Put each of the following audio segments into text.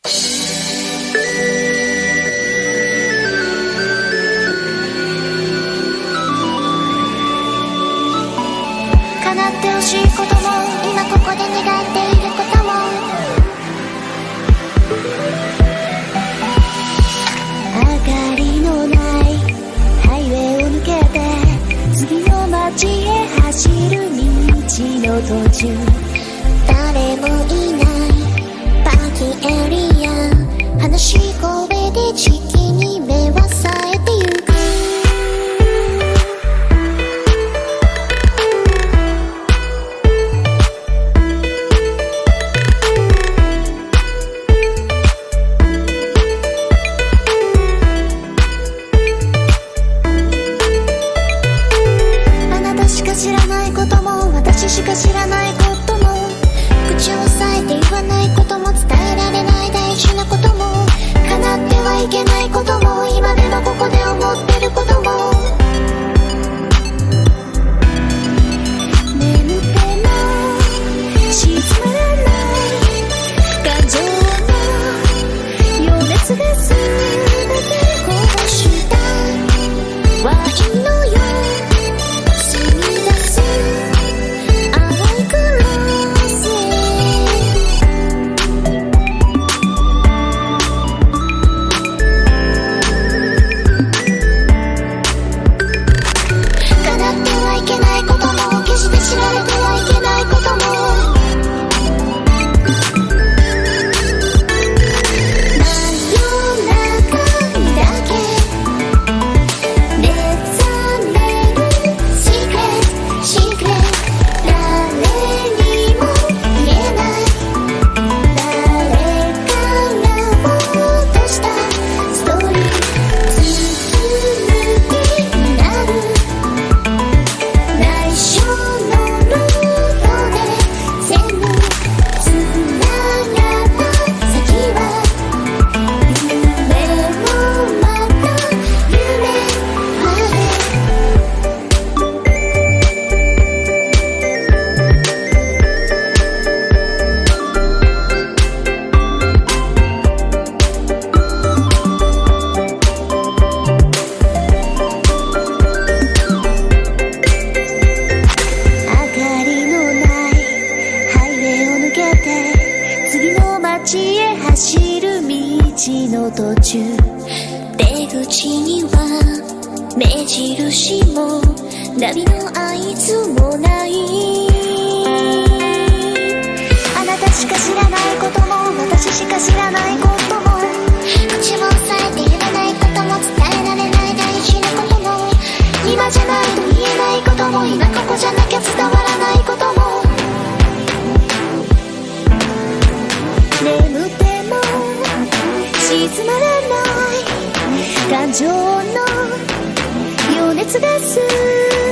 叶ってほしいことも今ここで願っていることも明かりのないハイウェイを抜けて次の街へ走る道の途中誰もいないパーキングエリア話し声で時期に目は冴えてゆく知らないことも私しか知らないことも口を押さえて言わないことも伝えられない大事なことも叶ってはいけないことも今でもここで思ってることも眠っても沈まらない感情の余熱が全てこぼしたワインのよう知られてはいけないことも真夜中だけ目覚めるシークレットシークレット誰にも言えない誰かが落としたストーリー筒抜きになる内緒街へ走る道の途中出口には目印もナビの合図もないあなたしか知らないことも私しか知らないことも口を押さえて言わないことも伝えられない大事なことも今じゃないと言えないことも今ここじゃなきゃ伝わらないことも眠っても静まらない感情の余熱が全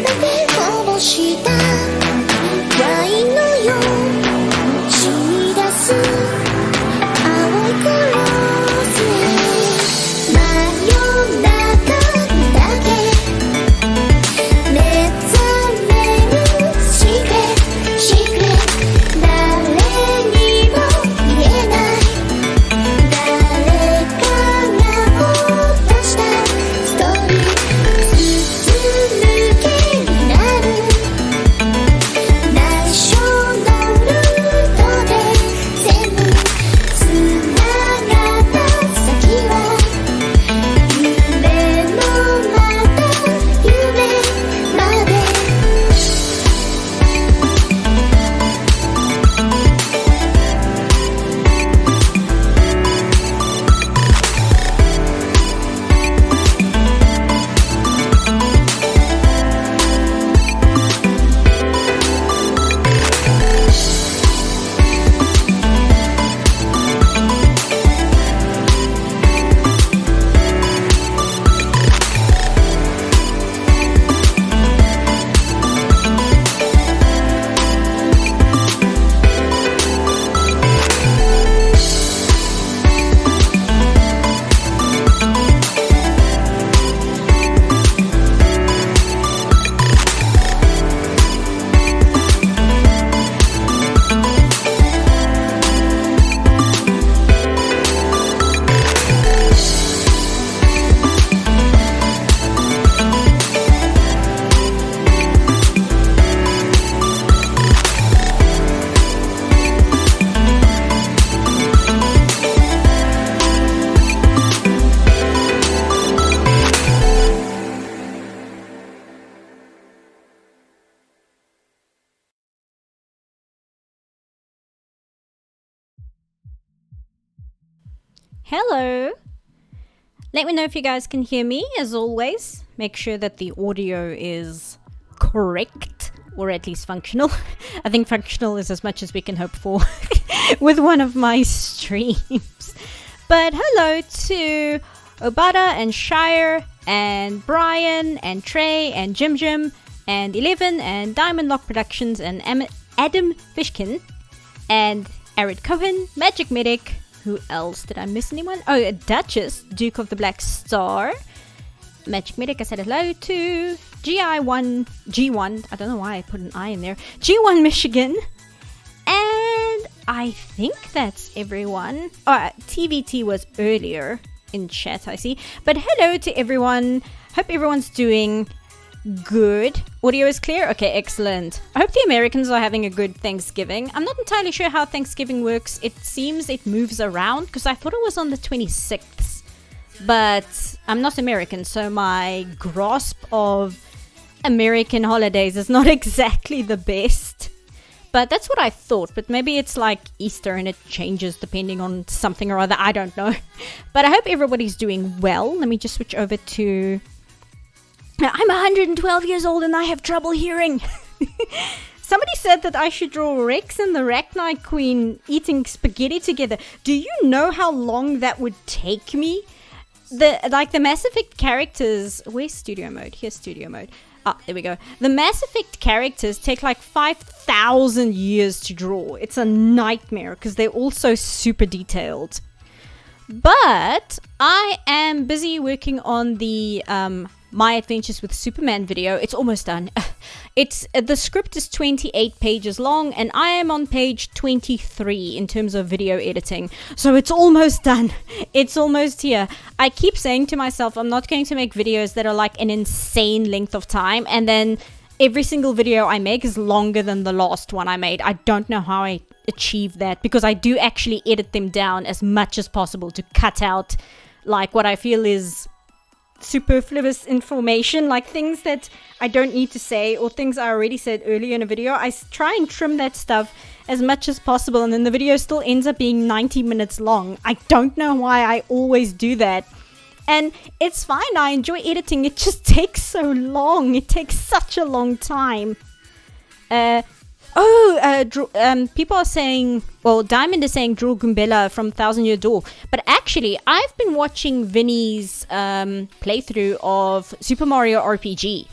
てこぼしたワインのよう染み出す青いクロス真夜中だけ目覚めるシークレットシークレット誰にも内 Hello. Let me know if you guys can hear me, as always. Make sure that the audio is correct, or at least functional. I think functional is as much as we can hope for with one of my streams. But hello to Obata and Shire and Brian and Trey and Jim and Eleven and Diamond Lock Productions and Adam Fishkin and Arid Cohen, Magic Medic. Who else? Did I miss anyone? Oh, Duchess, Duke of the Black Star. Magic Medic, I said hello to. G1, I don't know why I put an I in there. G1 Michigan. And I think that's everyone. Oh, TVT was earlier in chat, I see. But hello to everyone. Hope everyone's doing good. Audio is clear? Okay, excellent. I hope the Americans are having a good Thanksgiving. I'm not entirely sure how Thanksgiving works. It seems it moves around because I thought it was on the 26th. But I'm not American, so my grasp of American holidays is not exactly the best. But that's what I thought. But maybe it's like Easter and it changes depending on something or other. I don't know. But I hope everybody's doing well. Let me just switch over to... I'm 112 years old and I have trouble hearing. Somebody said that I should draw Rex and the Arachnite Queen eating spaghetti together. Do you know how long that would take me? The Mass Effect characters... Where's studio mode? Here's studio mode. Ah, there we go. The Mass Effect characters take like 5,000 years to draw. It's a nightmare because they're all so super detailed. But I am busy working on the... My Adventures with Superman video. It's almost done. The script is 28 pages long and I am on page 23 in terms of video editing. So it's almost done. It's almost here. I keep saying to myself, I'm not going to make videos that are like an insane length of time and then every single video I make is longer than the last one I made. I don't know how I achieve that because I do actually edit them down as much as possible to cut out like what I feel is superfluous information, like things that I don't need to say or things I already said earlier in a video. I try and trim that stuff as much as possible and then the video still ends up being 90 minutes long. I don't know why I always do that. And it's fine, I enjoy editing, it just takes so long. It takes such a long time. People are saying, well, Diamond is saying draw Goombella from Thousand Year Door. But actually, I've been watching Vinny's playthrough of Super Mario RPG.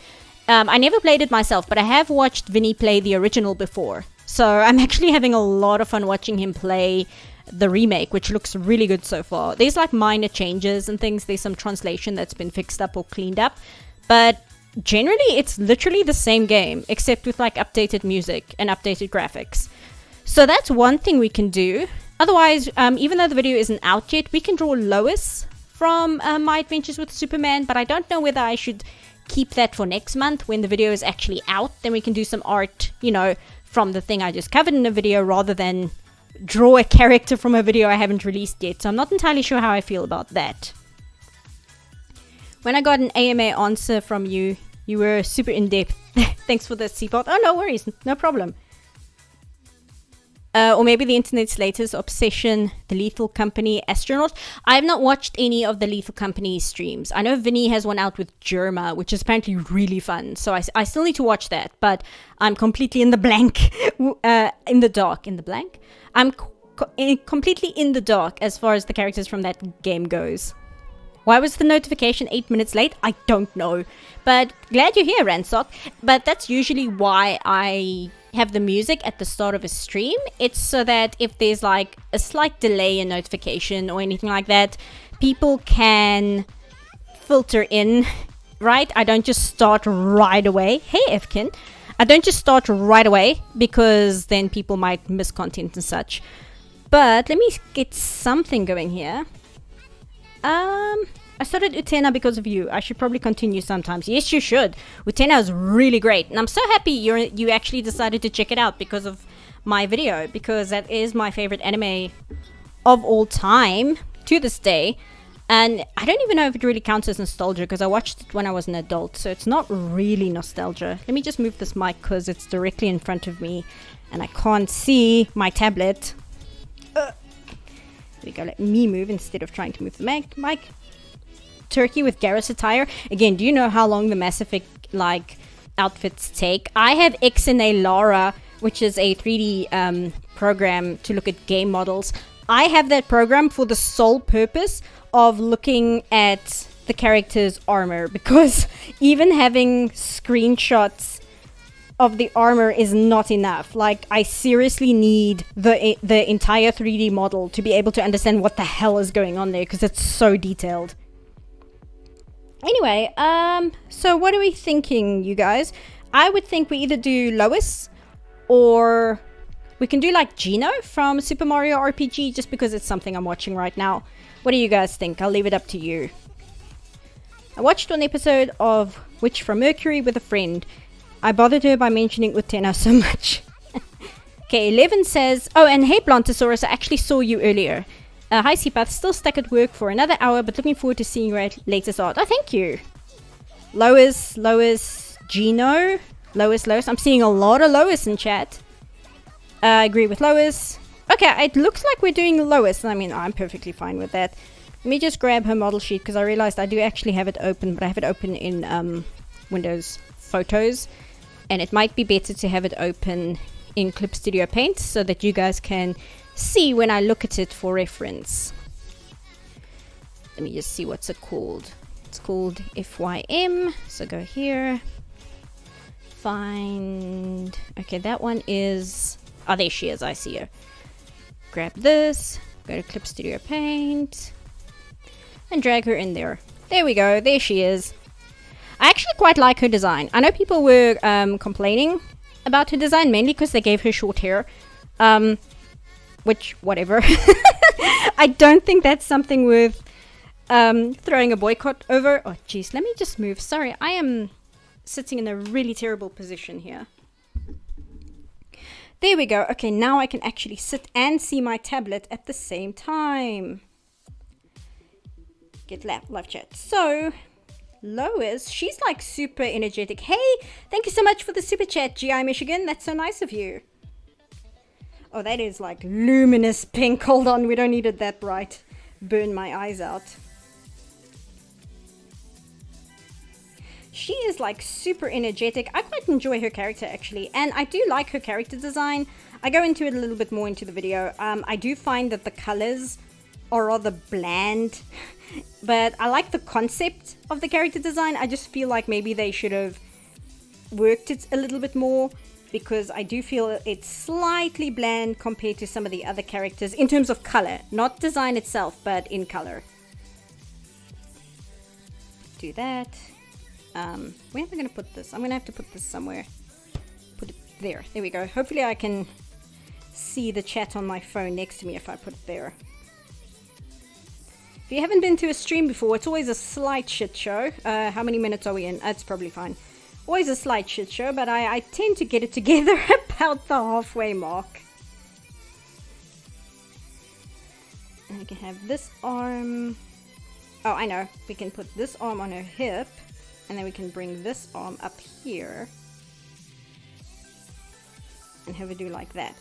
I never played it myself, but I have watched Vinny play the original before. So I'm actually having a lot of fun watching him play the remake, which looks really good so far. There's like minor changes and things. There's some translation that's been fixed up or cleaned up. But generally, it's literally the same game, except with like updated music and updated graphics. So that's one thing we can do. Otherwise, even though the video isn't out yet, we can draw Lois from My Adventures with Superman, but I don't know whether I should keep that for next month when the video is actually out. Then we can do some art, from the thing I just covered in a video rather than draw a character from a video I haven't released yet. So I'm not entirely sure how I feel about that. When I got an AMA answer from you, you were super in-depth. Thanks for the Seaport. Oh, no worries. No problem. Or maybe the internet's latest obsession, the Lethal Company Astronaut. I have not watched any of the Lethal Company streams. I know Vinny has one out with Germa, which is apparently really fun. So I still need to watch that. But I'm completely in the blank. In the dark. In the blank? I'm completely in the dark as far as the characters from that game goes. Why was the notification 8 minutes late? I don't know. But glad you're here, Ransock. But that's usually why I have the music at the start of a stream. It's so that if there's like a slight delay in notification or anything like that, people can filter in, right? I don't just start right away. Hey, Efkin. I don't just start right away because then people might miss content and such. But let me get something going here. I started Utena because of you. I should probably continue sometimes. Yes, you should. Utena is really great. And I'm so happy you actually decided to check it out because of my video. Because that is my favorite anime of all time to this day. And I don't even know if it really counts as nostalgia because I watched it when I was an adult. So it's not really nostalgia. Let me just move this mic because it's directly in front of me. And I can't see my tablet. There we go. Let me move instead of trying to move the mic. Turkey with Garrus attire. Again, do you know how long the Mass Effect like outfits take? I have XNA Lara, which is a 3D program to look at game models. I have that program for the sole purpose of looking at the character's armor, because even having screenshots of the armor is not enough. Like, I seriously need the entire 3D model to be able to understand what the hell is going on there, because it's so detailed. Anyway, so what are we thinking, you guys? I would think we either do Lois, or we can do like Gino from Super Mario RPG, just because it's something I'm watching right now. What do you guys think? I'll leave it up to you. I watched one episode of Witch from Mercury with a friend. I bothered her by mentioning Utena so much. Okay, 11 says, oh, and hey Blantosaurus, I actually saw you earlier. Hi Seapath, still stuck at work for another hour, but looking forward to seeing your latest art. Oh, thank you. Lois, Gino, Lois. I'm seeing a lot of Lois in chat. I agree with Lois. Okay, it looks like we're doing Lois. I mean, I'm perfectly fine with that. Let me just grab her model sheet, because I realized I do actually have it open, but I have it open in Windows Photos. And it might be better to have it open in Clip Studio Paint so that you guys can see when I look at it for reference. Let me just see what's it called. It's called FYM. So go here. Find... Okay, that one is... Oh, there she is. I see her. Grab this. Go to Clip Studio Paint. And drag her in there. There we go. There she is. I actually quite like her design. I know people were complaining about her design, mainly because they gave her short hair. Which, whatever. I don't think that's something worth throwing a boycott over. Oh, jeez. Let me just move. Sorry, I am sitting in a really terrible position here. There we go. Okay, now I can actually sit and see my tablet at the same time. Get live chat. So... Lois, she's like super energetic. Hey, thank you so much for the super chat, GI Michigan. That's so nice of you. Oh, that is like luminous pink. Hold on, we don't need it that bright. Burn my eyes out. She is like super energetic. I quite enjoy her character actually, and I do like her character design. I go into it a little bit more into the video. I do find that the colors are rather bland. But I like the concept of the character design. I just feel like maybe they should have worked it a little bit more, because I do feel it's slightly bland compared to some of the other characters in terms of color. Not design itself, but in color. Do that. Where am I going to put this? I'm going to have to put this somewhere. Put it there. There we go. Hopefully I can see the chat on my phone next to me if I put it there. If you haven't been to a stream before, it's always a slight shit show. How many minutes are we in? It's probably fine. Always a slight shit show, but I tend to get it together about the halfway mark. And we can have this arm. Oh, I know. We can put this arm on her hip, and then we can bring this arm up here. And have her do like that.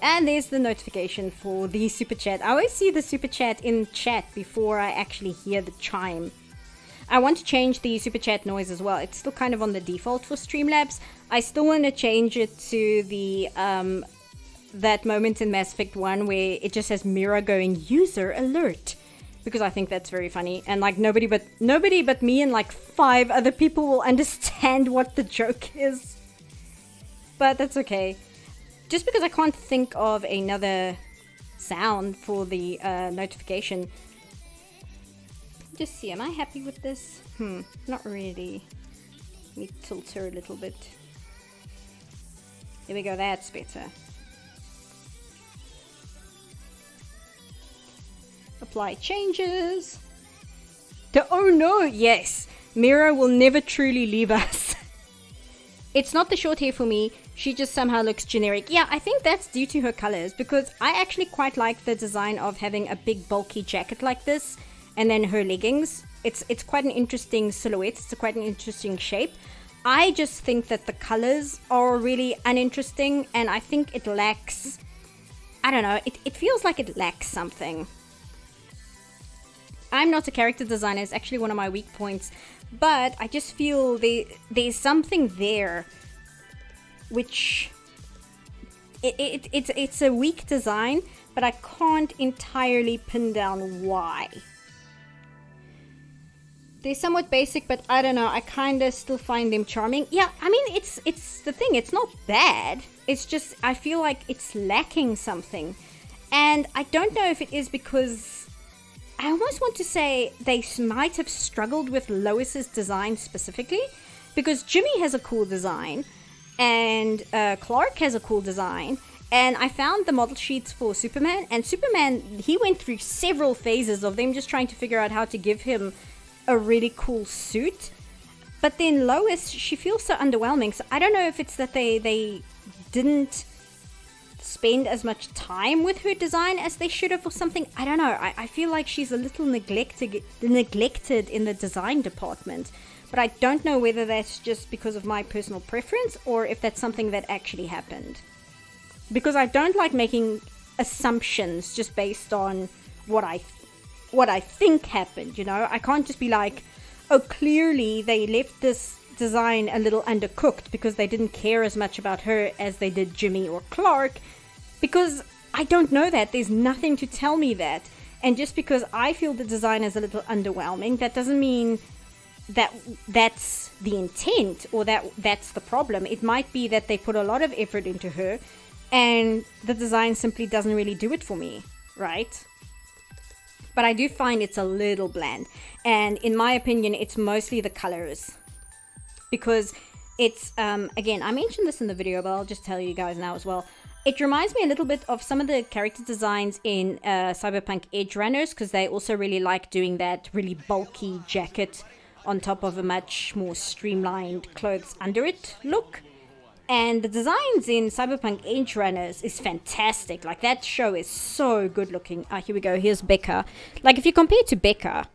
And there's the notification for the super chat. I always see the super chat in chat before I actually hear the chime. I want to change the super chat noise as well. It's still kind of on the default for Streamlabs. I still want to change it to the that moment in Mass Effect 1 where it just says Mira going user alert, because I think that's very funny, and like nobody but me and like 5 other people will understand what the joke is. But that's okay. Just because I can't think of another sound for the notification. Just see, am I happy with this? Not really. Let me tilt her a little bit. There we go, that's better. Apply changes. Oh no, yes! Mira will never truly leave us. It's not the short hair for me. She just somehow looks generic. Yeah, I think that's due to her colors, because I actually quite like the design of having a big bulky jacket like this, and then her leggings. It's quite an interesting silhouette. It's quite an interesting shape. I just think that the colors are really uninteresting, and I think it lacks I don't know, it feels like it lacks something. I'm not a character designer, it's actually one of my weak points, but I just feel there's something there which it's a weak design, but I can't entirely pin down why. They're somewhat basic, but I don't know, I kind of still find them charming. Yeah, I mean, it's the thing, it's not bad, it's just I feel like it's lacking something. And I don't know if it is because I almost want to say they might have struggled with Lois's design specifically, because Jimmy has a cool design and Clark has a cool design, and I found the model sheets for Superman, and Superman, he went through several phases of them just trying to figure out how to give him a really cool suit. But then Lois, she feels so underwhelming, so I don't know if it's that they didn't spend as much time with her design as they should have or something. I don't know, I feel like she's a little neglected in the design department. But I don't know whether that's just because of my personal preference or if that's something that actually happened. Because I don't like making assumptions just based on what I think happened, you know? I can't just be like, oh, clearly they left this design a little undercooked because they didn't care as much about her as they did Jimmy or Clark. Because I don't know that. There's nothing to tell me that. And just because I feel the design is a little underwhelming, that doesn't mean that that's the intent or that's the problem. It might be that they put a lot of effort into her and the design simply doesn't really do it for me, right? But I do find it's a little bland, and in my opinion it's mostly the colors, because it's again, I mentioned this in the video, but I'll just tell you guys now as well. It reminds me a little bit of some of the character designs in Cyberpunk Edge Runners, because they also really like doing that really bulky jacket on top of a much more streamlined clothes under it look. And the designs in Cyberpunk Edge Runners is fantastic. Like, that show is so good looking. Here we go. Here's Becca. Like, if you compare it to Becca,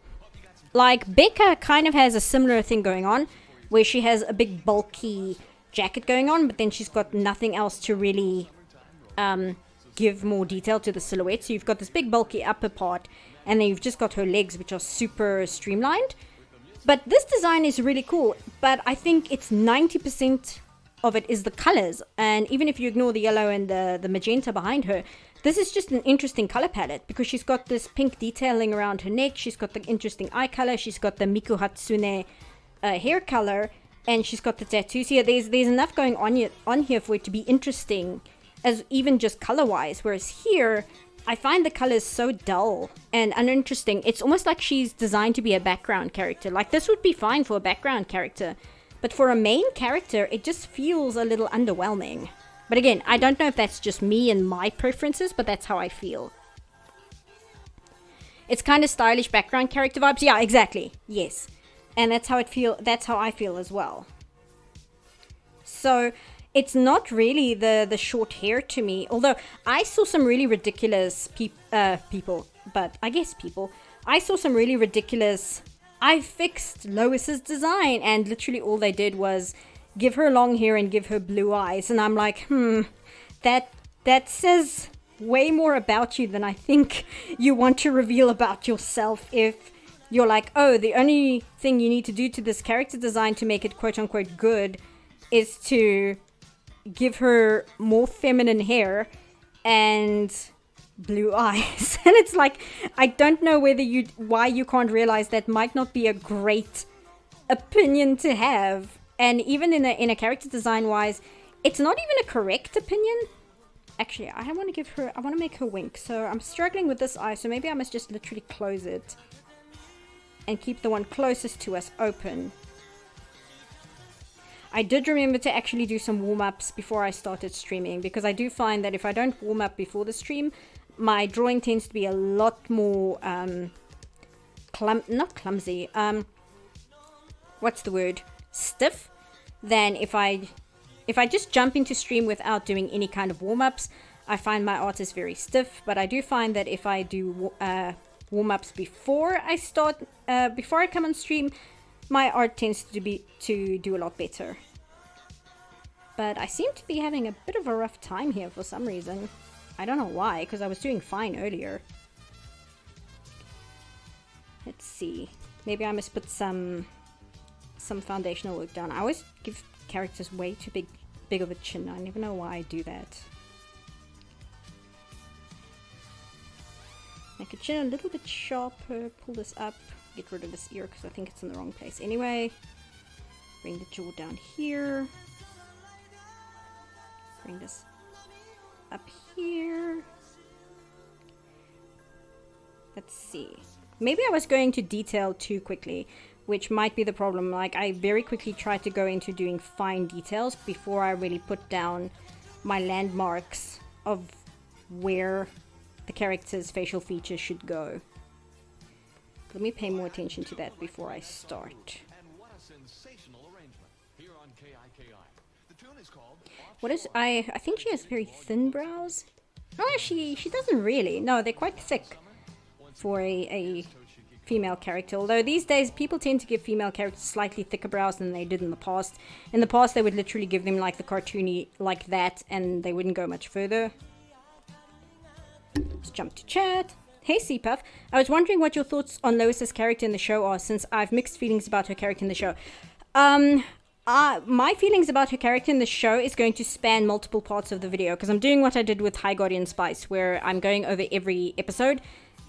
like, Becca kind of has a similar thing going on, where she has a big bulky jacket going on, but then she's got nothing else to really give more detail to the silhouette. So you've got this big bulky upper part, and then you've just got her legs, which are super streamlined. But this design is really cool, but I think it's 90% of it is the colors. And even if you ignore the yellow and the magenta behind her, this is just an interesting color palette, because she's got this pink detailing around her neck, she's got the interesting eye color, she's got the Miku Hatsune hair color, and she's got the tattoos here. There's enough going on here for it to be interesting, as even just color wise. Whereas here, I find the colors so dull and uninteresting. It's almost like she's designed to be a background character. Like, this would be fine for a background character, but for a main character, it just feels a little underwhelming. But again, I don't know if that's just me and my preferences, but that's how I feel. It's kind of stylish background character vibes. Yeah, exactly. Yes. And that's how I feel as well. So it's not really the short hair to me, although I saw some really ridiculous people, but I guess people. I saw some really ridiculous, I fixed Lois's design, and literally all they did was give her long hair and give her blue eyes, and I'm like, that says way more about you than I think you want to reveal about yourself, if you're like, oh, the only thing you need to do to this character design to make it quote-unquote good is to give her more feminine hair and blue eyes. And it's like, I don't know why you can't realize that might not be a great opinion to have. And even in a character design wise, it's not even a correct opinion. Actually, I want to make her wink, so I'm struggling with this eye, so maybe I must just literally close it and keep the one closest to us open. I did remember to actually do some warm-ups before I started streaming, because I do find that if I don't warm up before the stream, my drawing tends to be a lot more not clumsy, what's the word, stiff, than if I just jump into stream without doing any kind of warm-ups. I find my art is very stiff, but I do find that if I do warm-ups before I come on stream, my art tends to do a lot better. But I seem to be having a bit of a rough time here for some reason. I don't know why, because I was doing fine earlier. Let's see. Maybe I must put some foundational work down. I always give characters way too big of a chin. I never know why I do that. Make a chin a little bit sharper. Pull this up. Get rid of this ear because I think it's in the wrong place. Anyway, bring the jaw down here. Bring this up here. Let's see. Maybe I was going to detail too quickly, which might be the problem. Like, I very quickly tried to go into doing fine details before I really put down my landmarks of where the character's facial features should go. Let me pay more attention to that before I start. What is... I think she has very thin brows. Oh, she doesn't really. No, they're quite thick for a female character. Although these days people tend to give female characters slightly thicker brows than they did in the past. In the past they would literally give them like the cartoony like that and they wouldn't go much further. Let's jump to chat. Hey CPuff, I was wondering what your thoughts on Lois's character in the show are, since I've mixed feelings about her character in the show. My feelings about her character in the show is going to span multiple parts of the video, because I'm doing what I did with High Guardian Spice, where I'm going over every episode.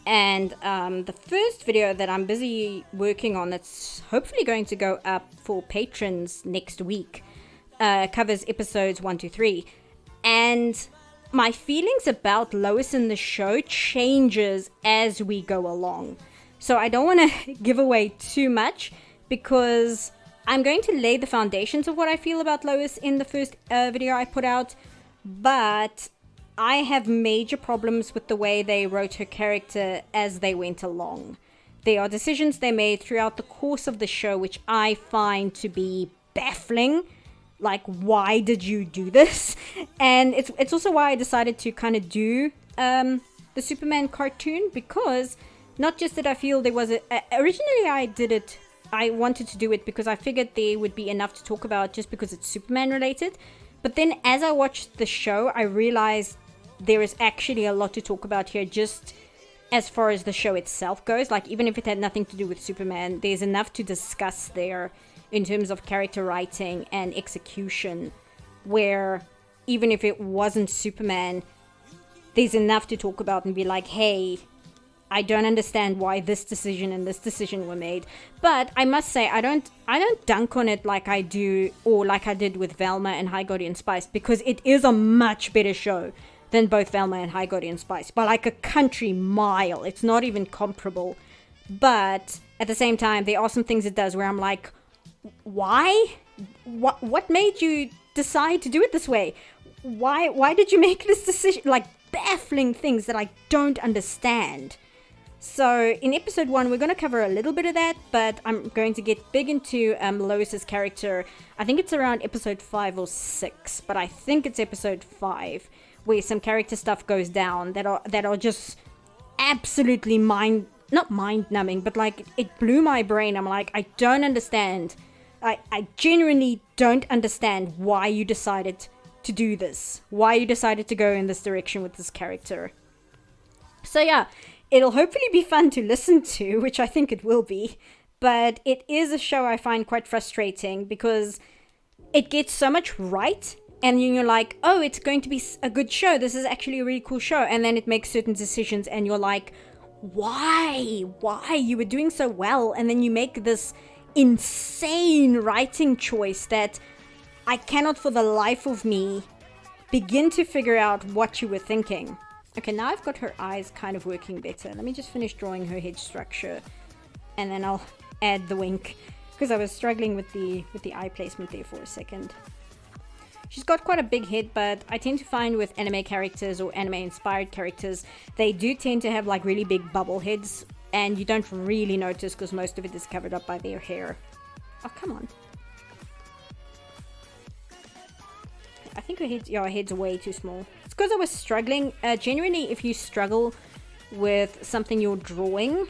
And the first video that I'm busy working on, that's hopefully going to go up for patrons next week, covers episodes 1 to 3. And my feelings about Lois in the show changes as we go along. So I don't want to give away too much, because I'm going to lay the foundations of what I feel about Lois in the first video I put out. But I have major problems with the way they wrote her character as they went along. There are decisions they made throughout the course of the show which I find to be baffling. Like, why did you do this? And it's also why I decided to kind of do the Superman cartoon, because not just that I feel there was originally I wanted to do it because I figured there would be enough to talk about just because it's Superman related. But then as I watched the show, I realized there is actually a lot to talk about here, just as far as the show itself goes. Like, even if it had nothing to do with Superman, there's enough to discuss there in terms of character writing and execution, where even if it wasn't Superman, there's enough to talk about and be like, hey, I don't understand why this decision and this decision were made. But I must say, I don't dunk on it like I do, or like I did with Velma and High Guardian Spice, because it is a much better show than both Velma and High Guardian Spice, by like a country mile. It's not even comparable. But at the same time, there are some things it does where I'm like, why? What made you decide to do it this way? Why did you make this decision? Like, baffling things that I don't understand. So in episode 1, we're going to cover a little bit of that, but I'm going to get big into Lois's character. I think it's around episode 5 or 6, but I think it's episode 5, where some character stuff goes down that are just absolutely not mind-numbing, but like, it blew my brain. I'm like, I don't understand. I genuinely don't understand why you decided to do this. Why you decided to go in this direction with this character. So yeah, it'll hopefully be fun to listen to, which I think it will be. But it is a show I find quite frustrating, because it gets so much right, and you're like, oh, it's going to be a good show. This is actually a really cool show. And then it makes certain decisions, and you're like, why? You were doing so well, and then you make this insane writing choice that I cannot for the life of me begin to figure out what you were thinking. Okay, now I've got her eyes kind of working better. Let me just finish drawing her head structure, and then I'll add the wink, because I was struggling with the eye placement there for a second. She's got quite a big head, but I tend to find with anime characters or anime inspired characters, they do tend to have like really big bubble heads, and you don't really notice because most of it is covered up by their hair. Oh, come on. I think her head's way too small. It's because I was struggling. Generally, if you struggle with something you're drawing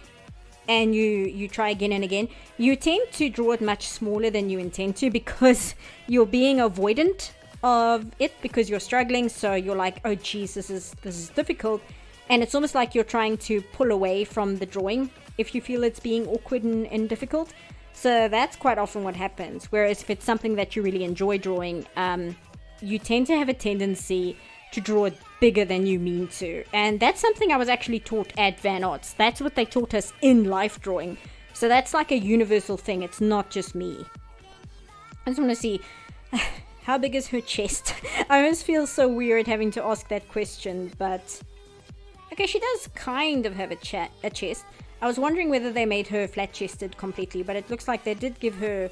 and you try again and again, you tend to draw it much smaller than you intend to, because you're being avoidant of it because you're struggling, so you're like, oh geez, this is difficult, and it's almost like you're trying to pull away from the drawing if you feel it's being awkward and difficult. So that's quite often what happens. Whereas if it's something that you really enjoy drawing, you tend to have a tendency to draw it bigger than you mean to. And that's something I was actually taught at Van Arts. That's what they taught us in life drawing. So that's like a universal thing. It's not just me. I just want to see, how big is her chest? I always feel so weird having to ask that question, but okay, she does kind of have a chest. I was wondering whether they made her flat-chested completely, but it looks like they did give her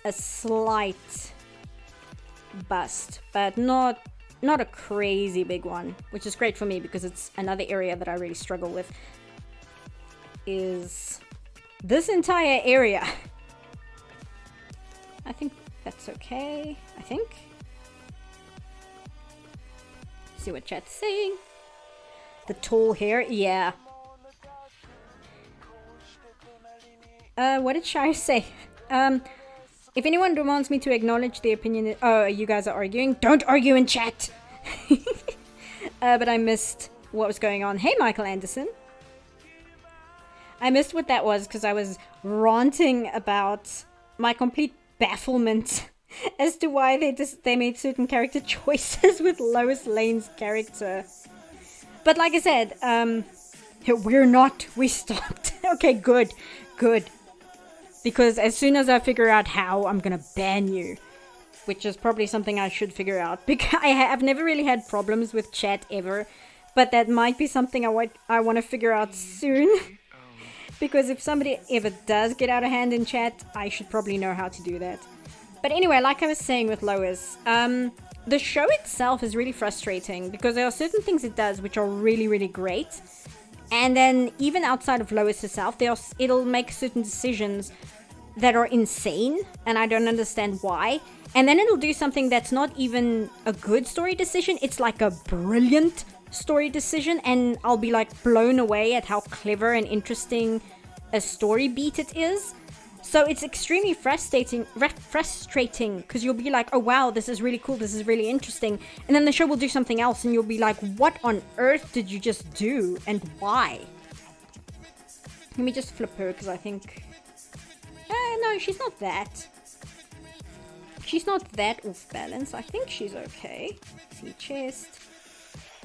a slight bust, but not a crazy big one, which is great for me because it's another area that I really struggle with, is this entire area. I think that's okay. I think. See what chat's saying. The tall hair, yeah. What did Shire say? If anyone demands me to acknowledge the opinion... Oh, you guys are arguing? Don't argue in chat! But I missed what was going on. Hey, Michael Anderson. I missed what that was because I was ranting about my complete bafflement as to why they made certain character choices with Lois Lane's character. But like I said, we stopped. Okay, good. Because as soon as I figure out how, I'm gonna ban you. Which is probably something I should figure out. Because I've never really had problems with chat ever. But that might be something I want to figure out soon. Because if somebody ever does get out of hand in chat, I should probably know how to do that. But anyway, like I was saying with Lois, the show itself is really frustrating. Because there are certain things it does which are really, really great. And then even outside of Lois herself, it'll make certain decisions that are insane, and I don't understand why. And then it'll do something that's not even a good story decision. It's like a brilliant story decision, and I'll be like blown away at how clever and interesting a story beat it is. So it's extremely frustrating because you'll be like, oh wow, this is really cool, this is really interesting. And then the show will do something else and you'll be like, what on earth did you just do and why? Let me just flip her because I think... no, she's not that. She's not that off balance. I think she's okay. See, chest,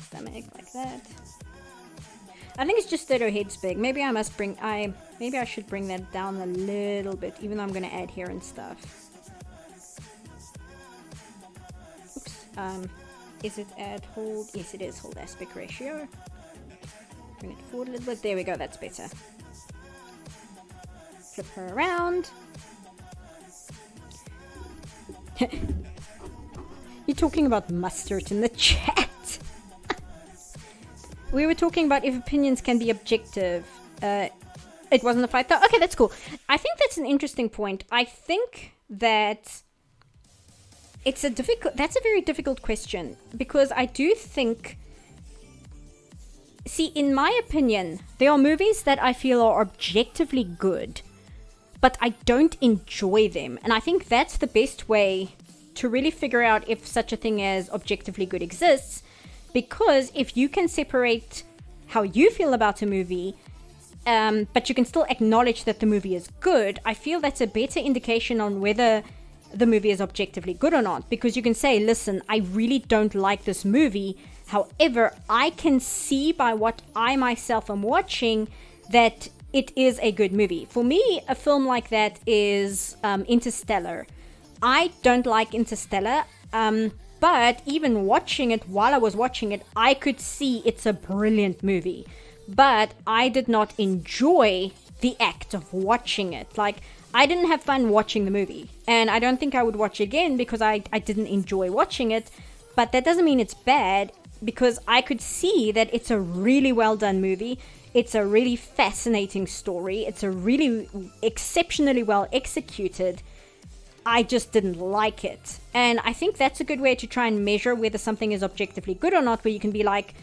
stomach, like that. I think it's just that her head's big. Maybe I should bring that down a little bit, even though I'm going to add hair and stuff. Oops. Is it at hold? Yes, it is. Hold aspect ratio. Bring it forward a little bit. There we go. That's better. Flip her around. You're talking about mustard in the chat. We were talking about if opinions can be objective. It wasn't a fight though. Okay, that's cool. I think that's an interesting point. I think that that's a very difficult question because I do think, see, in my opinion, there are movies that I feel are objectively good, but I don't enjoy them. And I think that's the best way to really figure out if such a thing as objectively good exists. Because if you can separate how you feel about a movie, but you can still acknowledge that the movie is good, I feel that's a better indication on whether the movie is objectively good or not. Because you can say, listen, I really don't like this movie. However, I can see by what I myself am watching that it is a good movie. For me, a film like that is Interstellar. I don't like Interstellar. But even watching it, while I was watching it, I could see it's a brilliant movie. But I did not enjoy the act of watching it. Like, I didn't have fun watching the movie. And I don't think I would watch it again because I didn't enjoy watching it. But that doesn't mean it's bad because I could see that it's a really well done movie. It's a really fascinating story. It's a really exceptionally well executed. I just didn't like it. And I think that's a good way to try and measure whether something is objectively good or not, where you can be like,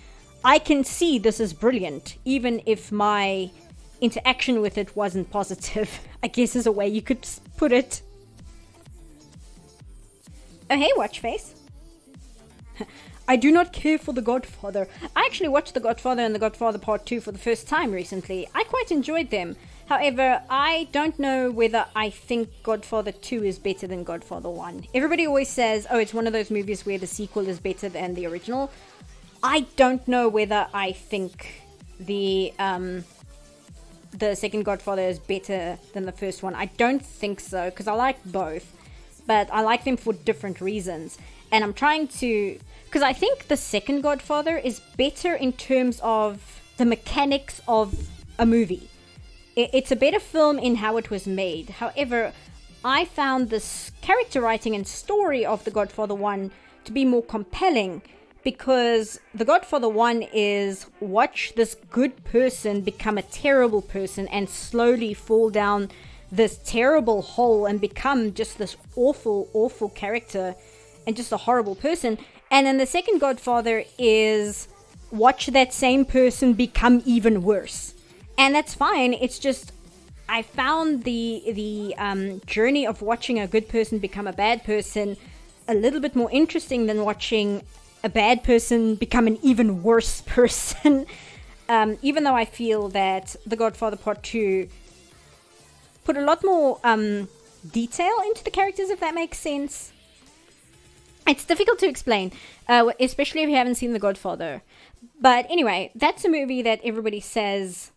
I can see this is brilliant, even if my interaction with it wasn't positive, I guess is a way you could put it. Oh, hey, Watchface. I do not care for The Godfather. I actually watched The Godfather and The Godfather Part 2 for the first time recently. I quite enjoyed them. However, I don't know whether I think Godfather 2 is better than Godfather 1. Everybody always says, oh, it's one of those movies where the sequel is better than the original. I don't know whether I think the second Godfather is better than the first one. I don't think so, because I like both. But I like them for different reasons. And I'm trying to... Because I think the second Godfather is better in terms of the mechanics of a movie. It's a better film in how it was made. However, I found this character writing and story of The Godfather 1 to be more compelling, because The Godfather 1 is watch this good person become a terrible person and slowly fall down this terrible hole and become just this awful, awful character and just a horrible person. And then the second Godfather is watch that same person become even worse. And that's fine. It's just I found the journey of watching a good person become a bad person a little bit more interesting than watching a bad person become an even worse person. Even though I feel that The Godfather Part 2 put a lot more detail into the characters, if that makes sense. It's difficult to explain, especially if you haven't seen The Godfather. But anyway, that's a movie that everybody says,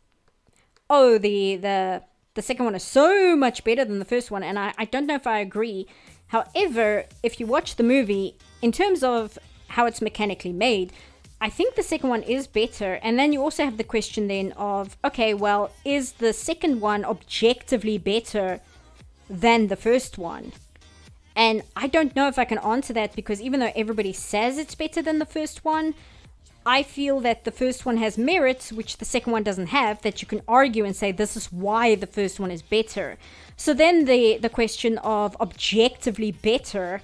oh, the second one is so much better than the first one, and I don't know if I agree. However, if you watch the movie, in terms of how it's mechanically made, I think the second one is better. And then you also have the question then of, okay, well, is the second one objectively better than the first one? And I don't know if I can answer that, because even though everybody says it's better than the first one, I feel that the first one has merits which the second one doesn't have, that you can argue and say this is why the first one is better. So then the question of objectively better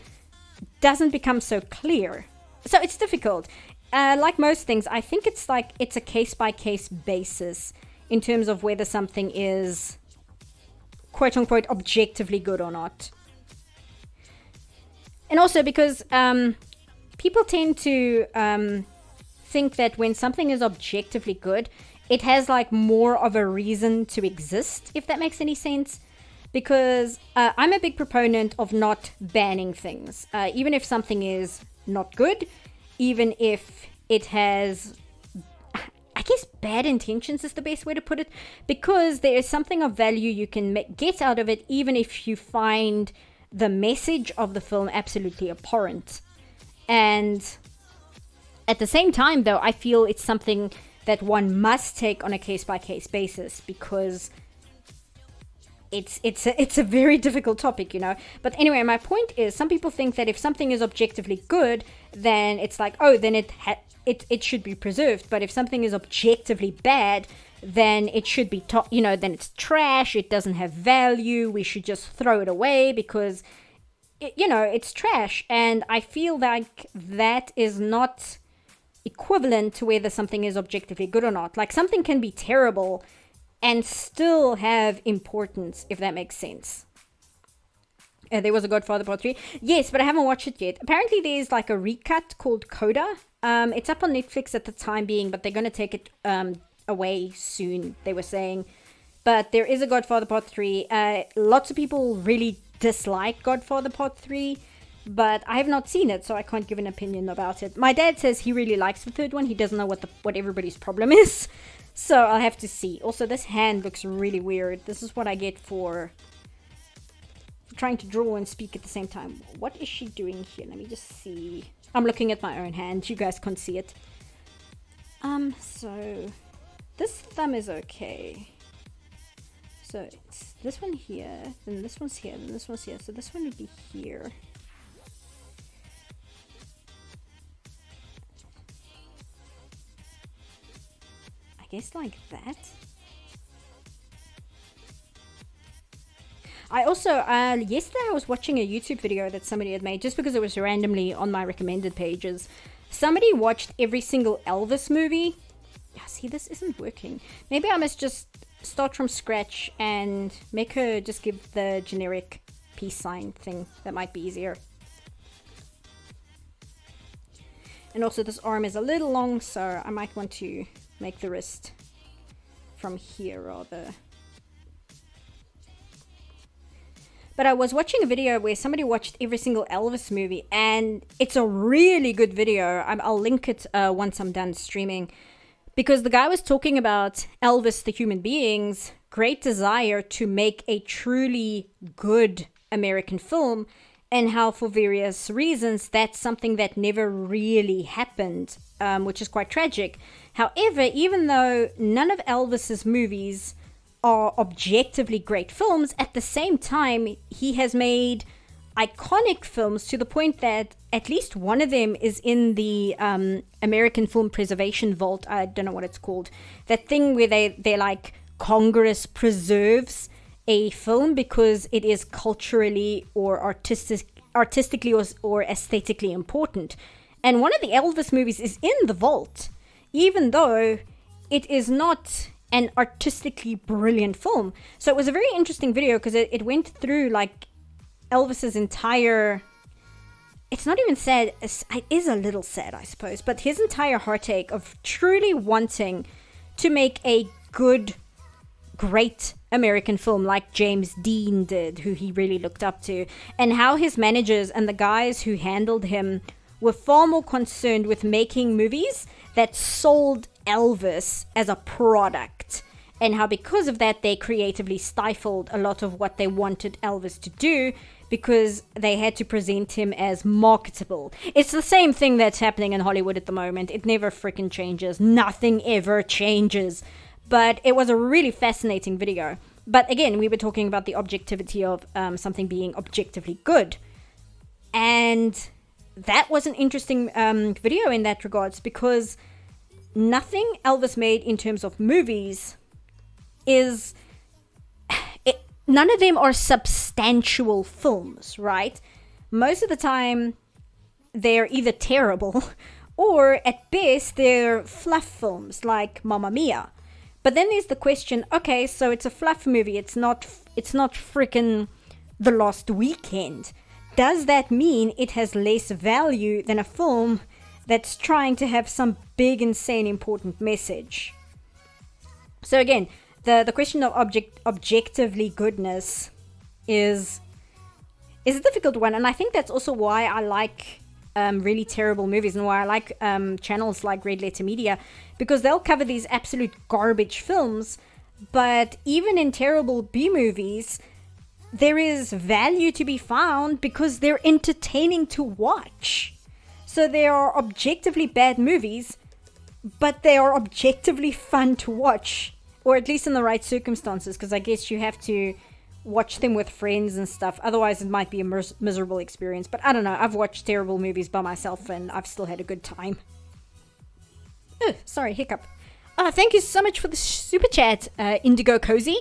doesn't become so clear. So it's difficult. Like most things, I think it's a case-by-case basis in terms of whether something is quote-unquote objectively good or not. And also because people tend to think that when something is objectively good, it has like more of a reason to exist, if that makes any sense. Because I'm a big proponent of not banning things. Even if something is not good, even if it has, I guess bad intentions is the best way to put it, because there is something of value you can get out of it, even if you find the message of the film absolutely abhorrent. And at the same time, though, I feel it's something that one must take on a case-by-case basis, because it's a very difficult topic, you know. But anyway, my point is, some people think that if something is objectively good, then it's like, oh, then it should be preserved. But if something is objectively bad, then it should be, then it's trash, it doesn't have value, we should just throw it away because, it's trash. And I feel like that is not equivalent to whether something is objectively good or not. Like, something can be terrible and still have importance, if that makes sense. There was a Godfather Part 3. Yes, but I haven't watched it yet. Apparently there's like a recut called Coda. It's up on Netflix at the time being, but they're going to take it away soon, they were saying. But there is a Godfather Part 3. Lots of people really dislike Godfather Part 3, but I have not seen it, so I can't give an opinion about it. My dad says he really likes the third one. He doesn't know what everybody's problem is. So I'll have to see. Also, this hand looks really weird. This is what I get for trying to draw and speak at the same time. What is she doing here? Let me just see. I'm looking at my own hand. You guys can't see it. So this thumb is okay. So it's this one here, then this one's here, then this one's here. So this one would be here. I guess like that. I also, yesterday I was watching a YouTube video that somebody had made, just because it was randomly on my recommended pages. Somebody watched every single Elvis movie. Yeah, see, this isn't working. Maybe I must just start from scratch and make her just give the generic peace sign thing. That might be easier. And also this arm is a little long, so I might want to make the wrist from here rather. But I was watching a video where somebody watched every single Elvis movie, and it's a really good video. I'll link it once I'm done streaming, because the guy was talking about Elvis the human being's great desire to make a truly good American film, and how for various reasons that's something that never really happened, which is quite tragic. However, even though none of Elvis's movies are objectively great films, at the same time he has made iconic films to the point that at least one of them is in the American Film Preservation Vault. I don't know what it's called. That thing where they're like, Congress preserves a film because it is culturally or artistically or aesthetically important. And one of the Elvis movies is in the vault, even though it is not an artistically brilliant film. So it was a very interesting video because it went through like Elvis's entire, it's not even sad, it is a little sad I suppose, but his entire heartache of truly wanting to make a good, great American film like James Dean did, who he really looked up to, and how his managers and the guys who handled him were far more concerned with making movies that sold Elvis as a product, and how because of that they creatively stifled a lot of what they wanted Elvis to do because they had to present him as marketable. It's the same thing that's happening in Hollywood at the moment. It never freaking changes. Nothing ever changes. But it was a really fascinating video. But again, we were talking about the objectivity of something being objectively good. And that was an interesting video in that regards, because nothing Elvis made in terms of movies is... none of them are substantial films, right? Most of the time, they're either terrible or at best, they're fluff films like Mamma Mia. But then there's the question, okay, so it's a fluff movie. It's not freaking The Lost Weekend. Does that mean it has less value than a film that's trying to have some big, insane, important message? So again, the question of objectively goodness is a difficult one. And I think that's also why I like really terrible movies, and why I like channels like Red Letter Media, because they'll cover these absolute garbage films, but even in terrible B movies, there is value to be found because they're entertaining to watch. So they are objectively bad movies, but they are objectively fun to watch, or at least in the right circumstances, because I guess you have to watch them with friends and stuff. Otherwise, it might be a miserable experience. But I don't know. I've watched terrible movies by myself, and I've still had a good time. Oh, sorry, hiccup. Thank you so much for the super chat, Indigo Cozy.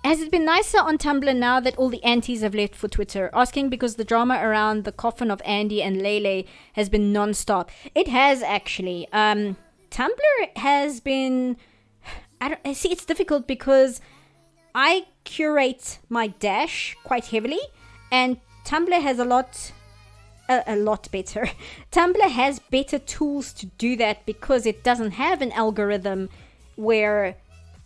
Has it been nicer on Tumblr now that all the antis have left for Twitter? Asking because the drama around the coffin of Andy and Lele has been non-stop. It has, actually. Tumblr has been... See, it's difficult because I curate my dash quite heavily, and Tumblr has a lot better. Tumblr has better tools to do that because it doesn't have an algorithm where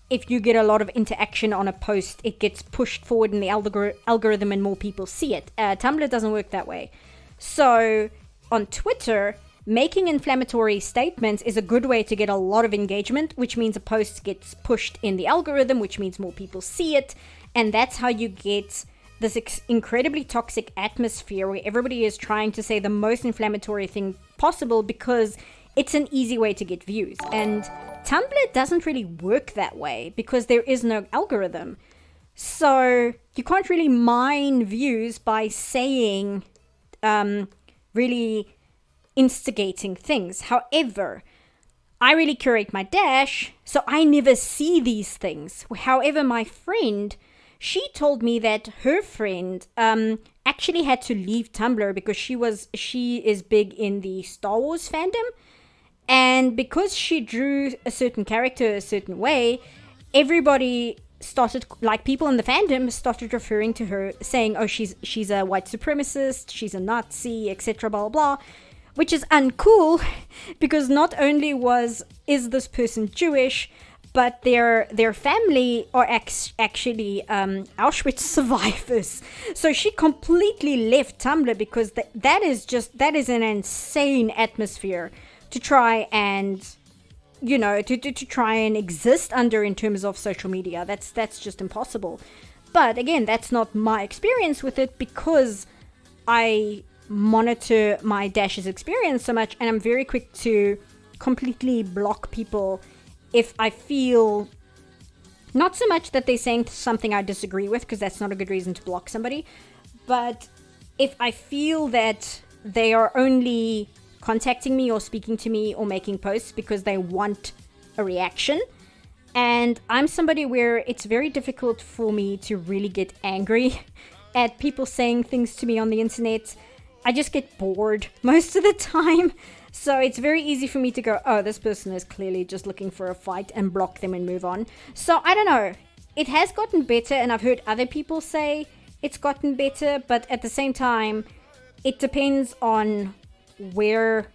if you get a lot of interaction on a post, it gets pushed forward in the algorithm and more people see it. Tumblr doesn't work that way. So on Twitter, making inflammatory statements is a good way to get a lot of engagement, which means a post gets pushed in the algorithm, which means more people see it. And that's how you get this incredibly toxic atmosphere where everybody is trying to say the most inflammatory thing possible because it's an easy way to get views. And Tumblr doesn't really work that way because there is no algorithm. So you can't really mine views by saying really instigating things. However, I really curate my dash, so I never see these things. However, my friend, she told me that her friend actually had to leave Tumblr because she is big in the Star Wars fandom, and because she drew a certain character a certain way, everybody started, like people in the fandom started referring to her saying, oh, she's a white supremacist, she's a Nazi, etc., blah blah blah. which is uncool because not only is this person Jewish, but their family are actually Auschwitz survivors. So she completely left Tumblr because that is an insane atmosphere to try and, you know, to try and exist under in terms of social media. That's just impossible. But again, that's not my experience with it because I monitor my Dash's experience so much, and I'm very quick to completely block people if I feel not so much that they're saying something I disagree with, because that's not a good reason to block somebody, but if I feel that they are only contacting me or speaking to me or making posts because they want a reaction. And I'm somebody where it's very difficult for me to really get angry at people saying things to me on the internet. I just get bored most of the time. So it's very easy for me to go, oh, this person is clearly just looking for a fight, and block them and move on. So I don't know. It has gotten better, and I've heard other people say it's gotten better. But at the same time, it depends on where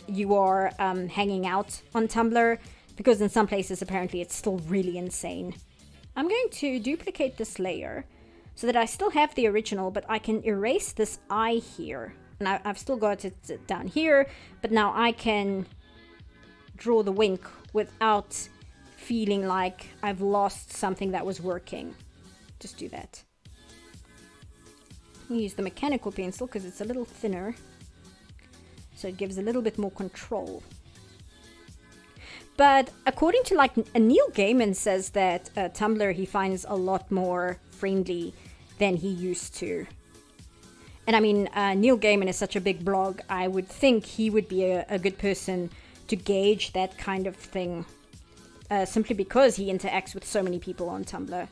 you are hanging out on Tumblr. Because in some places, apparently, it's still really insane. I'm going to duplicate this layer so that I still have the original, but I can erase this eye here. And I've still got it down here, but now I can draw the wink without feeling like I've lost something that was working. Just do that. Use the mechanical pencil because it's a little thinner, so it gives a little bit more control. But according to like Neil Gaiman says that Tumblr he finds a lot more friendly than he used to. And I mean, Neil Gaiman is such a big blog. I would think he would be a good person to gauge that kind of thing, simply because he interacts with so many people on Tumblr.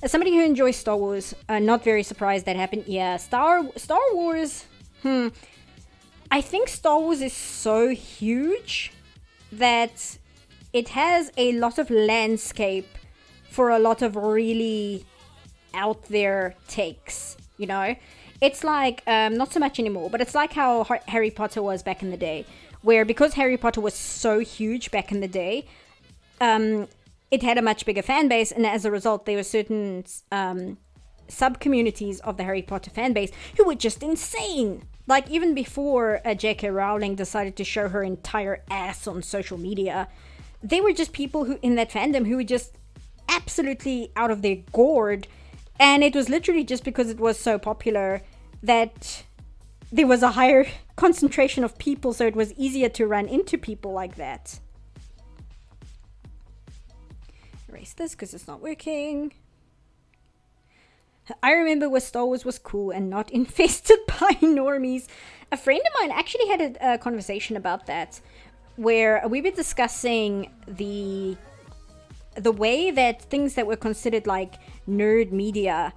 As somebody who enjoys Star Wars, not very surprised that happened. Yeah, Star Wars. I think Star Wars is so huge that it has a lot of landscape for a lot of really out there takes, you know? It's like, not so much anymore, but it's like how Harry Potter was back in the day, where because Harry Potter was so huge back in the day, it had a much bigger fan base, and as a result, there were certain sub-communities of the Harry Potter fan base who were just insane. Like, even before J.K. Rowling decided to show her entire ass on social media, there were just people who in that fandom who were just absolutely out of their gourd, and it was literally just because it was so popular that there was a higher concentration of people, so it was easier to run into people like that. Erase this because it's not working. I remember when Star Wars was cool and not infested by normies. A friend of mine actually had a conversation about that, where we were discussing the way that things that were considered like nerd media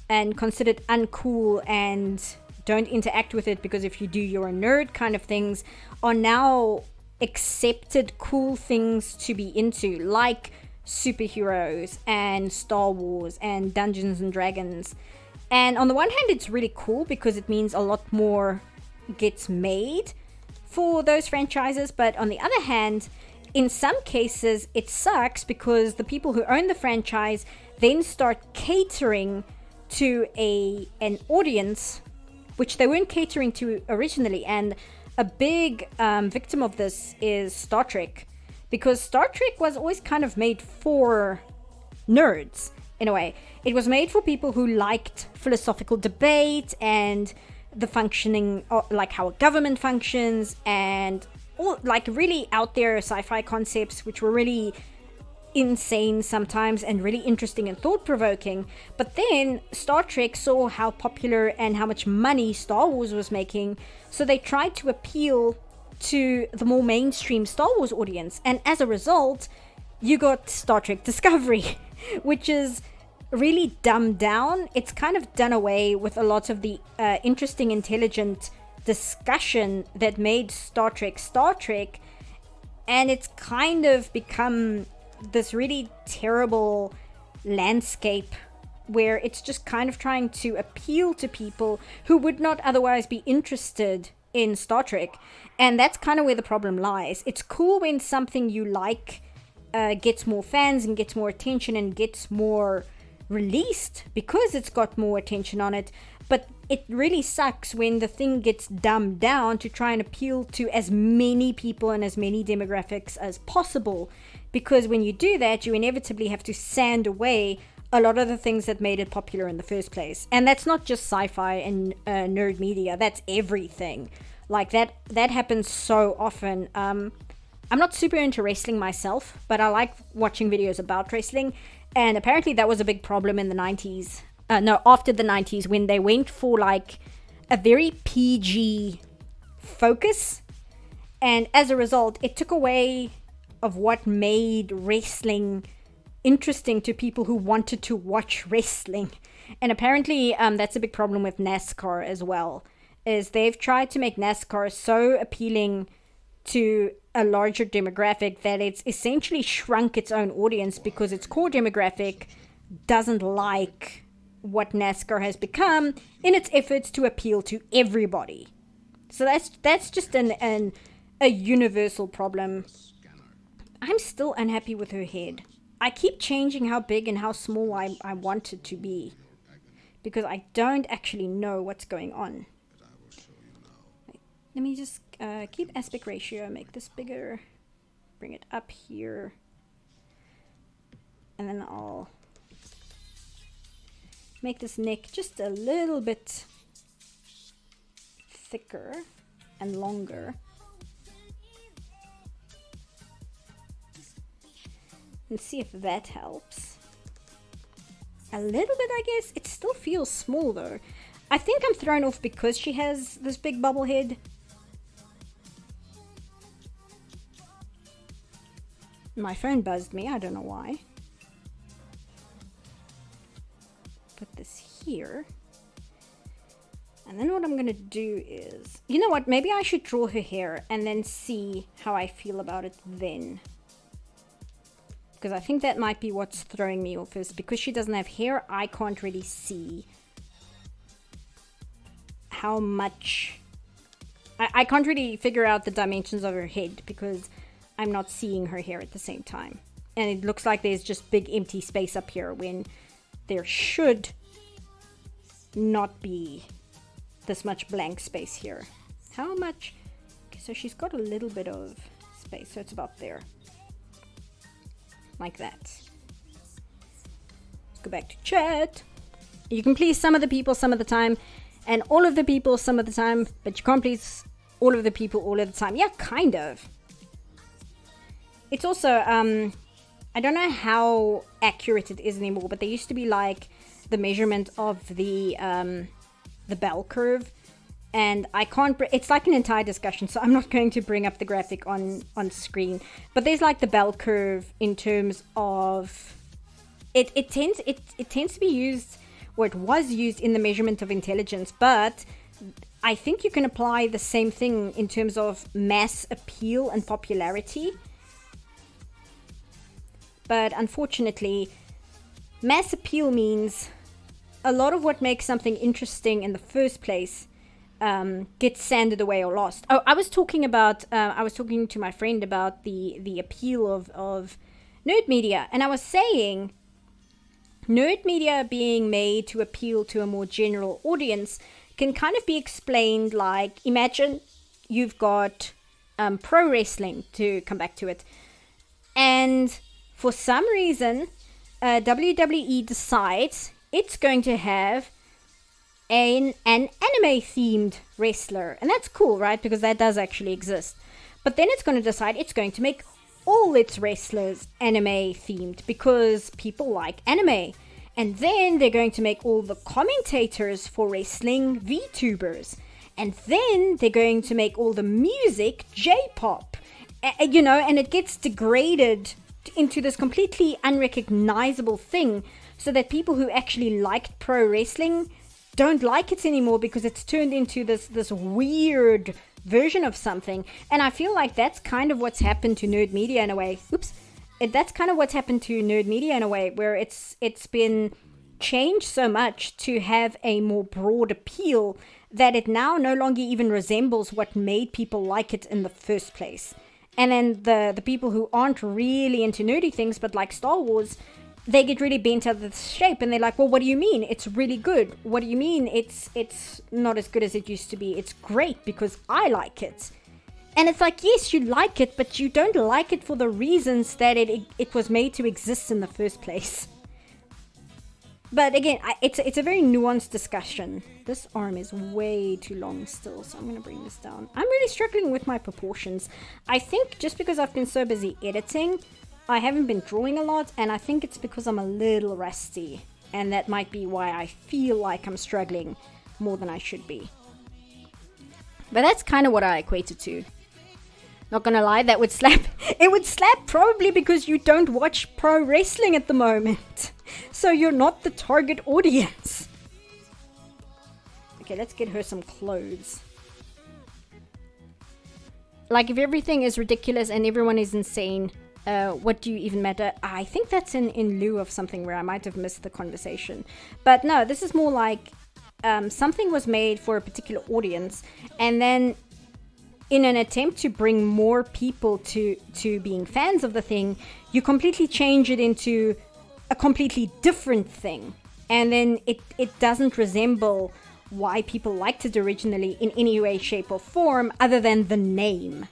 and considered uncool and don't interact with it because if you do, you're a nerd kind of things are now accepted cool things to be into, like superheroes and Star Wars and Dungeons and Dragons. And on the one hand, it's really cool because it means a lot more gets made for those franchises, but on the other hand, in some cases it sucks because the people who own the franchise then start catering to an audience which they weren't catering to originally. And a big victim of this is Star Trek, because Star Trek was always kind of made for nerds in a way. It was made for people who liked philosophical debate and the functioning, like how a government functions, and all like really out there sci-fi concepts which were really insane sometimes and really interesting and thought-provoking. But then Star Trek saw how popular and how much money Star Wars was making, so they tried to appeal to the more mainstream Star Wars audience, and as a result you got Star Trek Discovery which is really dumbed down. It's kind of done away with a lot of the interesting, intelligent discussion that made Star Trek, and it's kind of become this really terrible landscape where it's just kind of trying to appeal to people who would not otherwise be interested in Star Trek. And that's kind of where the problem lies. It's cool when something you like gets more fans and gets more attention and gets more released because it's got more attention on it. But it really sucks when the thing gets dumbed down to try and appeal to as many people and as many demographics as possible. Because when you do that, you inevitably have to sand away a lot of the things that made it popular in the first place. And that's not just sci-fi and nerd media. That's everything. Like that happens so often. I'm not super into wrestling myself, but I like watching videos about wrestling. And apparently that was a big problem in the 90s. After the 90s, when they went for like a very PG focus. And as a result, it took away of what made wrestling interesting to people who wanted to watch wrestling. And apparently that's a big problem with NASCAR as well, is they've tried to make NASCAR so appealing to a larger demographic that it's essentially shrunk its own audience because its core demographic doesn't like what NASCAR has become in its efforts to appeal to everybody. So that's just a universal problem. I'm still unhappy with her head. I keep changing how big and how small I want it to be, because I don't actually know what's going on. Let me just keep aspect ratio, make this bigger, bring it up here, and then I'll make this neck just a little bit thicker and longer. And see if that helps. A little bit, I guess. It still feels small though. I think I'm thrown off because she has this big bubble head. My phone buzzed me, I don't know why. Put this here. And then what I'm gonna do is, you know what, maybe I should draw her hair and then see how I feel about it then. Because I think that might be what's throwing me off, is because she doesn't have hair, I can't really see how much... I can't really figure out the dimensions of her head because I'm not seeing her hair at the same time. And it looks like there's just big empty space up here when there should not be this much blank space here. How much? Okay, so she's got a little bit of space, so it's about there. Like that. Let's go back to chat. You can please some of the people some of the time, and all of the people some of the time, but you can't please all of the people all of the time. Yeah, kind of. It's also, I don't know how accurate it is anymore, but there used to be like the measurement of the bell curve, and I can't, it's like an entire discussion, so I'm not going to bring up the graphic on screen, but there's like the bell curve in terms of, it tends to be used, or it was used in the measurement of intelligence, but I think you can apply the same thing in terms of mass appeal and popularity. But unfortunately, mass appeal means a lot of what makes something interesting in the first place gets sanded away or lost. Oh, I was talking to my friend about the appeal of nerd media, and I was saying nerd media being made to appeal to a more general audience can kind of be explained like, imagine you've got pro wrestling, to come back to it, and for some reason WWE decides it's going to have an anime themed wrestler, and that's cool, right? Because that does actually exist. But then it's going to decide it's going to make all its wrestlers anime themed because people like anime. And then they're going to make all the commentators for wrestling VTubers. And then they're going to make all the music J-pop. You know, and it gets degraded into this completely unrecognizable thing, so that people who actually liked pro wrestling don't like it anymore because it's turned into this weird version of something. And I feel like that's kind of what's happened to nerd media in a way. That's kind of what's happened to nerd media in a way, where it's been changed so much to have a more broad appeal that it now no longer even resembles what made people like it in the first place. And then the people who aren't really into nerdy things but like Star Wars, they get really bent out of shape and they're like, well, what do you mean it's really good? What do you mean it's not as good as it used to be? It's great because I like it. And it's like, yes, you like it, but you don't like it for the reasons that it was made to exist in the first place. But again, it's a very nuanced discussion. This arm is way too long still, so I'm going to bring this down. I'm really struggling with my proportions. I think just because I've been so busy editing, I haven't been drawing a lot, and I think it's because I'm a little rusty. And that might be why I feel like I'm struggling more than I should be. But that's kind of what I equate it to. Not gonna lie, that would slap. It would slap probably because you don't watch pro wrestling at the moment. So you're not the target audience. Okay, let's get her some clothes. Like, if everything is ridiculous and everyone is insane, what do you even matter? I think that's in lieu of something where I might have missed the conversation. But no, this is more like something was made for a particular audience, and then in an attempt to bring more people to being fans of the thing, you completely change it into a completely different thing. And then it doesn't resemble why people liked it originally in any way, shape, or form other than the name.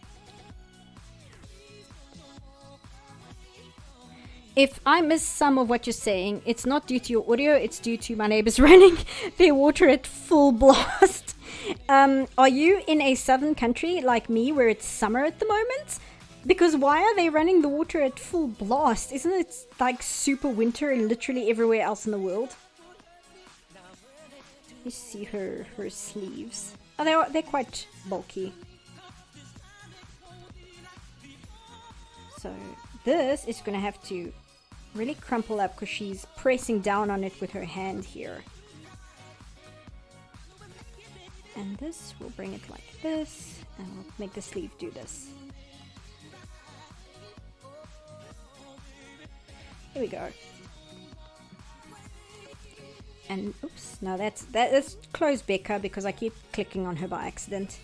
If I miss some of what you're saying, it's not due to your audio, it's due to my neighbors running their water at full blast. Are you in a southern country like me where it's summer at the moment? Because why are they running the water at full blast? Isn't it like super winter and literally everywhere else in the world? You see her sleeves. Oh, they're quite bulky. So this is going to have to really crumple up because she's pressing down on it with her hand here. And this, we'll bring it like this, and we'll make the sleeve do this. Here we go. And oops, no, that's close Becca because I keep clicking on her by accident.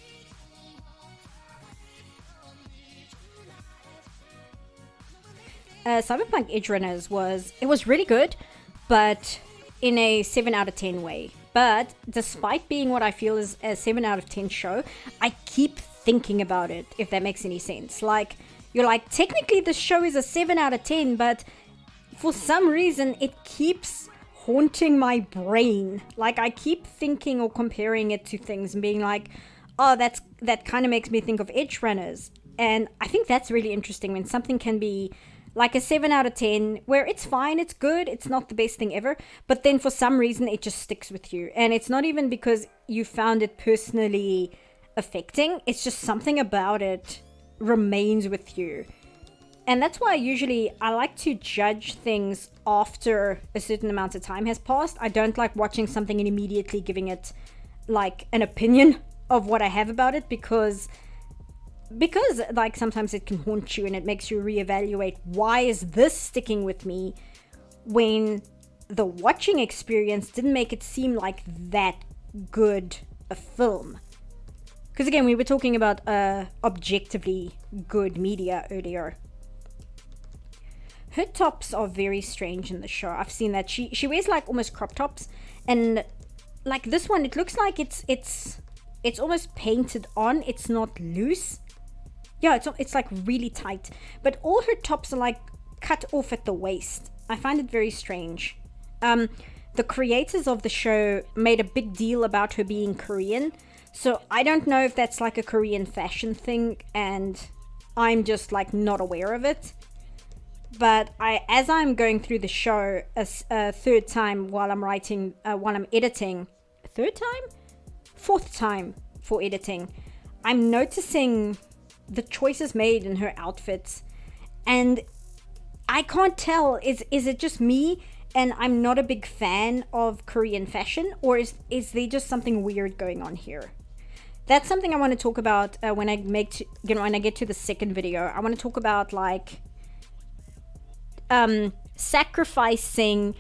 Cyberpunk Edge Runners was really good, but in a 7 out of 10 way. But despite being what I feel is a 7 out of 10 show, I keep thinking about it, if that makes any sense. Like, you're like, technically this show is a 7 out of 10, but for some reason it keeps haunting my brain. Like, I keep thinking or comparing it to things and being like, oh, that kind of makes me think of Edge Runners. And I think that's really interesting when something can be like a 7 out of 10, where it's fine, it's good, it's not the best thing ever, but then for some reason it just sticks with you. And it's not even because you found it personally affecting, it's just something about it remains with you. And that's why I like to judge things after a certain amount of time has passed. I don't like watching something and immediately giving it like an opinion of what I have about it, because like sometimes it can haunt you and it makes you reevaluate, why is this sticking with me when the watching experience didn't make it seem like that good a film. Because again, we were talking about objectively good media earlier. Her tops are very strange in the show. I've seen that she wears like almost crop tops, and like this one, it looks like it's almost painted on. It's not loose. Yeah, it's like really tight, but all her tops are like cut off at the waist. I find it very strange. The creators of the show made a big deal about her being Korean, so I don't know if that's like a Korean fashion thing and I'm just like not aware of it. But as I'm going through the show a third time while I'm editing, fourth time for editing, I'm noticing the choices made in her outfits, and I can't tell, is it just me and I'm not a big fan of Korean fashion, or is there just something weird going on here? That's something I want to talk about when I get to the second video. I want to talk about like sacrificing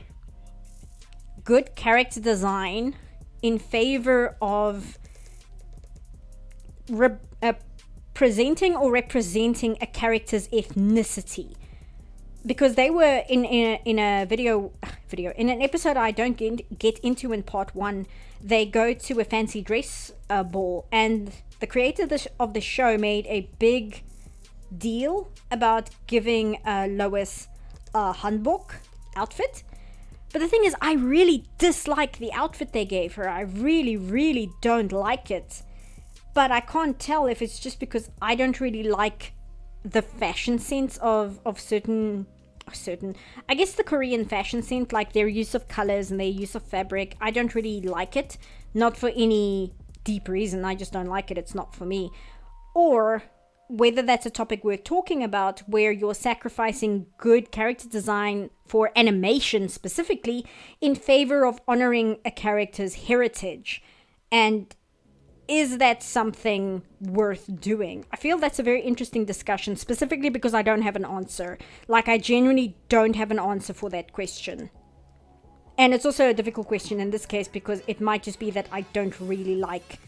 good character design in favor of presenting or representing a character's ethnicity. Because they were in a video in an episode I don't get into in part 1, they go to a fancy dress ball, and the creator of the show made a big deal about giving Lois a hanbok outfit. But the thing is, I really dislike the outfit they gave her. I really, really don't like it. But I can't tell if it's just because I don't really like the fashion sense of certain, I guess the Korean fashion sense, like their use of colors and their use of fabric. I don't really like it. Not for any deep reason. I just don't like it. It's not for me. Or whether that's a topic we're talking about where you're sacrificing good character design for animation specifically in favor of honoring a character's heritage. And is that something worth doing? I feel that's a very interesting discussion, specifically because I don't have an answer. Like, I genuinely don't have an answer for that question. And it's also a difficult question in this case because it might just be that I don't really like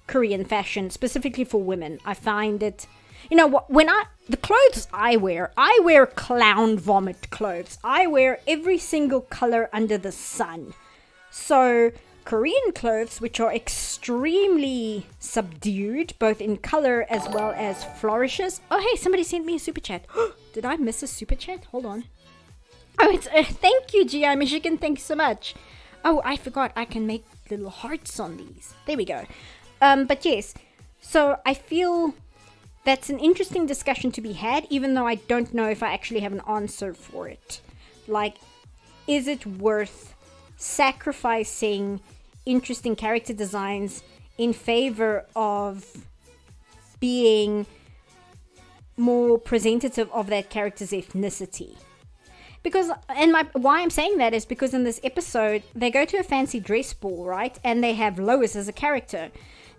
Korean fashion, specifically for women. I find it, the clothes I wear clown vomit clothes. I wear every single color under the sun. So Korean clothes, which are extremely subdued, both in color as well as flourishes. Oh, hey, somebody sent me a super chat. Did I miss a super chat? Hold on. Oh, it's thank you, GI Michigan. Thank you so much. Oh, I forgot I can make little hearts on these. There we go. But yes, so I feel that's an interesting discussion to be had, even though I don't know if I actually have an answer for it. Like, is it worth sacrificing interesting character designs in favor of being more presentative of that character's ethnicity? Because, why I'm saying that is because in this episode, they go to a fancy dress ball, right? And they have Lois as a character.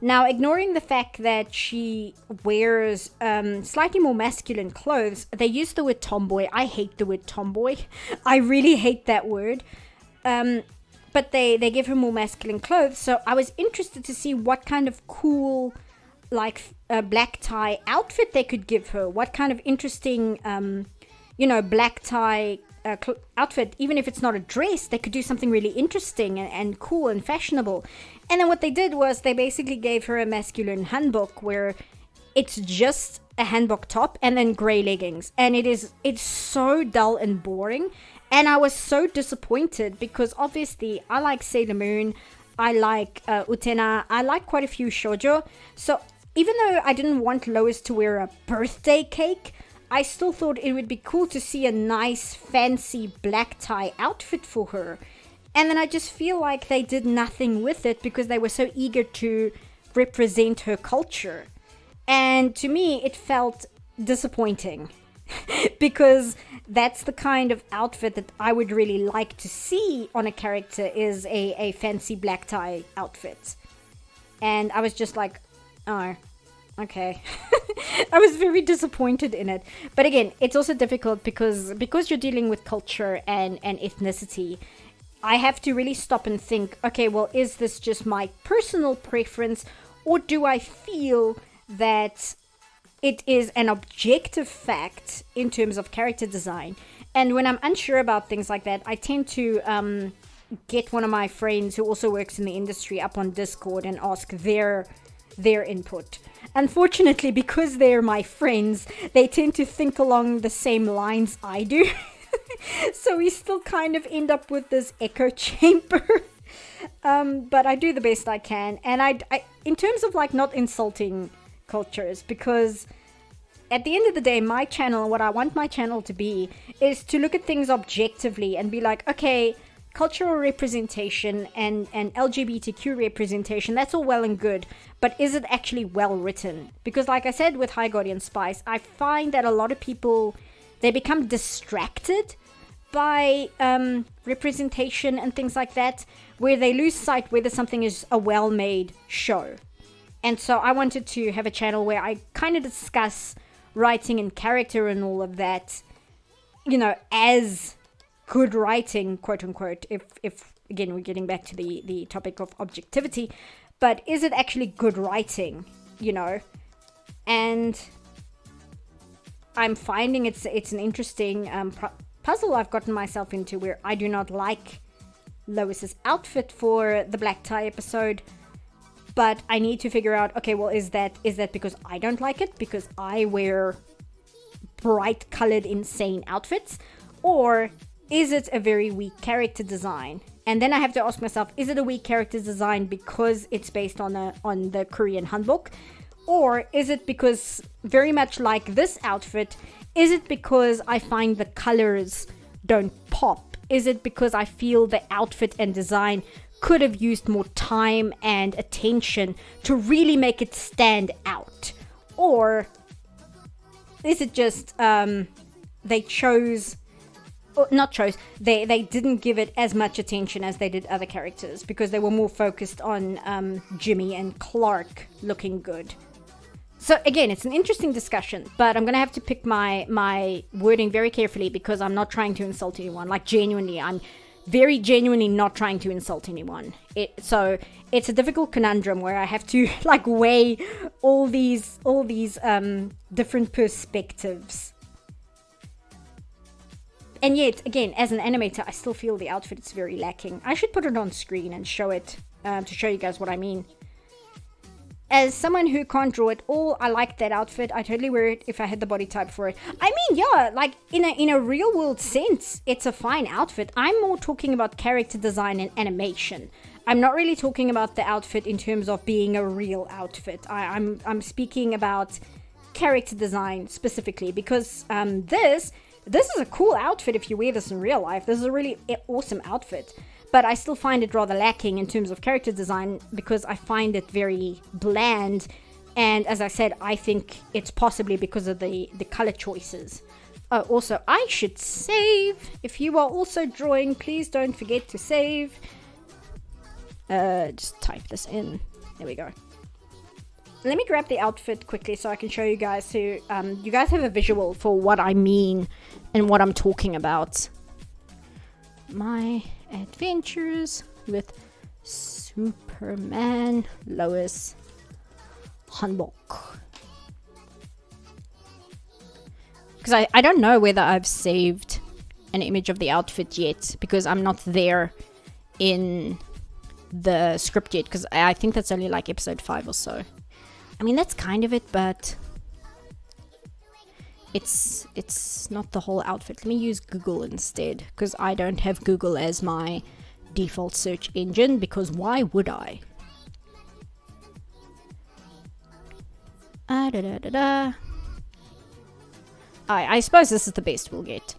Now, ignoring the fact that she wears slightly more masculine clothes, they use the word tomboy. I hate the word tomboy. I really hate that word. But they give her more masculine clothes. So I was interested to see what kind of cool, like, black tie outfit they could give her. What kind of interesting, black tie outfit. Even if it's not a dress, they could do something really interesting and cool and fashionable. And then what they did was they basically gave her a masculine hanbok where it's just a hanbok top and then gray leggings. And it's so dull and boring. And I was so disappointed because obviously I like Sailor Moon, I like Utena, I like quite a few shoujo. So even though I didn't want Lois to wear a birthday cake, I still thought it would be cool to see a nice fancy black tie outfit for her. And then I just feel like they did nothing with it because they were so eager to represent her culture. And to me, it felt disappointing because that's the kind of outfit that I would really like to see on a character, is a fancy black tie outfit. And I was just like, oh, okay. I was very disappointed in it. But again, it's also difficult because you're dealing with culture and ethnicity. I have to really stop and think, okay, well, is this just my personal preference, or do I feel that it is an objective fact in terms of character design? And when I'm unsure about things like that, I tend to get one of my friends who also works in the industry up on Discord and ask their input. Unfortunately, because they're my friends, they tend to think along the same lines I do. So we still kind of end up with this echo chamber. But I do the best I can. And I in terms of like not insulting cultures, because at the end of the day, my channel, what I want my channel to be, is to look at things objectively and be like, okay, cultural representation and LGBTQ representation, that's all well and good, but is it actually well written? Because like I said with High Guardian Spice, I find that a lot of people, they become distracted by representation and things like that, where they lose sight whether something is a well-made show. And so I wanted to have a channel where I kind of discuss writing and character and all of that, as good writing, quote unquote, if again, we're getting back to the topic of objectivity, but is it actually good writing, you know? And I'm finding it's an interesting puzzle I've gotten myself into, where I do not like Lois's outfit for the black tie episode, but I need to figure out, okay, well, is that because I don't like it, because I wear bright colored insane outfits, or is it a very weak character design? And then I have to ask myself, is it a weak character design because it's based on the Korean hanbok, or is it because, very much like this outfit, is it because I find the colors don't pop? Is it because I feel the outfit and design could have used more time and attention to really make it stand out? Or is it just they didn't give it as much attention as they did other characters, because they were more focused on Jimmy and Clark looking good? So again, it's an interesting discussion, but I'm going to have to pick my wording very carefully, because I'm not trying to insult anyone. Like, genuinely, I'm very genuinely not trying to insult anyone. So it's a difficult conundrum where I have to like weigh all these different perspectives. And yet, again, as an animator, I still feel the outfit is very lacking. I should put it on screen and show it to show you guys what I mean. As someone who can't draw at all, I like that outfit. I totally wear it if I had the body type for it. I mean, yeah, like in a real world sense, it's a fine outfit. I'm more talking about character design and animation. I'm not really talking about the outfit in terms of being a real outfit. I'm speaking about character design specifically, because this is a cool outfit if you wear this in real life. This is a really awesome outfit. But I still find it rather lacking in terms of character design, because I find it very bland. And as I said, I think it's possibly because of the color choices. Oh, also, I should save. If you are also drawing, please don't forget to save. Just type this in. There we go. Let me grab the outfit quickly so I can show you guys, so you guys have a visual for what I mean and what I'm talking about. My Adventures with Superman Lois Hanbok. Because I don't know whether I've saved an image of the outfit yet, because I'm not there in the script yet, because I think that's only like episode 5 or so. I mean, that's kind of it, but it's not the whole outfit. Let me use Google instead, because I don't have Google as my default search engine, because why would I? I suppose this is the best we'll get.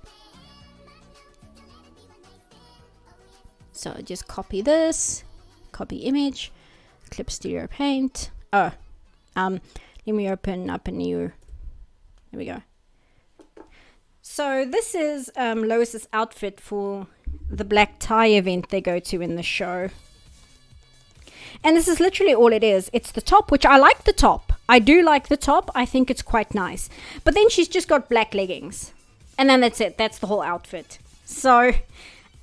So just copy this, copy image, Clip Studio Paint. Let me open up a new. There we go. So this is Lois's outfit for the black tie event they go to in the show. And this is literally all it is. It's the top, which I like the top. I do like the top. I think it's quite nice. But then she's just got black leggings. And then that's it. That's the whole outfit. So,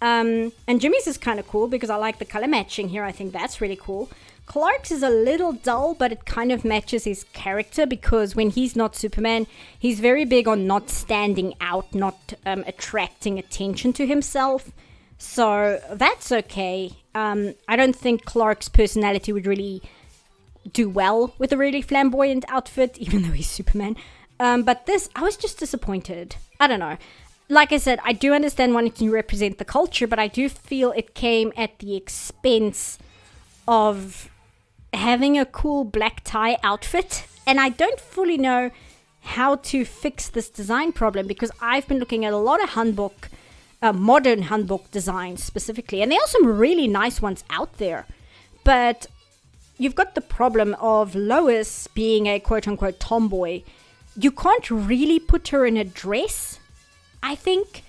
and Jimmy's is kind of cool because I like the color matching here. I think that's really cool. Clark's is a little dull, but it kind of matches his character, because when he's not Superman, he's very big on not standing out, not attracting attention to himself. So that's okay. I don't think Clark's personality would really do well with a really flamboyant outfit, even though he's Superman. But this, I was just disappointed. I don't know. Like I said, I do understand wanting to represent the culture, but I do feel it came at the expense of having a cool black tie outfit. And I don't fully know how to fix this design problem, because I've been looking at a lot of hanbok, modern hanbok designs specifically, and there are some really nice ones out there. But you've got the problem of Lois being a quote-unquote tomboy. You can't really put her in a dress, I think.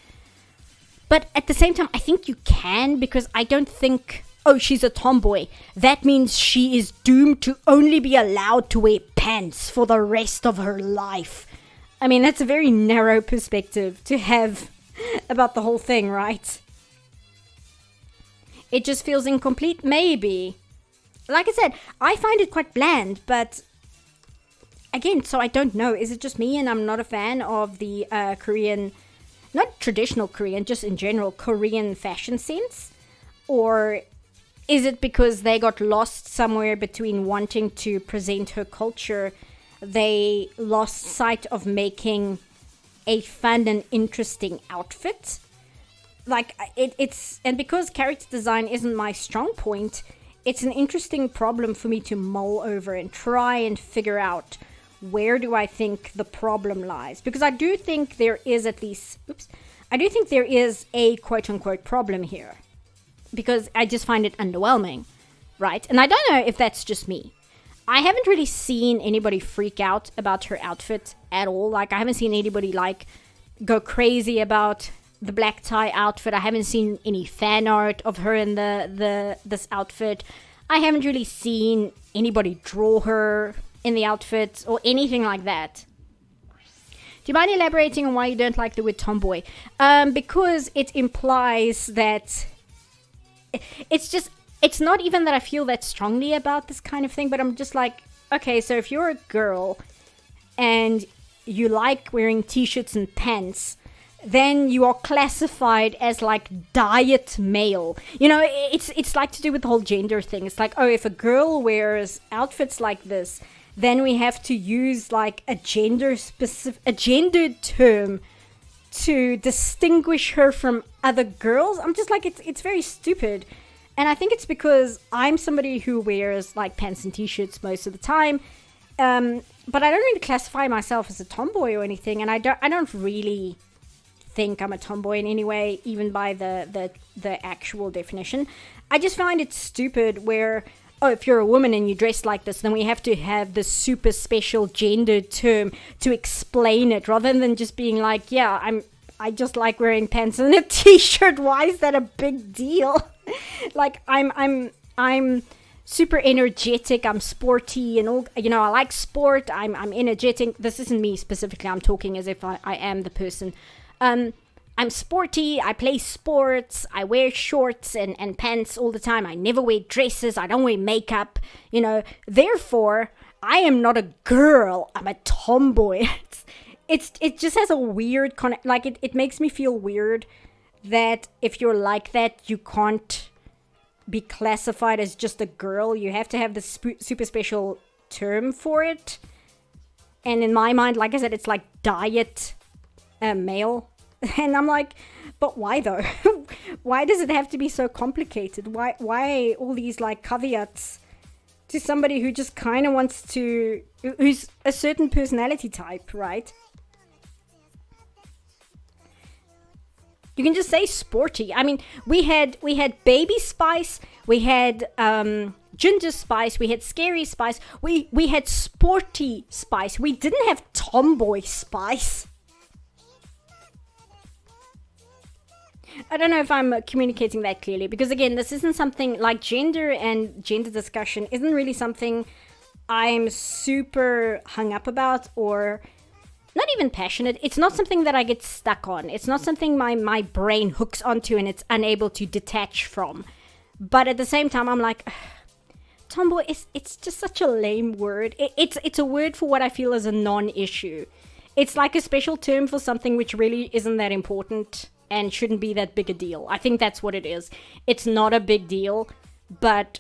But at the same time, I think you can, because I don't think, oh, she's a tomboy, that means she is doomed to only be allowed to wear pants for the rest of her life. I mean, that's a very narrow perspective to have about the whole thing, right? It just feels incomplete, maybe. Like I said, I find it quite bland, but again, so I don't know. Is it just me and I'm not a fan of the Korean, not traditional Korean, just in general, Korean fashion sense? Or is it because they got lost somewhere between wanting to present her culture, they lost sight of making a fun and interesting outfit? Like, it's, and because character design isn't my strong point, it's an interesting problem for me to mull over and try and figure out where do I think the problem lies. Because I do think there is at least, I do think there is a quote-unquote problem here. Because I just find it underwhelming, right? And I don't know if that's just me. I haven't really seen anybody freak out about her outfit at all. Like, I haven't seen anybody, like, go crazy about the black tie outfit. I haven't seen any fan art of her in this outfit. I haven't really seen anybody draw her in the outfit or anything like that. Do you mind elaborating on why you don't like the word tomboy? Because it implies that it's not even that I feel that strongly about this kind of thing, but I'm just like, okay, so if you're a girl and you like wearing t-shirts and pants, then you are classified as like diet male. You know, it's like to do with the whole gender thing. It's like, oh, if a girl wears outfits like this, then we have to use like a gendered term to distinguish her from other girls. I'm just like, it's very stupid. And I think it's because I'm somebody who wears like pants and t-shirts most of the time. But I don't really classify myself as a tomboy or anything. And I don't really think I'm a tomboy in any way, even by the actual definition. I just find it stupid where, oh, if you're a woman and you dress like this, then we have to have this super special gendered term to explain it, rather than just being like, yeah, I just like wearing pants and a t-shirt. Why is that a big deal? Like, I'm super energetic, I'm sporty, and all, you know, I like sport, I'm energetic. This isn't me specifically, I'm talking as if I am the person. I'm sporty, I play sports, I wear shorts and pants all the time, I never wear dresses, I don't wear makeup, you know, therefore, I am not a girl, I'm a tomboy. It just has a weird, it makes me feel weird that if you're like that, you can't be classified as just a girl, you have to have the super special term for it. And in my mind, like I said, it's like diet male. And I'm like, but why though? Why does it have to be so complicated? Why all these like caveats to somebody who just kind of wants to, who's a certain personality type, right? You can just say sporty. I mean, we had Baby Spice, we had Ginger Spice, we had Scary Spice, we had Sporty Spice. We didn't have Tomboy Spice. I don't know if I'm communicating that clearly, because again, this isn't something like gender and gender discussion isn't really something I'm super hung up about, or not even passionate. It's not something that I get stuck on. It's not something my brain hooks onto and it's unable to detach from. But at the same time, I'm like, tomboy, it's just such a lame word. It's a word for what I feel is a non-issue. It's like a special term for something which really isn't that important and shouldn't be that big a deal. I think that's what it is. It's not a big deal, but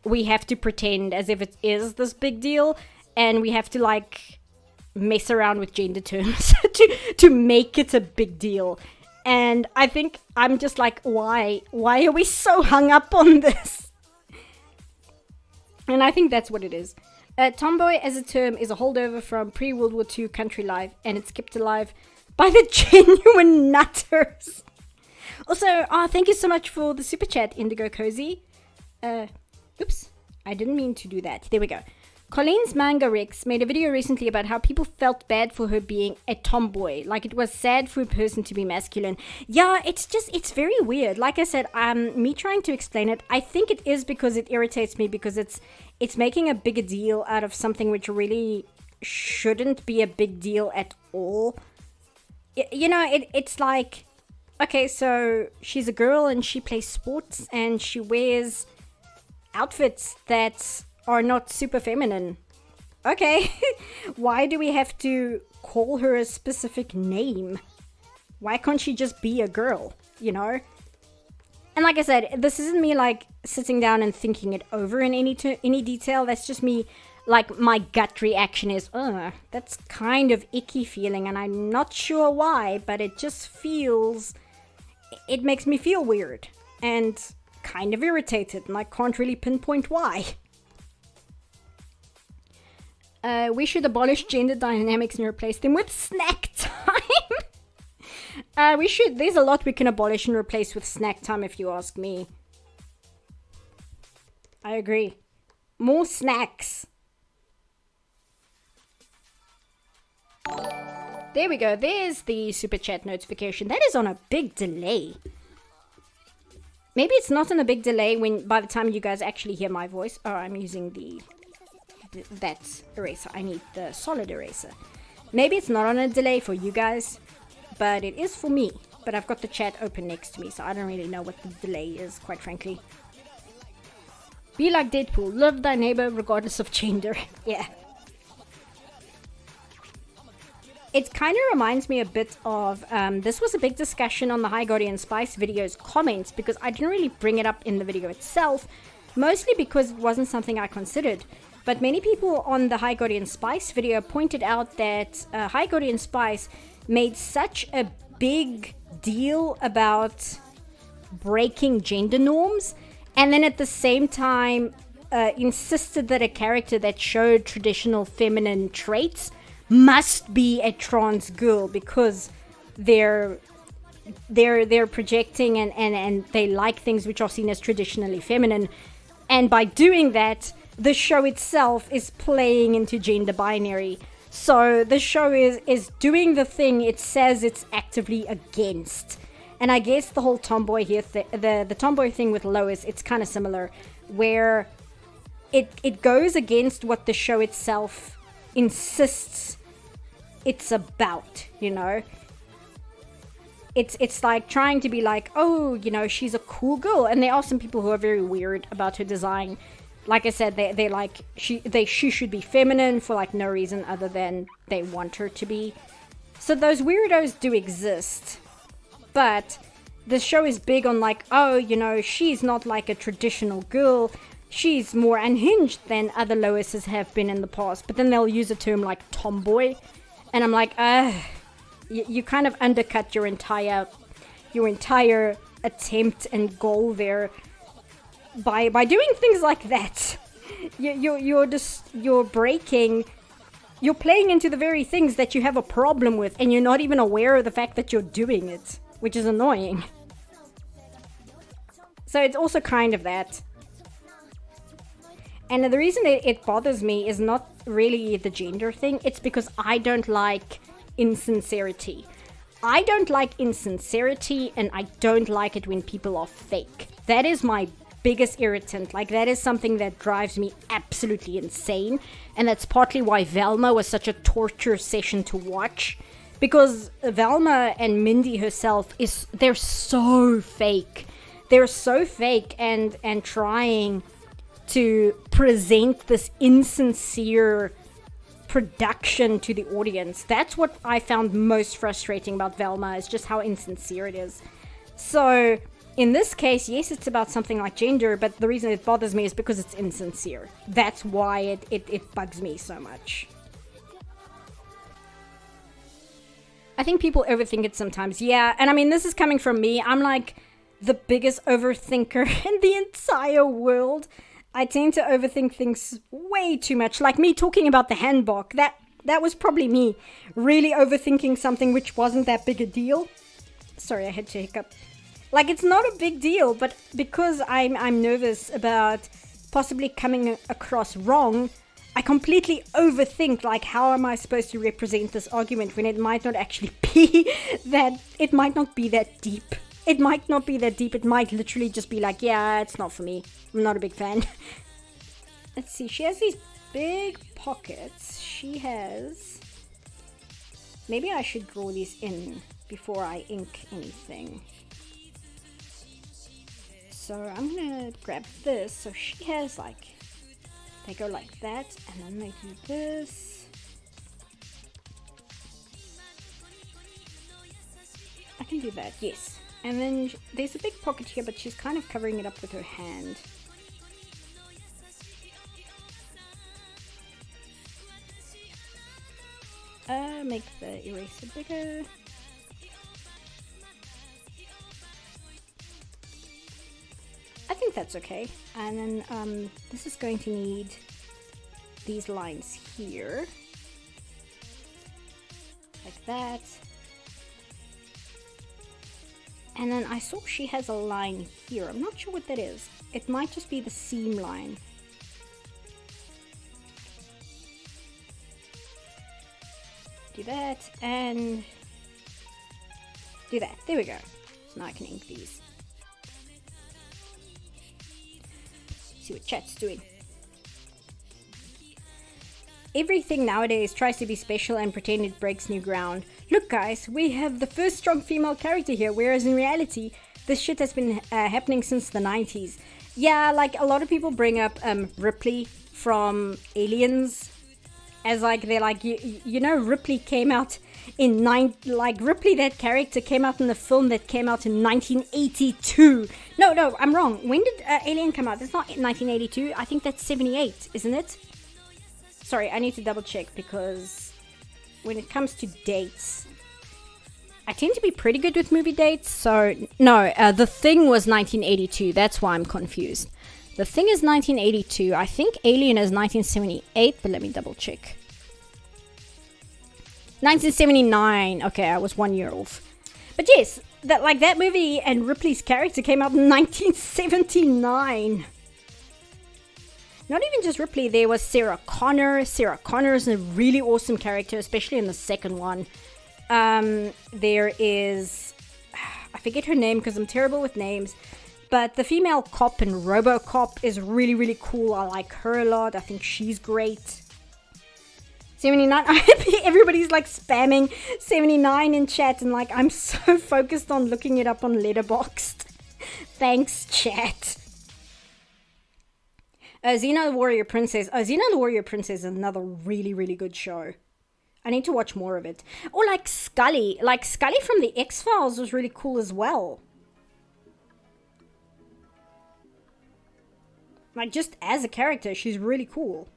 we have to pretend as if it is this big deal, and we have to like mess around with gender terms to make it a big deal. And I think I'm just like, why are we so hung up on this? And I think that's what it is. Tomboy as a term is a holdover from pre-World War II country life, and it's kept alive by the genuine nutters. Also, thank you so much for the super chat, Indigo Cozy. Oops, I didn't mean to do that. There we go. Colleen's Manga Rex made a video recently about how people felt bad for her being a tomboy. Like, it was sad for a person to be masculine. Yeah, it's very weird. Like I said, me trying to explain it, I think it is because it irritates me, because it's making a bigger deal out of something which really shouldn't be a big deal at all. You know, it's like, Okay, so she's a girl and she plays sports and she wears outfits that are not super feminine. Okay, why do we have to call her a specific name? Why can't she just be a girl, you know? And like I said, this isn't me like sitting down and thinking it over in any detail. That's just me, like my gut reaction is, that's kind of icky feeling, and I'm not sure why, but it just feels, it makes me feel weird and kind of irritated, and I can't really pinpoint why. We should abolish gender dynamics and replace them with snack time. We should. There's a lot we can abolish and replace with snack time, if you ask me. I agree. More snacks. There we go. There's the super chat notification. That is on a big delay. Maybe it's not on a big delay when by the time you guys actually hear my voice. Oh, I'm using that eraser. I need the solid eraser. Maybe it's not on a delay for you guys, but it is for me. But I've got the chat open next to me, so I don't really know what the delay is, quite frankly. Be like Deadpool. Love thy neighbor regardless of gender. Yeah. It kind of reminds me a bit of, this was a big discussion on the High Guardian Spice video's comments, because I didn't really bring it up in the video itself, mostly because it wasn't something I considered. But many people on the High Guardian Spice video pointed out that High Guardian Spice made such a big deal about breaking gender norms, and then at the same time insisted that a character that showed traditional feminine traits must be a trans girl because they're projecting and they like things which are seen as traditionally feminine, and by doing that the show itself is playing into gender binary. So the show is doing the thing it says it's actively against. And I guess the whole tomboy here, the tomboy thing with Lois, it's kind of similar, where it goes against what the show itself insists it's about, you know. It's like trying to be like, oh, you know, she's a cool girl. And there are some people who are very weird about her design. Like I said, they're like, she should be feminine for like no reason other than they want her to be. So those weirdos do exist. But the show is big on like, oh, you know, she's not like a traditional girl. She's more unhinged than other Loises have been in the past. But then they'll use a term like tomboy. And I'm like, you kind of undercut your entire attempt and goal there by doing things like that. You're playing into the very things that you have a problem with, and you're not even aware of the fact that you're doing it, which is annoying. So it's also kind of that. And the reason it bothers me is not really the gender thing. It's because I don't like insincerity. I don't like insincerity, and I don't like it when people are fake. That is my biggest irritant. Like, that is something that drives me absolutely insane. And that's partly why Velma was such a torture session to watch. Because Velma and Mindy herself, they're so fake. They're so fake and trying to present this insincere production to the audience. That's what I found most frustrating about Velma, is just how insincere it is. So in this case, yes, it's about something like gender, but the reason it bothers me is because it's insincere. That's why it bugs me so much. I think people overthink it sometimes, yeah. And I mean, this is coming from me. I'm like the biggest overthinker in the entire world. I tend to overthink things way too much. Like me talking about the handbag. That was probably me really overthinking something which wasn't that big a deal. Sorry, I had to hiccup. Like, it's not a big deal, but because I'm nervous about possibly coming across wrong, I completely overthink, like, how am I supposed to represent this argument when it might not actually be that, it might not be that deep. It might not be that deep. It might literally just be like, yeah, it's not for me. I'm not a big fan. Let's see. She has these big pockets. She has... Maybe I should draw these in before I ink anything. So I'm gonna grab this. So she has like, they go like that, and then they do this. I can do that, yes. And then there's a big pocket here, but she's kind of covering it up with her hand. Make the eraser bigger. I think that's okay. And then this is going to need these lines here. Like that. And then I saw she has a line here. I'm not sure what that is. It might just be the seam line. Do that and do that. There we go. So now I can ink these. See what chat's doing. Everything nowadays tries to be special and pretend it breaks new ground. Look guys, we have the first strong female character here, whereas in reality, this shit has been happening since the 90s. Yeah, like a lot of people bring up Ripley from Aliens as like, they're like, you know, Ripley came out in Ripley, that character came out in the film that came out in 1982. No, I'm wrong. When did Alien come out? That's not 1982. I think that's 78, isn't it? Sorry, I need to double check because when it comes to dates, I tend to be pretty good with movie dates. So, no, The Thing was 1982. That's why I'm confused. The Thing is 1982. I think Alien is 1978, but let me double check. 1979. Okay, I was 1 year off. But yes, that movie and Ripley's character came out in 1979. Not even just Ripley, there was Sarah Connor. Sarah Connor is a really awesome character, especially in the second one. There is, I forget her name because I'm terrible with names, but the female cop in RoboCop is really, really cool. I like her a lot. I think she's great. 79, everybody's like spamming 79 in chat, and like I'm so focused on looking it up on Letterboxd. Thanks, chat. Xena the Warrior Princess. Xena the Warrior Princess is another really, really good show. I need to watch more of it. Or like Scully. Like Scully from the X-Files was really cool as well. Like just as a character, she's really cool.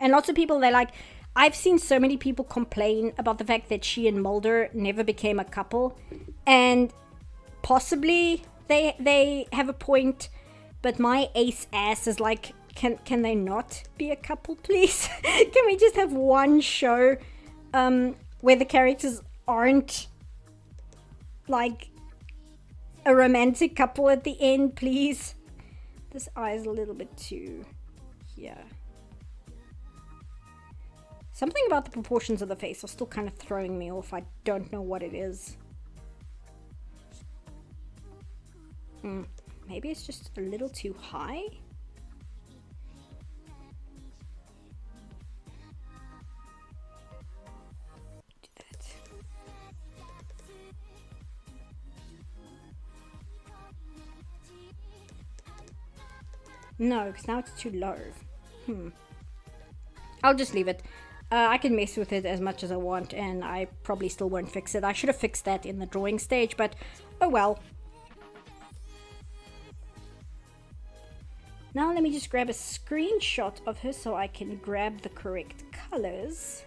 And lots of people, they're like, I've seen so many people complain about the fact that she and Mulder never became a couple. And possibly they have a point, but my ace ass is like, can they not be a couple, please? Can we just have one show where the characters aren't like a romantic couple at the end, please? This eye is a little bit too, yeah. Something about the proportions of the face are still kind of throwing me off. I don't know what it is. Maybe it's just a little too high? Do that. No, because now it's too low. I'll just leave it. I can mess with it as much as I want, and I probably still won't fix it. I should have fixed that in the drawing stage, but oh well. Now let me just grab a screenshot of her so I can grab the correct colors.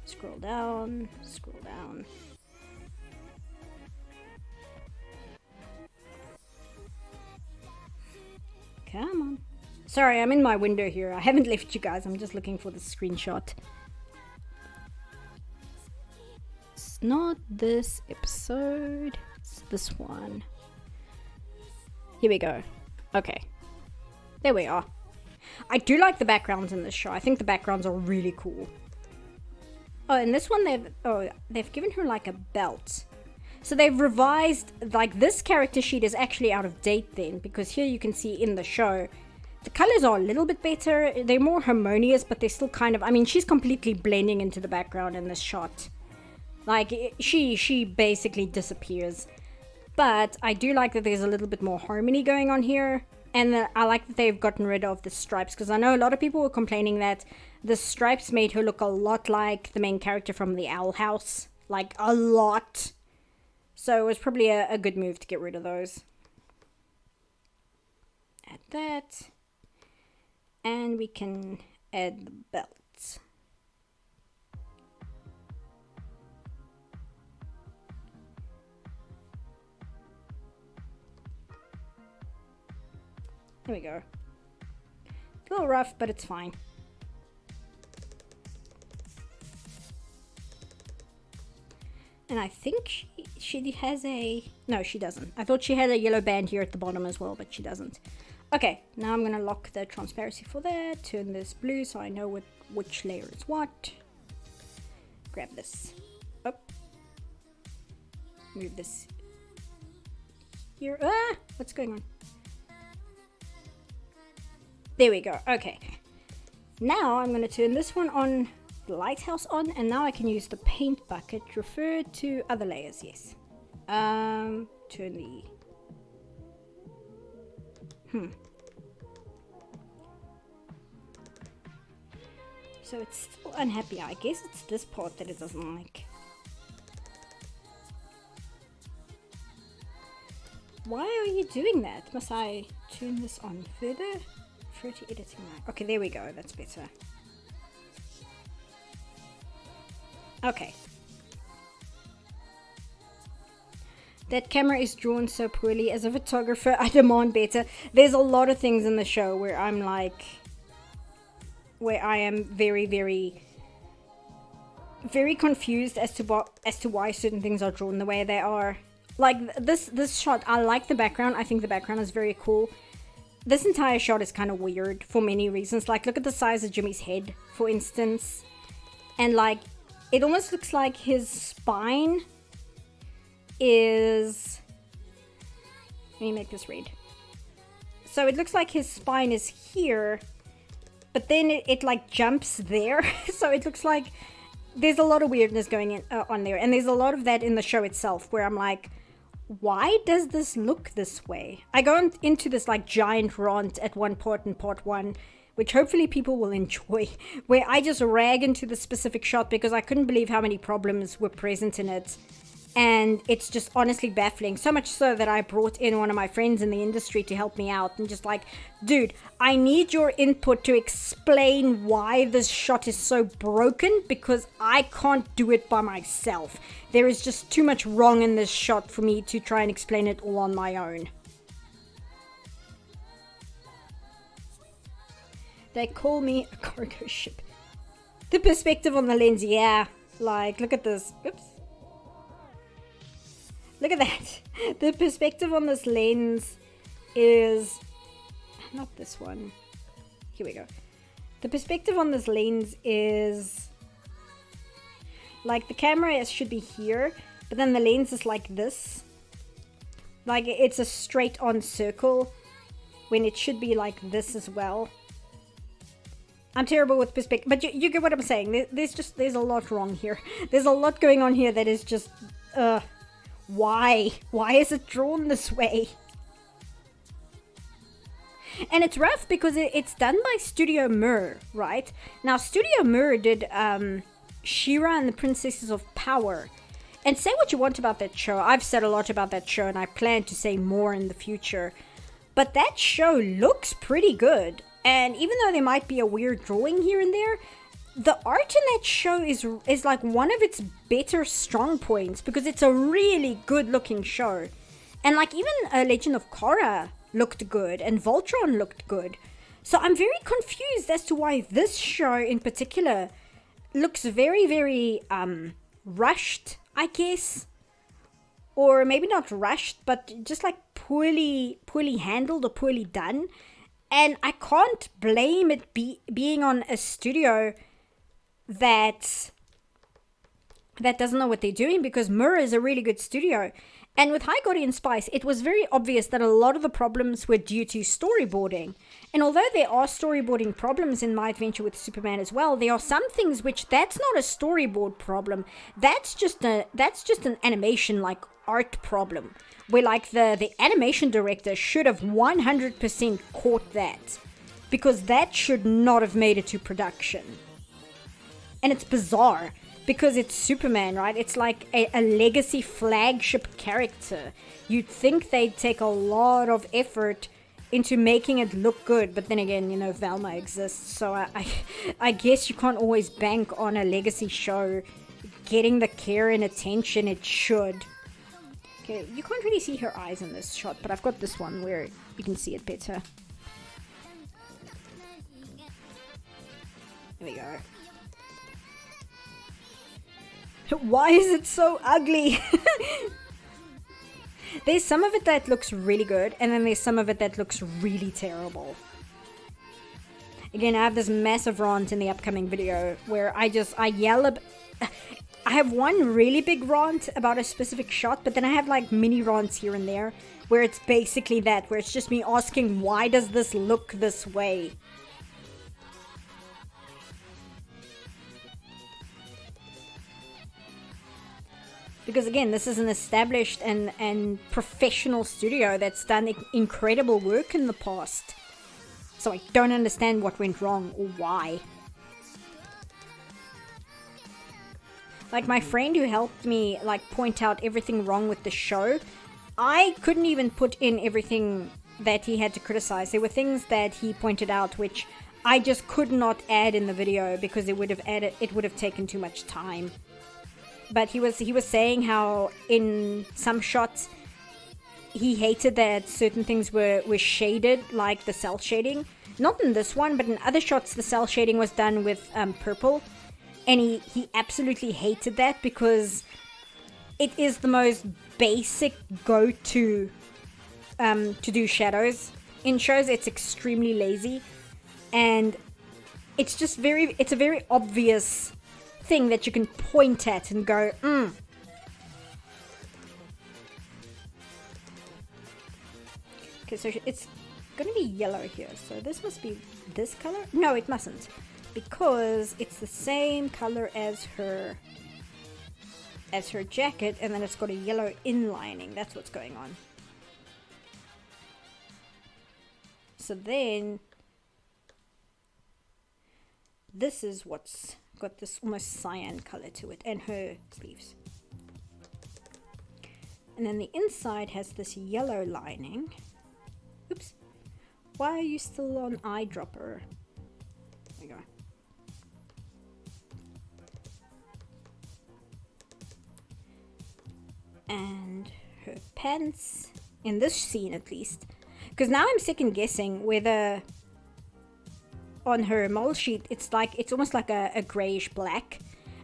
Scroll down, scroll down. Come on. Sorry, I'm in my window here. I haven't left you guys. I'm just looking for the screenshot. It's not this episode. It's this one. Here we go. Okay. There we are. I do like the backgrounds in this show. I think the backgrounds are really cool. Oh, and this one they've given her like a belt. So they've revised, like this character sheet is actually out of date then, because here you can see in the show The colors are a little bit better. They're more harmonious, but they're still kind of, I mean, she's completely blending into the background in this shot. Like, she basically disappears. But I do like that there's a little bit more harmony going on here. And I like that they've gotten rid of the stripes, because I know a lot of people were complaining that the stripes made her look a lot like the main character from the Owl House. Like, a lot. So it was probably a good move to get rid of those. Add that. And we can add the belts. There we go. A little rough, but it's fine. And I think she has a... No, she doesn't. I thought she had a yellow band here at the bottom as well, but she doesn't. Okay, now I'm going to lock the transparency for that. Turn this blue so I know which layer is what. Grab this. Up. Move this here. Ah! What's going on? There we go. Okay. Now I'm going to turn this one on, the lighthouse on, and now I can use the paint bucket. Refer to other layers, yes. Turn the... So it's still unhappy. I guess it's this part that it doesn't like. Why are you doing that? Must I turn this on further? Refer to editing now. Okay, there we go. That's better. Okay. That camera is drawn so poorly. As a photographer, I demand better. There's a lot of things in the show where I'm like... where I am very, very, very confused as to why certain things are drawn the way they are. Like this shot, I like the background. I think the background is very cool. This entire shot is kind of weird for many reasons. Like, look at the size of Jimmy's head, for instance. And like, it almost looks like his spine is... Let me make this red. So it looks like his spine is here, but then it like jumps there. So it looks like there's a lot of weirdness going on there. And there's a lot of that in the show itself where I'm like, why does this look this way? I go into this like giant rant at one part in part one, which hopefully people will enjoy, where I just rag into the specific shot because I couldn't believe how many problems were present in it. And it's just honestly baffling. So much so that I brought in one of my friends in the industry to help me out. And just like, dude, I need your input to explain why this shot is so broken. Because I can't do it by myself. There is just too much wrong in this shot for me to try and explain it all on my own. They call me a cargo ship. The perspective on the lens, yeah. Like, look at this. Oops. Look at that. The perspective on this lens is... Not this one. Here we go. The perspective on this lens is... Like, the camera should be here, but then the lens is like this. Like, it's a straight-on circle, when it should be like this as well. I'm terrible with perspective, but you get what I'm saying. There's a lot wrong here. There's a lot going on here that is just... Why? Why is it drawn this way? And it's rough because it's done by Studio Mir, right? Now, Studio Mir did She-Ra and the Princesses of Power. And say what you want about that show. I've said a lot about that show, and I plan to say more in the future. But that show looks pretty good. And even though there might be a weird drawing here and there, the art in that show is like one of its better strong points, because it's a really good looking show. And like even Legend of Korra looked good, and Voltron looked good. So I'm very confused as to why this show in particular looks very, very rushed, I guess. Or maybe not rushed, but just like poorly handled or poorly done. And I can't blame it being on a studio that that doesn't know what they're doing, because Mirror is a really good studio. And with High Guardian Spice, it was very obvious that a lot of the problems were due to storyboarding. And although there are storyboarding problems in My Adventure with Superman as well, there are some things which that's not a storyboard problem. That's just an animation like art problem, where like the animation director should have 100% caught that, because that should not have made it to production. And it's bizarre, because it's Superman, right? It's like a legacy flagship character. You'd think they'd take a lot of effort into making it look good, but then again, you know, Velma exists, so I guess you can't always bank on a legacy show getting the care and attention it should. Okay, you can't really see her eyes in this shot, but I've got this one where you can see it better. There we go. Why is it so ugly? There's some of it that looks really good, and then there's some of it that looks really terrible. Again, I have this massive rant in the upcoming video where I yell I have one really big rant about a specific shot, but then I have like mini rants here and there where it's basically that, where it's just me asking, why does this look this way? Because again, this is an established and professional studio that's done incredible work in the past. So I don't understand what went wrong or why. Like my friend who helped me like point out everything wrong with the show, I couldn't even put in everything that he had to criticize. There were things that he pointed out which I just could not add in the video because it would have taken too much time. But he was saying how in some shots he hated that certain things were shaded, like the cell shading. Not in this one, but in other shots the cell shading was done with purple. And he absolutely hated that because it is the most basic go-to to do shadows. In shows it's extremely lazy. And it's a very obvious thing that you can point at and go, Okay, so it's gonna be yellow here, so this must be this color? No, it mustn't, because it's the same color as her jacket, and then it's got a yellow inlining. That's what's going on. So then this is what's got this almost cyan color to it, and her sleeves. And then the inside has this yellow lining. Oops. Why are you still on eyedropper? There we go. And her pants, in this scene at least, because now I'm second guessing whether on her mole sheet it's almost like a grayish black,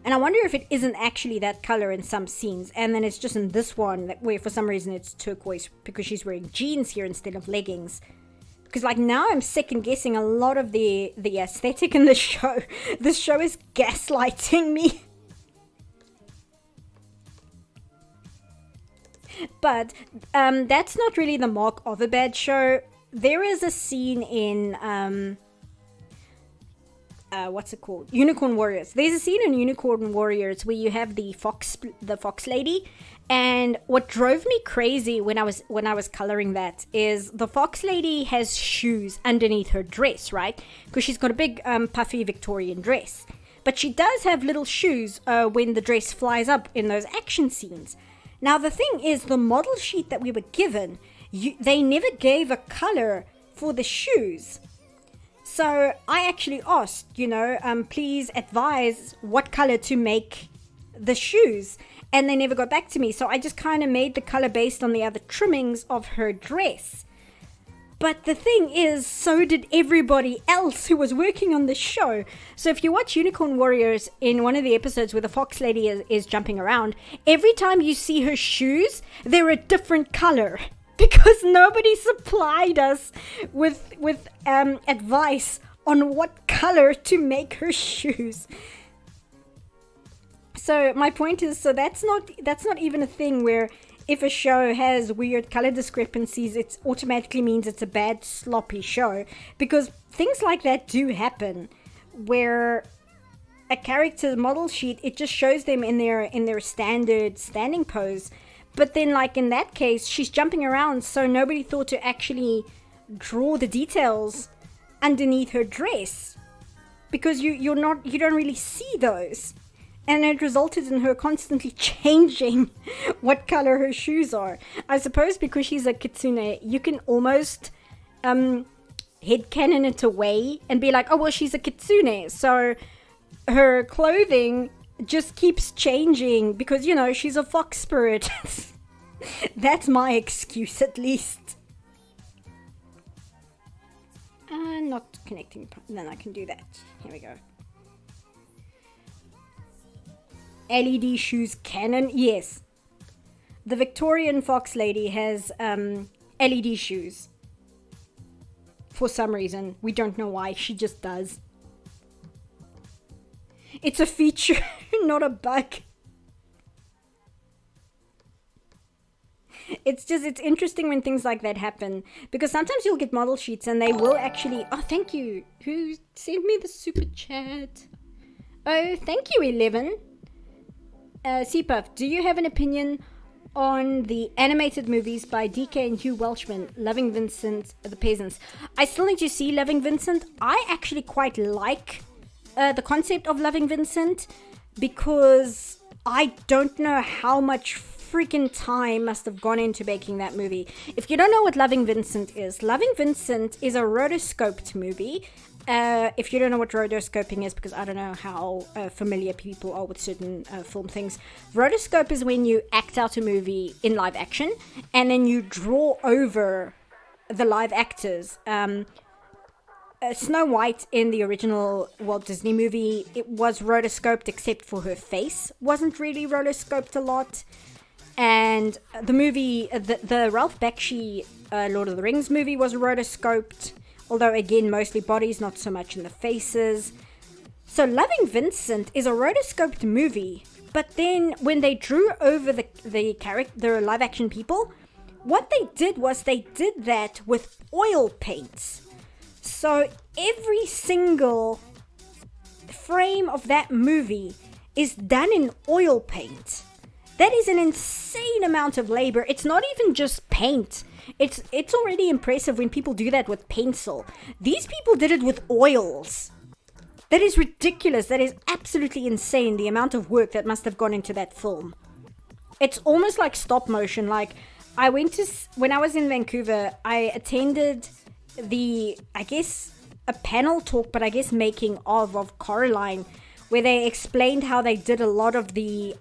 and I wonder if it isn't actually that color in some scenes, and then it's just in this one where for some reason it's turquoise because she's wearing jeans here instead of leggings. Because like now I'm second guessing a lot of the aesthetic in the show. This show is gaslighting me. But that's not really the mark of a bad show. There is a scene in what's it called? Unicorn Warriors. There's a scene in Unicorn Warriors where you have the fox lady, and what drove me crazy when I was coloring that is the fox lady has shoes underneath her dress, right? Because she's got a big puffy Victorian dress, but she does have little shoes when the dress flies up in those action scenes. Now the thing is, the model sheet that we were given, they never gave a color for the shoes. So I actually asked, please advise what color to make the shoes. And they never got back to me. So I just kind of made the color based on the other trimmings of her dress. But the thing is, so did everybody else who was working on the show. So if you watch Unicorn Warriors, in one of the episodes where the fox lady is jumping around, every time you see her shoes, they're a different color. Because nobody supplied us with advice on what color to make her shoes. So my point is, so that's not even a thing where if a show has weird color discrepancies, it automatically means it's a bad, sloppy show. Because things like that do happen, where a character's model sheet, it just shows them in their standard standing pose. But then, like in that case, she's jumping around, so nobody thought to actually draw the details underneath her dress, because you don't really see those. And it resulted in her constantly changing what color her shoes are. I suppose because she's a kitsune, you can almost headcanon it away and be like, oh, well, she's a kitsune, so her clothing just keeps changing because, you know, she's a fox spirit. That's my excuse, at least. Not connecting. Then I can do that. Here we go. LED shoes canon, yes. The Victorian fox lady has LED shoes. For some reason. We don't know why. She just does. It's a feature, not a bug. It's interesting when things like that happen, because sometimes you'll get model sheets and they will actually... Oh, thank you. Who sent me the super chat? Oh, thank you, 11. CPuff, do you have an opinion on the animated movies by DK and Hugh Welshman, Loving Vincent, The Peasants? I still need to see Loving Vincent. I actually quite like the concept of Loving Vincent, because I don't know how much freaking time must have gone into making that movie. If you don't know what Loving Vincent is a rotoscoped movie. If you don't know what rotoscoping is, because I don't know how familiar people are with certain film things. Rotoscope is when you act out a movie in live action and then you draw over the live actors. Snow White in the original Walt Disney movie, it was rotoscoped except for her face. Wasn't really rotoscoped a lot. And the movie, the Ralph Bakshi Lord of the Rings movie was rotoscoped. Although, again, mostly bodies, not so much in the faces. So Loving Vincent is a rotoscoped movie. But then when they drew over the live action people, what they did was they did that with oil paints. So every single frame of that movie is done in oil paint. That is an insane amount of labor. It's not even just paint. It's already impressive when people do that with pencil. These people did it with oils. That is ridiculous. That is absolutely insane, the amount of work that must have gone into that film. It's almost like stop motion. Like, when I was in Vancouver, I attended a panel talk, but I guess making of Coraline, where they explained how they did a lot of the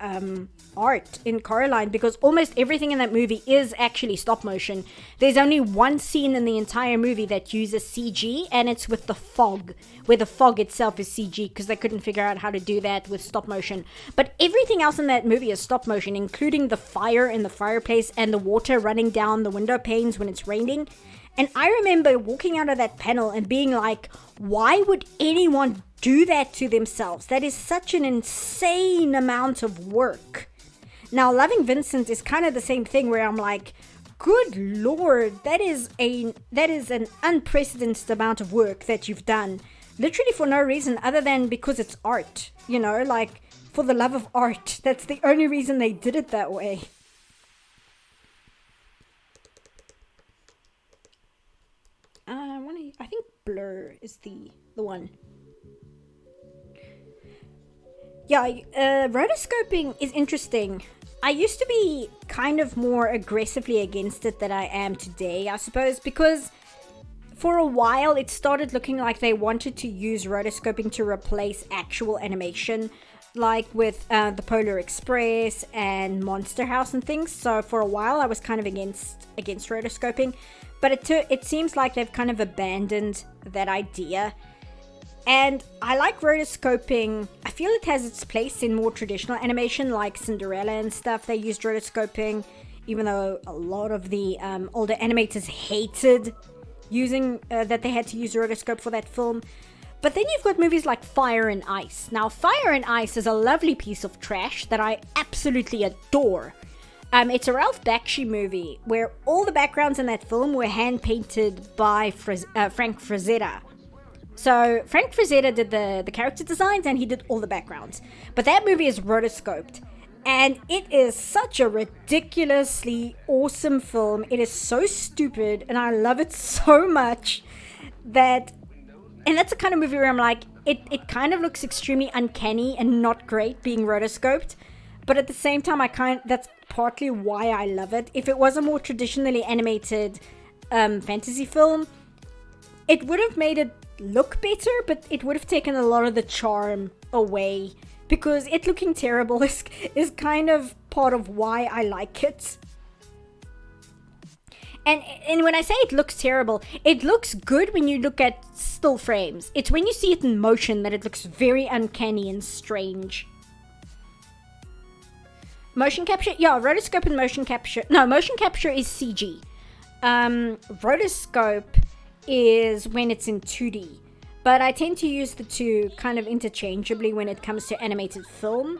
art in Coraline, because almost everything in that movie is actually stop motion. There's only one scene in the entire movie that uses CG, and it's with the fog, where the fog itself is CG, because they couldn't figure out how to do that with stop motion. But everything else in that movie is stop motion, including the fire in the fireplace and the water running down the window panes when it's raining. And I remember walking out of that panel and being like, why would anyone do that to themselves? That is such an insane amount of work. Now, Loving Vincent is kind of the same thing, where I'm like, good lord, that is an unprecedented amount of work that you've done, literally for no reason other than because it's art, you know, like for the love of art. That's the only reason they did it that way. I think Blur is the one. Yeah, rotoscoping is interesting. I used to be kind of more aggressively against it than I am today, I suppose, because for a while it started looking like they wanted to use rotoscoping to replace actual animation, like with the Polar Express and Monster House and things. So for a while I was kind of against rotoscoping, but it seems like they've kind of abandoned that idea. And I like rotoscoping. I feel it has its place in more traditional animation, like Cinderella and stuff. They used rotoscoping, even though a lot of the older animators hated using that they had to use rotoscope for that film. But then you've got movies like Fire and Ice. Now, Fire and Ice is a lovely piece of trash that I absolutely adore. It's a Ralph Bakshi movie where all the backgrounds in that film were hand-painted by Frank Frazetta. So Frank Frazetta did the character designs and he did all the backgrounds. But that movie is rotoscoped. And it is such a ridiculously awesome film. It is so stupid and I love it so much that... And that's the kind of movie where I'm like, it kind of looks extremely uncanny and not great being rotoscoped. But at the same time, that's partly why I love it. If it was a more traditionally animated fantasy film, it would have made it look better, but it would have taken a lot of the charm away. Because it looking terrible is kind of part of why I like it. And when I say it looks terrible, it looks good when you look at still frames. It's when you see it in motion that it looks very uncanny and strange. Motion capture? Yeah, rotoscope and motion capture. No, motion capture is CG. Rotoscope is when it's in 2D. But I tend to use the two kind of interchangeably when it comes to animated film.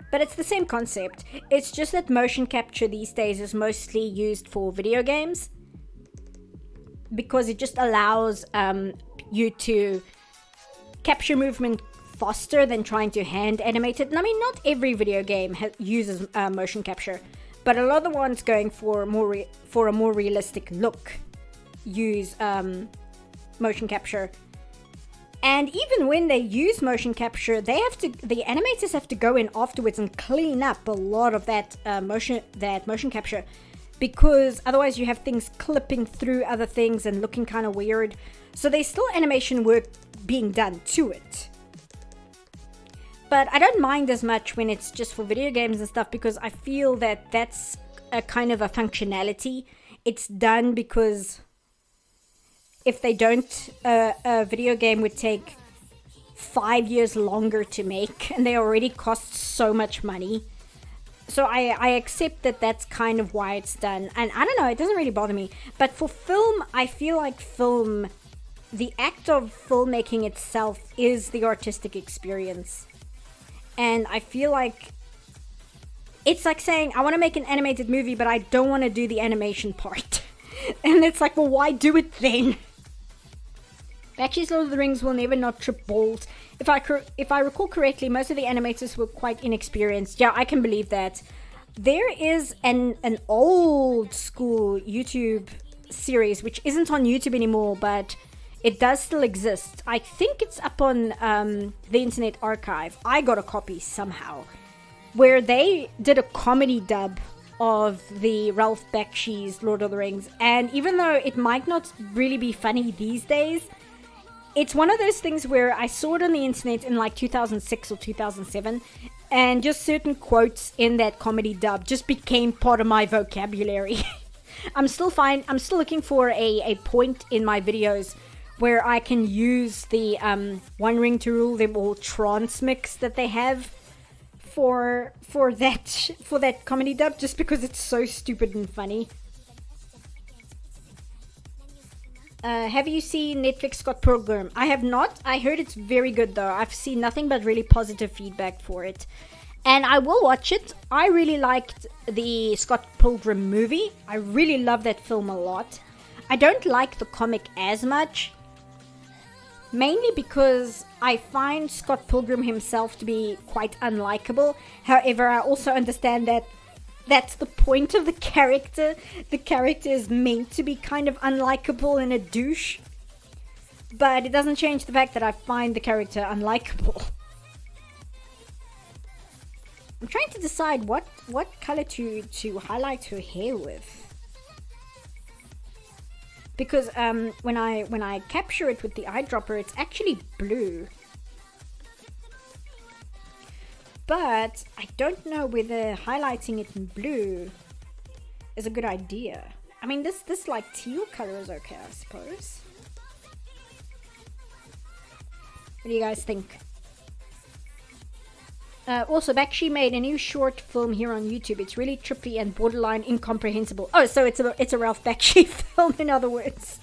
But it's the same concept. It's just that motion capture these days is mostly used for video games. Because it just allows you to capture movement faster than trying to hand animate it. And I mean, not every video game uses motion capture. But a lot of the ones going for a more realistic look use motion capture. And even when they use motion capture, the animators have to go in afterwards and clean up a lot of that motion capture, because otherwise you have things clipping through other things and looking kind of weird. So there's still animation work being done to it. But I don't mind as much when it's just for video games and stuff, because I feel that that's a kind of a functionality. It's done because if they don't, a video game would take 5 years longer to make, and they already cost so much money. So I accept that that's kind of why it's done. And I don't know, it doesn't really bother me. But for film, I feel like film, the act of filmmaking itself is the artistic experience. And I feel like it's like saying, I want to make an animated movie, but I don't want to do the animation part. And it's like, well, why do it then? Bakshi's Lord of the Rings will never not trip balls. If I recall correctly, most of the animators were quite inexperienced. Yeah, I can believe that. There is an old school YouTube series, which isn't on YouTube anymore, but it does still exist. I think it's up on the Internet Archive. I got a copy somehow, where they did a comedy dub of the Ralph Bakshi's Lord of the Rings. And even though it might not really be funny these days, it's one of those things where I saw it on the internet in like 2006 or 2007, and just certain quotes in that comedy dub just became part of my vocabulary. I'm still looking for a point in my videos where I can use the One Ring to Rule Them All trance mix that they have for that comedy dub, just because it's so stupid and funny. Have you seen Netflix Scott Pilgrim? I have not. I heard it's very good though. I've seen nothing but really positive feedback for it. And I will watch it. I really liked the Scott Pilgrim movie. I really love that film a lot. I don't like the comic as much. Mainly because I find Scott Pilgrim himself to be quite unlikable. However, I also understand that that's the point of the character. The character is meant to be kind of unlikable and a douche. But it doesn't change the fact that I find the character unlikable. I'm trying to decide what color to highlight her hair with. Because when I capture it with the eyedropper, it's actually blue. But I don't know whether highlighting it in blue is a good idea. I mean, this like teal color is okay, I suppose. What do you guys think? Also, Bakshi made a new short film here on YouTube. It's really trippy and borderline incomprehensible. Oh, so it's a Ralph Bakshi film, in other words.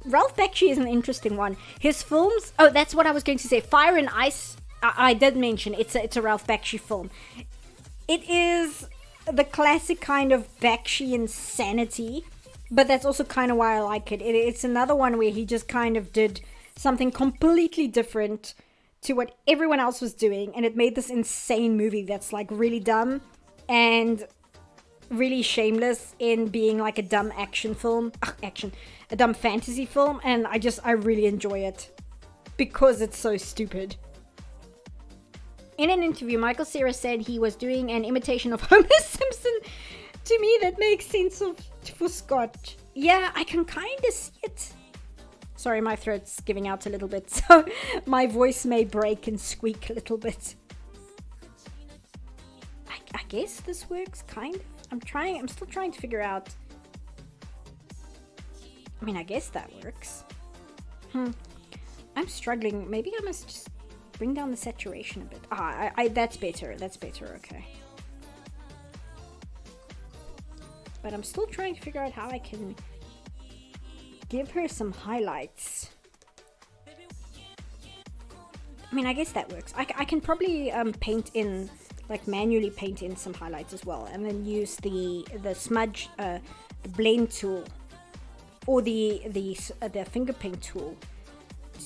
Ralph Bakshi is an interesting one. His films, oh, that's what I was going to say. Fire and Ice, I did mention it's a Ralph Bakshi film. It is the classic kind of Bakshi insanity, but that's also kind of why I like it. It's another one where he just kind of did something completely different to what everyone else was doing, and it made this insane movie that's like really dumb and really shameless in being like a dumb action film, a dumb fantasy film, and I really enjoy it because it's so stupid. In an interview, Michael Cera said he was doing an imitation of Homer Simpson. To me, that makes sense for Scott. Yeah, I can kind of see it. Sorry, my throat's giving out a little bit, so my voice may break and squeak a little bit. I guess this works, kind of. I'm still trying to figure out. I mean, I guess that works. I'm struggling. Maybe I must just bring down the saturation a bit. That's better. That's better, okay. But I'm still trying to figure out how I can give her some highlights. I mean, I guess that works. I can probably manually paint in some highlights as well, and then use the smudge, the blend tool, or the finger paint tool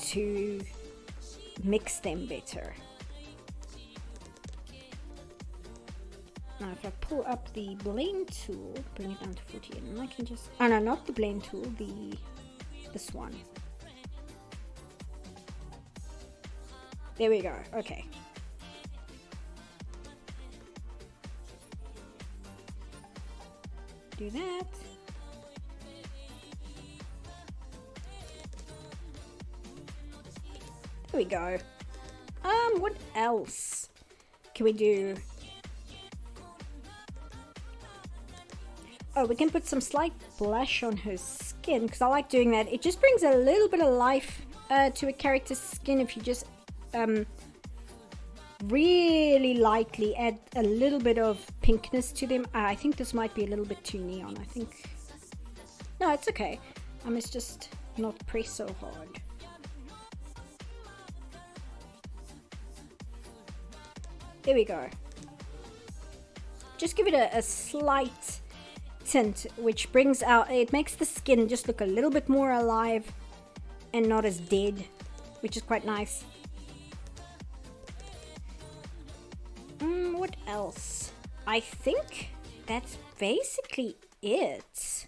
to mix them better. Now if I pull up the blend tool, bring it down to 40, and I can just, oh no, not the blend tool, this one. There we go, okay. Do that. There we go. What else can we do? Oh, we can put some slight blush on her skin, because I like doing that. It just brings a little bit of life to a character's skin if you just really lightly add a little bit of pinkness to them. I think this might be a little bit too neon. I think... No, it's okay. I must just not press so hard. There we go. Just give it a slight tint, which brings out, it makes the skin just look a little bit more alive and not as dead, which is quite nice. What else? I think that's basically it.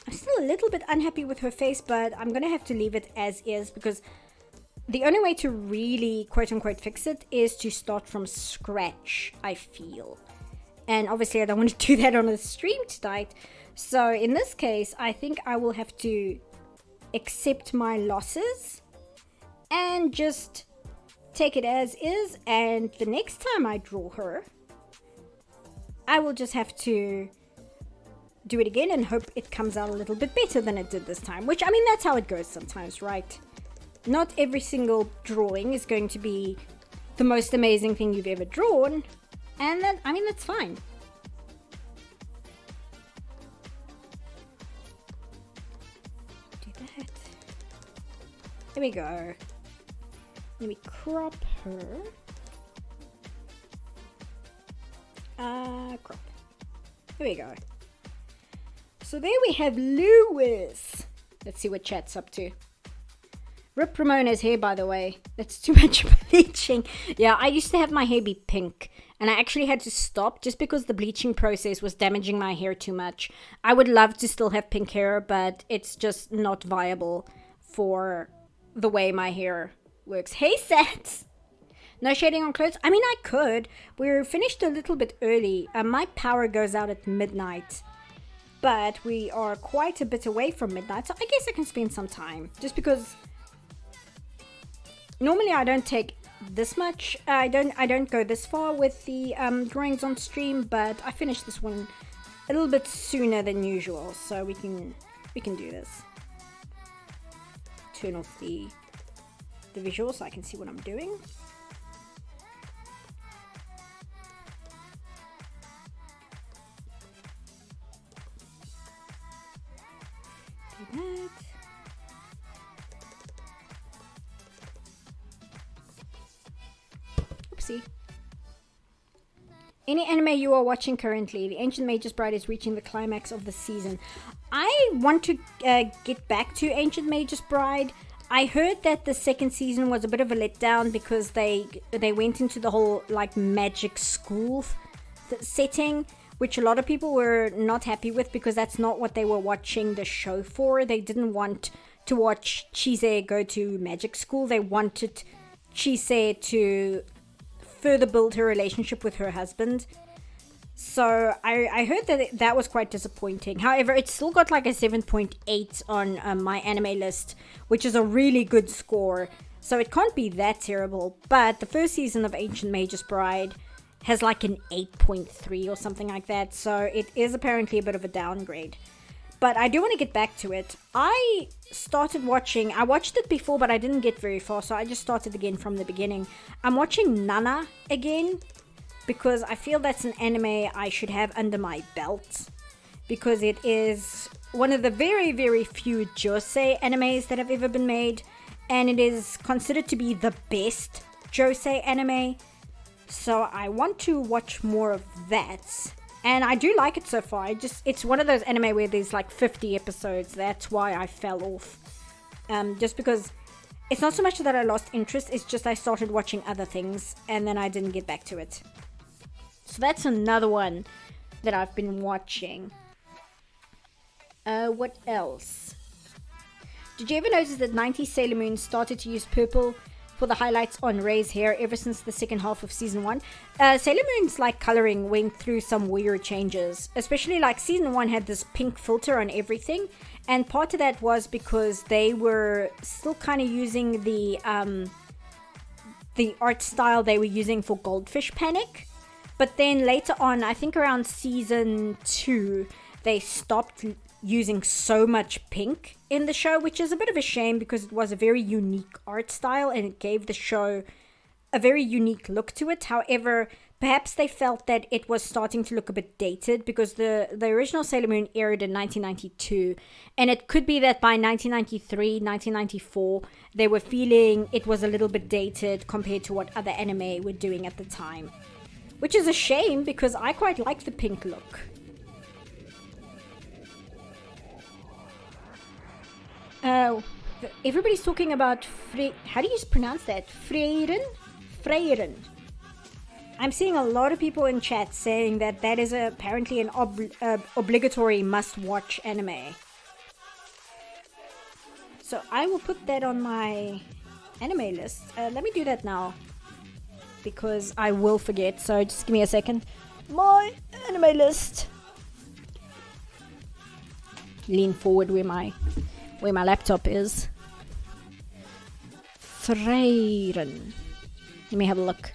I'm still a little bit unhappy with her face, but I'm gonna have to leave it as is, because the only way to really quote-unquote fix it is to start from scratch, I feel. And obviously I don't want to do that on a stream tonight. So in this case, I think I will have to accept my losses and just take it as is. And the next time I draw her, I will just have to do it again and hope it comes out a little bit better than it did this time. Which, I mean, that's how it goes sometimes, right? Not every single drawing is going to be the most amazing thing you've ever drawn. And then, I mean, that's fine. Do that. There we go. Let me crop her. Crop. There we go. So there we have Lois. Let's see what chat's up to. Rip Ramona's hair, by the way. That's too much bleaching. Yeah, I used to have my hair be pink, and I actually had to stop just because the bleaching process was damaging my hair too much. I would love to still have pink hair, but it's just not viable for the way my hair works. Hey, Sats! No shading on clothes? I mean, I could. We're finished a little bit early. My power goes out at midnight, but we are quite a bit away from midnight, so I guess I can spend some time. Just because normally I don't take this much. I don't go this far with the drawings on stream, but I finished this one a little bit sooner than usual, so we can do this. Turn off the visual so I can see what I'm doing. Do see. Any anime you are watching currently? The Ancient Magus Bride is reaching the climax of the season. I want to get back to Ancient Magus Bride. I heard that the second season was a bit of a letdown because they went into the whole like magic school setting, which a lot of people were not happy with because that's not what they were watching the show for. They didn't want to watch Chise go to magic school. They wanted Chise to further build her relationship with her husband. So I heard that was quite disappointing. However, it's still got like a 7.8 on my anime list, which is a really good score. So it can't be that terrible. But the first season of Ancient Magus Bride has like an 8.3 or something like that. So it is apparently a bit of a downgrade. But I do want to get back to it. I watched it before, but I didn't get very far, so I just started again from the beginning. I'm watching Nana again, because I feel that's an anime I should have under my belt, because it is one of the very, very few josei animes that have ever been made, and it is considered to be the best josei anime, so I want to watch more of that. And I do like it so far. It's one of those anime where there's like 50 episodes. That's why I fell off. Just because it's not so much that I lost interest. It's just I started watching other things and then I didn't get back to it. So that's another one that I've been watching. What else? Did you ever notice that 90s Sailor Moon started to use purple for the highlights on Ray's hair ever since the second half of season 1? Sailor Moon's like coloring went through some weird changes, especially like season 1 had this pink filter on everything, and part of that was because they were still kind of using the art style they were using for Goldfish Panic. But then later on, I think around season 2, they stopped using so much pink in the show, which is a bit of a shame because it was a very unique art style and it gave the show a very unique look to it. However, perhaps they felt that it was starting to look a bit dated because the original Sailor Moon aired in 1992, and it could be that by 1993, 1994, they were feeling it was a little bit dated compared to what other anime were doing at the time, which is a shame because I quite like the pink look. Everybody's talking about how do you pronounce that? Freyren. I'm seeing a lot of people in chat saying that is apparently an obligatory must-watch anime. So I will put that on my anime list. Let me do that now, because I will forget. So just give me a second. My anime list. Lean forward where my laptop is. Freyren. Let me have a look.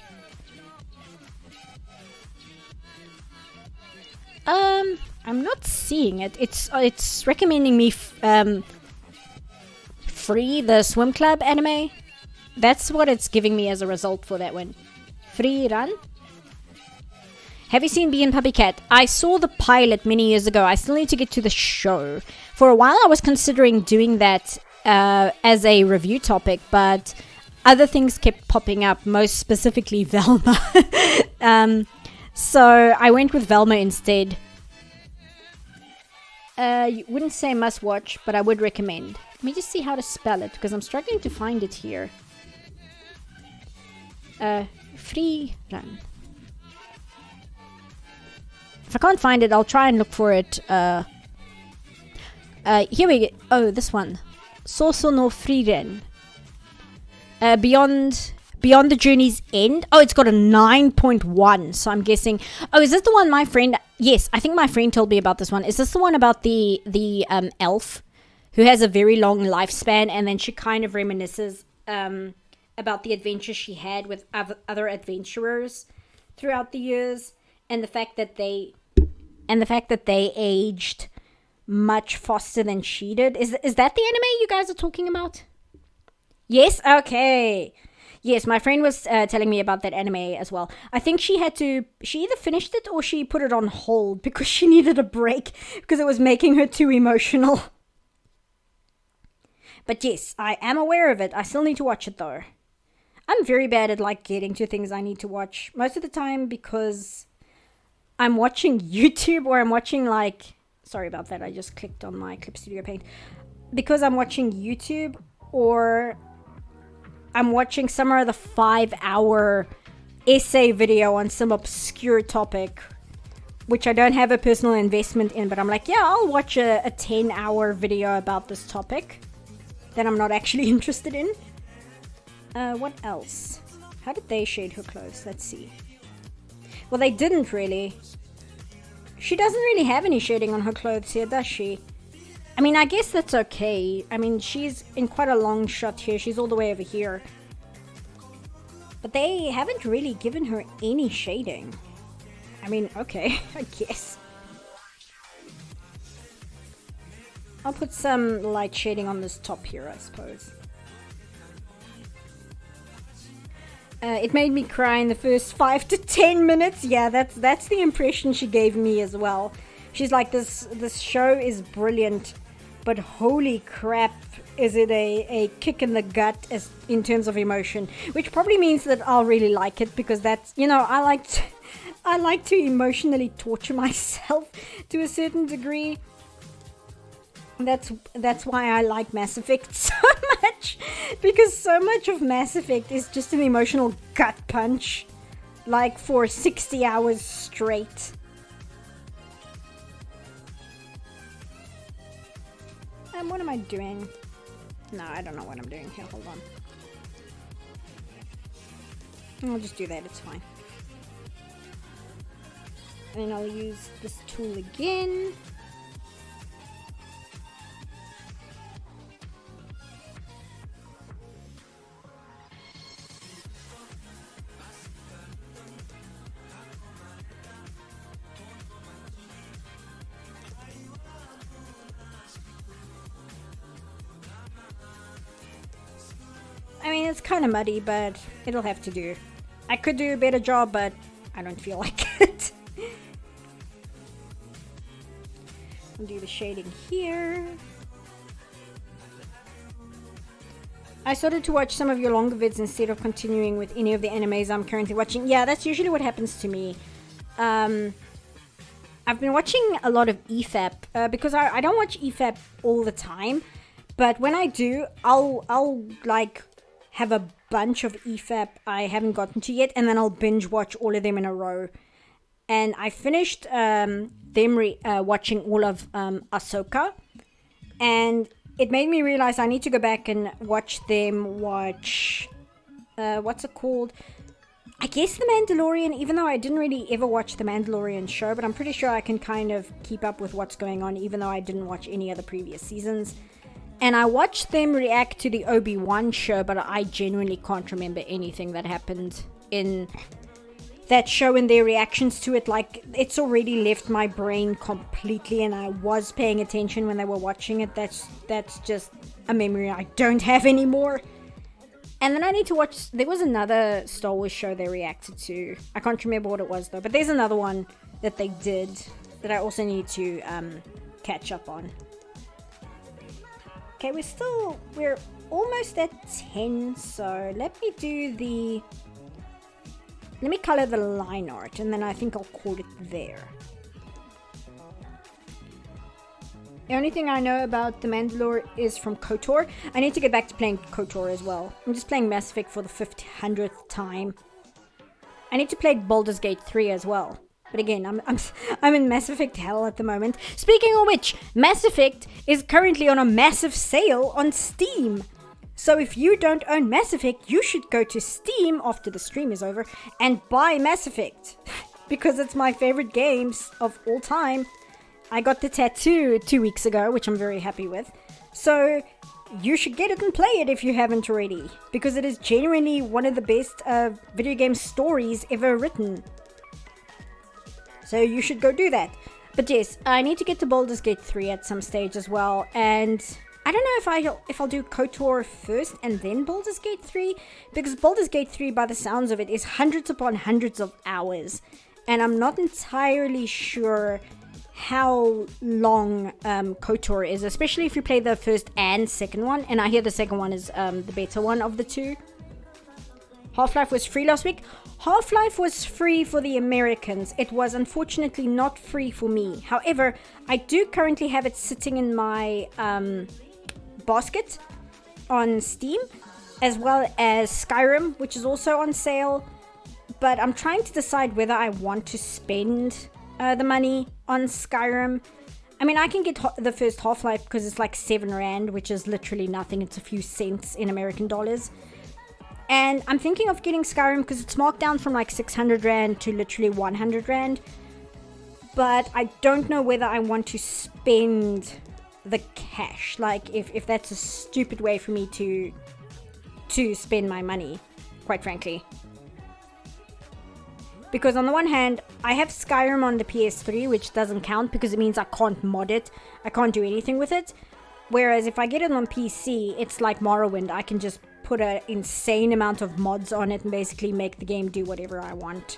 I'm not seeing it. It's recommending me Free, the swim club anime. That's what it's giving me as a result for that one. Free Run. Have you seen Bee and Puppycat? I saw the pilot many years ago. I still need to get to the show. For a while I was considering doing that as a review topic, but other things kept popping up, most specifically Velma. So I went with Velma instead. You wouldn't say must watch, but I would recommend. Let me just see how to spell it, because I'm struggling to find it here. Free Run. If I can't find it, I'll try and look for it. Here we go. Oh, this one. Soso no Friren. Beyond the Journey's End. Oh, it's got a 9.1. So I'm guessing. Oh, is this the one my friend? Yes, I think my friend told me about this one. Is this the one about the elf who has a very long lifespan, and then she kind of reminisces about the adventures she had with other adventurers throughout the years, and the fact that they aged much faster than she did. Is that the anime you guys are talking about? Yes? Okay. Yes, my friend was telling me about that anime as well. I think she either finished it or she put it on hold because she needed a break because it was making her too emotional. But yes, I am aware of it. I still need to watch it though. I'm very bad at like getting to things I need to watch most of the time because I'm watching YouTube or I'm watching like, sorry about that, I just clicked on my Clip Studio Paint, because I'm watching YouTube or I'm watching some other 5-hour essay video on some obscure topic which I don't have a personal investment in, but I'm like, yeah, I'll watch a 10-hour video about this topic that I'm not actually interested in. What else? How did they shade her clothes? Let's see. Well, they didn't really. She doesn't really have any shading on her clothes here, does she? I mean, I guess that's okay. I mean, she's in quite a long shot here. She's all the way over here. But they haven't really given her any shading. I mean, okay, I guess. I'll put some light shading on this top here, I suppose. It made me cry in the first 5 to 10 minutes. Yeah, that's the impression she gave me as well. She's like, this show is brilliant, but holy crap, is it a kick in the gut as in terms of emotion, which probably means that I'll really like it, because that's, you know, I like to emotionally torture myself to a certain degree. That's why I like Mass Effect so much, because so much of Mass Effect is just an emotional gut punch, like for 60 hours straight. And what am I doing? No, I don't know what I'm doing here. Hold on. I'll just do that, it's fine. And I'll use this tool again. I mean, it's kind of muddy, but it'll have to do. I could do a better job, but I don't feel like it. I'll do the shading here. I started to watch some of your longer vids instead of continuing with any of the animes I'm currently watching. Yeah, that's usually what happens to me. I've been watching a lot of EFAP because I don't watch EFAP all the time, but when I do, I'll like have a bunch of EFAP I haven't gotten to yet, and then I'll binge watch all of them in a row. And I finished watching all of Ahsoka, and it made me realize I need to go back and watch them watch what's it called? I guess The Mandalorian, even though I didn't really ever watch The Mandalorian show, but I'm pretty sure I can kind of keep up with what's going on, even though I didn't watch any of the previous seasons. And I watched them react to the Obi-Wan show, but I genuinely can't remember anything that happened in that show and their reactions to it. Like, it's already left my brain completely, and I was paying attention when they were watching it. That's just a memory I don't have anymore. And then I need to watch, there was another Star Wars show they reacted to. I can't remember what it was though, but there's another one that they did that I also need to catch up on. Okay, we're almost at 10, so let me color the line art, and then I think I'll call it there. The only thing I know about The Mandalore is from KOTOR. I need to get back to playing KOTOR as well. I'm just playing Mass Effect for the 500th time. I need to play Baldur's Gate 3 as well. But again, I'm in Mass Effect hell at the moment. Speaking of which, Mass Effect is currently on a massive sale on Steam. So if you don't own Mass Effect, you should go to Steam after the stream is over and buy Mass Effect. Because it's my favorite games of all time. I got the tattoo 2 weeks ago, which I'm very happy with. So you should get it and play it if you haven't already. Because it is genuinely one of the best video game stories ever written. So you should go do that. But yes, I need to get to Baldur's Gate 3 at some stage as well. And I don't know if I'll do KOTOR first and then Baldur's Gate 3. Because Baldur's Gate 3, by the sounds of it, is hundreds upon hundreds of hours. And I'm not entirely sure how long KOTOR is, especially if you play the first and second one. And I hear the second one is the better one of the two. Half-Life was free last week. Half-Life was free for the Americans. It was unfortunately not free for me. However, I do currently have it sitting in my basket on Steam, as well as Skyrim, which is also on sale. But I'm trying to decide whether I want to spend the money on Skyrim. I mean, I can get the first Half-Life because it's like 7 rand, which is literally nothing. It's a few cents in American dollars. And I'm thinking of getting Skyrim because it's marked down from like 600 rand to literally 100 rand. But I don't know whether I want to spend the cash. Like, if that's a stupid way for me to spend my money, quite frankly. Because on the one hand, I have Skyrim on the PS3, which doesn't count because it means I can't mod it. I can't do anything with it. Whereas if I get it on PC, it's like Morrowind. I can just put an insane amount of mods on it and basically make the game do whatever I want.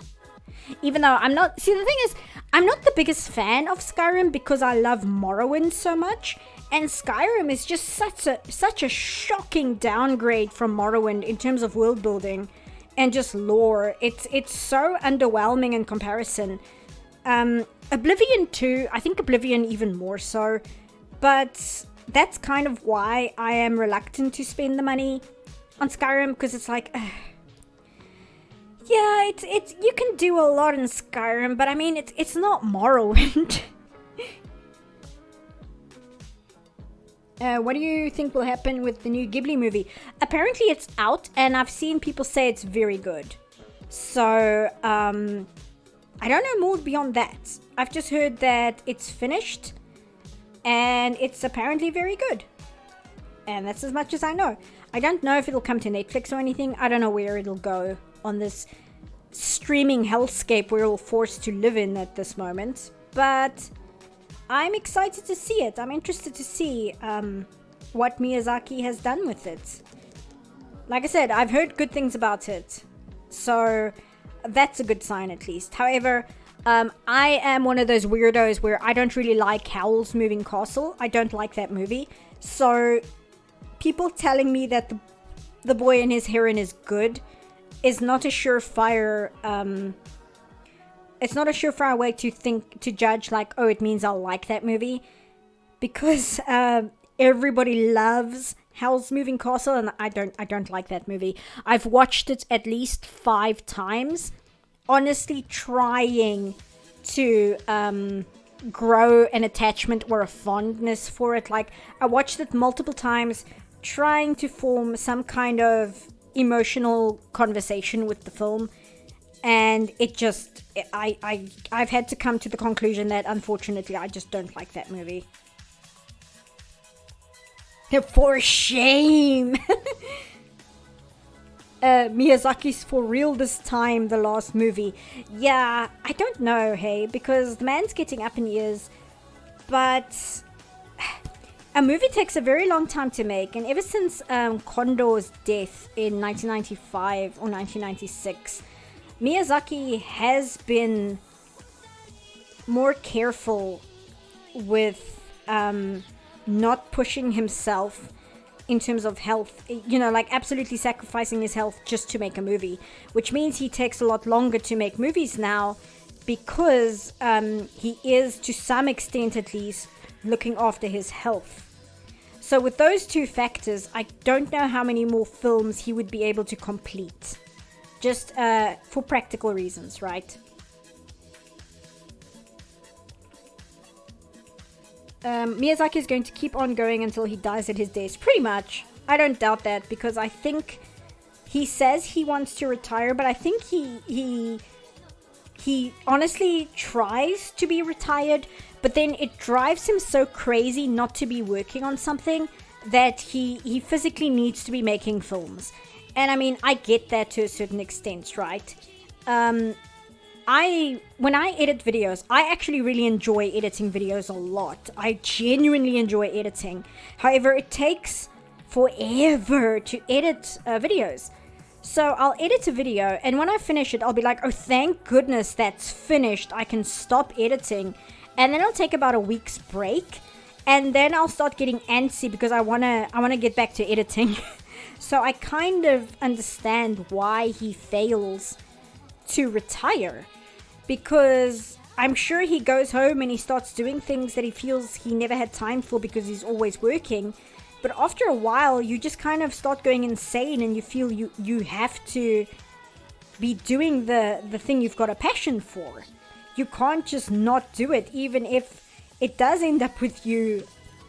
Even though I'm not... See, the thing is, I'm not the biggest fan of Skyrim because I love Morrowind so much. And Skyrim is just such a shocking downgrade from Morrowind in terms of world building and just lore. It's so underwhelming in comparison. Oblivion 2, I think Oblivion even more so. But that's kind of why I am reluctant to spend the money on Skyrim, because it's like... yeah, it's you can do a lot in Skyrim, but I mean, it's not Morrowind. What do you think will happen with the new Ghibli movie? Apparently it's out, and I've seen people say it's very good. So, I don't know more beyond that. I've just heard that it's finished, and it's apparently very good. And that's as much as I know. I don't know if it'll come to Netflix or anything. I don't know where it'll go on this streaming hellscape we're all forced to live in at this moment. But I'm excited to see it. I'm interested to see what Miyazaki has done with it. Like I said, I've heard good things about it. So that's a good sign at least. However, I am one of those weirdos where I don't really like Howl's Moving Castle. I don't like that movie. So people telling me that the Boy and His Heron is good is not a surefire it's not a surefire way to judge, like, oh, it means I'll like that movie, because everybody loves Howl's Moving Castle, and I don't like that movie. I've watched it at least 5 times, honestly trying to grow an attachment or a fondness for it. Like, I watched it multiple times, trying to form some kind of emotional conversation with the film, and it just I've had to come to the conclusion that unfortunately I just don't like that movie. For shame. Miyazaki's for real this time, the last movie. Yeah, I don't know, hey, because the man's getting up in years, but a movie takes a very long time to make, and ever since Condor's death in 1995 or 1996, Miyazaki has been more careful with not pushing himself in terms of health, you know, like absolutely sacrificing his health just to make a movie, which means he takes a lot longer to make movies now, because he is, to some extent at least, looking after his health. So with those two factors, I don't know how many more films he would be able to complete. Just for practical reasons, right? Miyazaki is going to keep on going until he dies at his desk. Pretty much. I don't doubt that, because I think he says he wants to retire, but I think he honestly tries to be retired, but then it drives him so crazy not to be working on something that he physically needs to be making films. And I mean, I get that to a certain extent, right? When I edit videos, I actually really enjoy editing videos a lot. I genuinely enjoy editing. However, it takes forever to edit videos. So I'll edit a video, and when I finish it, I'll be like, oh, thank goodness that's finished. I can stop editing. And then I'll take about a week's break, and then I'll start getting antsy because I wanna get back to editing. So I kind of understand why he fails to retire, because I'm sure he goes home and he starts doing things that he feels he never had time for because he's always working. But after a while, you just kind of start going insane and you feel you have to be doing the thing you've got a passion for. You can't just not do it, even if it does end up with you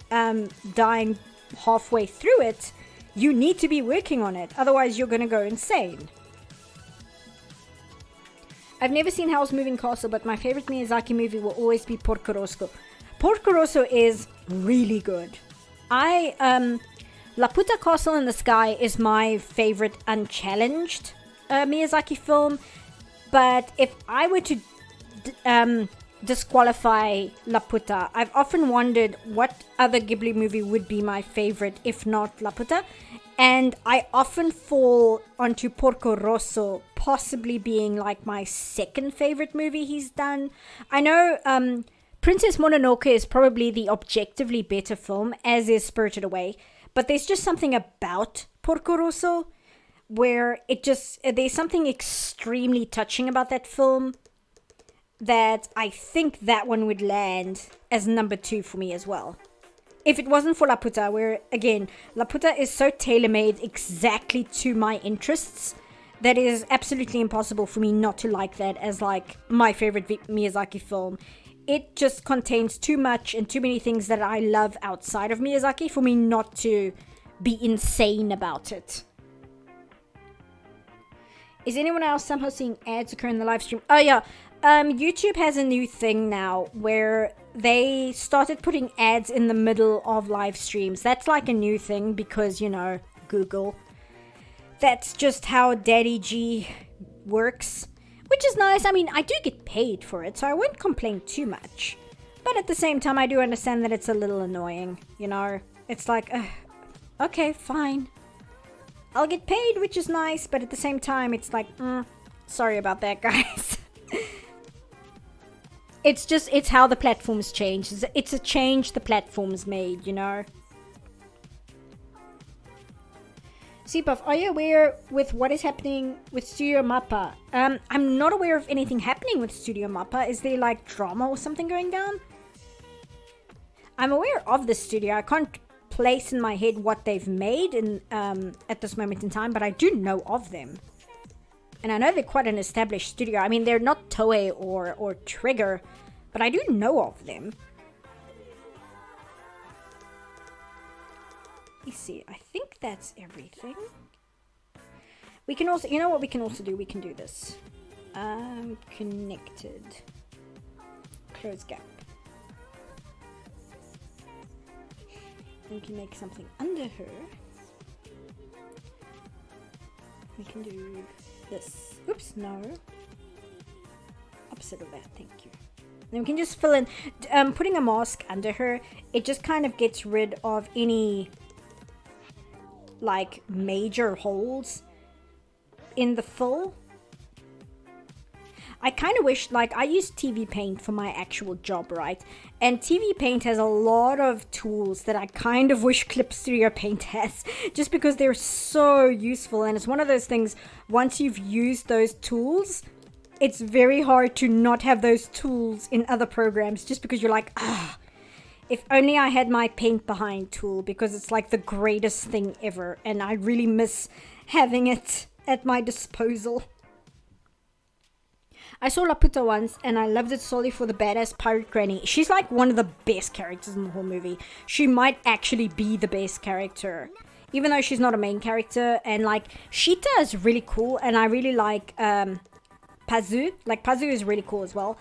dying halfway through it. You need to be working on it, otherwise you're going to go insane. I've never seen Howl's Moving Castle, but my favorite Miyazaki movie will always be Porco Rosso. Porco Rosso is really good. Laputa Castle in the Sky is my favorite unchallenged Miyazaki film, but if I were to disqualify Laputa, I've often wondered what other Ghibli movie would be my favorite if not Laputa, and I often fall onto Porco Rosso possibly being like my second favorite movie he's done. I know Princess Mononoke is probably the objectively better film, as is Spirited Away, but there's just something about Porco Rosso where there's something extremely touching about that film that I think that one would land as number 2 for me as well. If it wasn't for Laputa, where again, Laputa is so tailor-made exactly to my interests that it is absolutely impossible for me not to like that as like my favorite Miyazaki film. It just contains too much and too many things that I love outside of Miyazaki for me not to be insane about it. Is anyone else somehow seeing ads occur in the live stream? Oh yeah, YouTube has a new thing now where they started putting ads in the middle of live streams. That's like a new thing because, you know, Google. That's just how Daddy G works, which is nice. I mean, I do get paid for it, so I won't complain too much. But at the same time, I do understand that it's a little annoying, you know? It's like, okay, fine. I'll get paid, which is nice, but at the same time, it's like, sorry about that, guys. It's how the platforms change. It's a change the platforms made, you know? Seapuff, are you aware with what is happening with Studio Mappa? I'm not aware of anything happening with Studio Mappa. Is there like drama or something going down? I'm aware of the studio. I can't place in my head what they've made in at this moment in time, but I do know of them. And I know they're quite an established studio. I mean, they're not Toei or Trigger, but I do know of them. Let's see, I think that's everything. We can also, you know what we can also do? We can do this. Connected. Close gap. We can make something under her. We can do this. Oops, no. Opposite of that, thank you. Then we can just fill in, putting a mask under her, it just kind of gets rid of any like major holes in the fill. I kind of wish, like, I use TV Paint for my actual job, right? And TV Paint has a lot of tools that I kind of wish Clip Studio Paint has, just because they're so useful. And it's one of those things, once you've used those tools, it's very hard to not have those tools in other programs, just because you're like, if only I had my Paint Behind tool, because it's like the greatest thing ever, and I really miss having it at my disposal. I saw Laputa once, and I loved it solely for the badass pirate granny. She's like one of the best characters in the whole movie. She might actually be the best character, even though she's not a main character. And like, Sheeta is really cool, and I really like Pazu. Like, Pazu is really cool as well.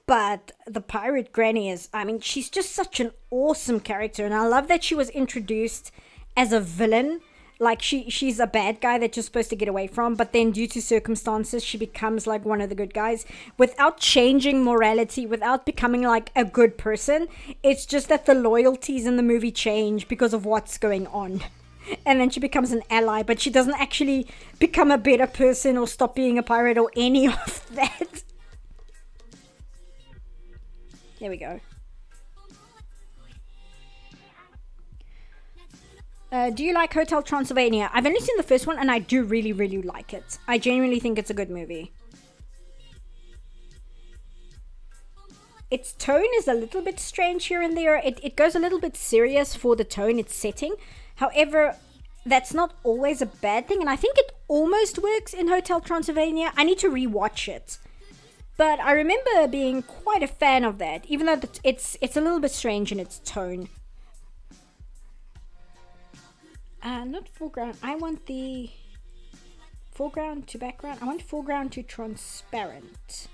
But the pirate granny is, I mean, she's just such an awesome character. And I love that she was introduced as a villain. Like, she's a bad guy that you're supposed to get away from, but then due to circumstances, she becomes like one of the good guys without changing morality, without becoming like a good person. It's just that the loyalties in the movie change because of what's going on. And then she becomes an ally, but she doesn't actually become a better person or stop being a pirate or any of that. There we go. Do you like Hotel Transylvania? I've only seen the first one and I do really, really like it. I genuinely think it's a good movie. Its tone is a little bit strange here and there. It goes a little bit serious for the tone it's setting. However, that's not always a bad thing. And I think it almost works in Hotel Transylvania. I need to rewatch it. But I remember being quite a fan of that. Even though it's a little bit strange in its tone. Not foreground. I want the foreground to background. I want foreground to transparent.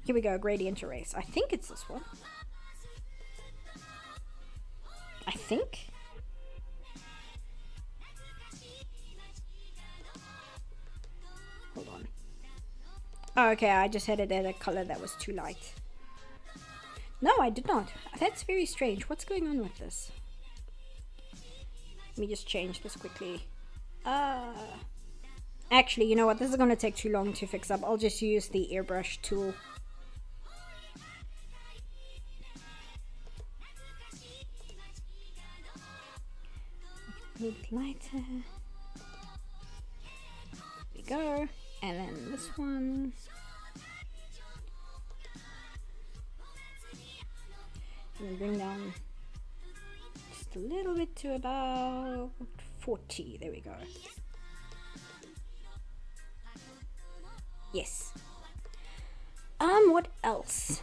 Here we go, gradient erase. I think it's this one. I think. Hold on. Oh, okay, I just had it at a color that was too light. No, I did not. That's very strange. What's going on with this? Let me just change this quickly. Actually, you know what? This is going to take too long to fix up. I'll just use the airbrush tool. A little lighter. There we go. And then this one. And then bring down just a little bit to about 40. There we go. Yes. What else?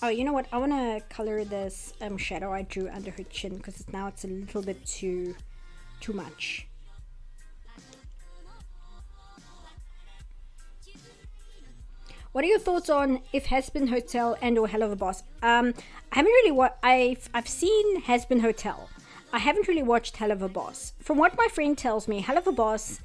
Oh, you know what? I want to color this shadow I drew under her chin because now it's a little bit too much. What are your thoughts on If Has-Been Hotel and or Hell of a Boss? I haven't really I've seen Has-Been Hotel. I haven't really watched Hell of a Boss. From what my friend tells me, Hell of a Boss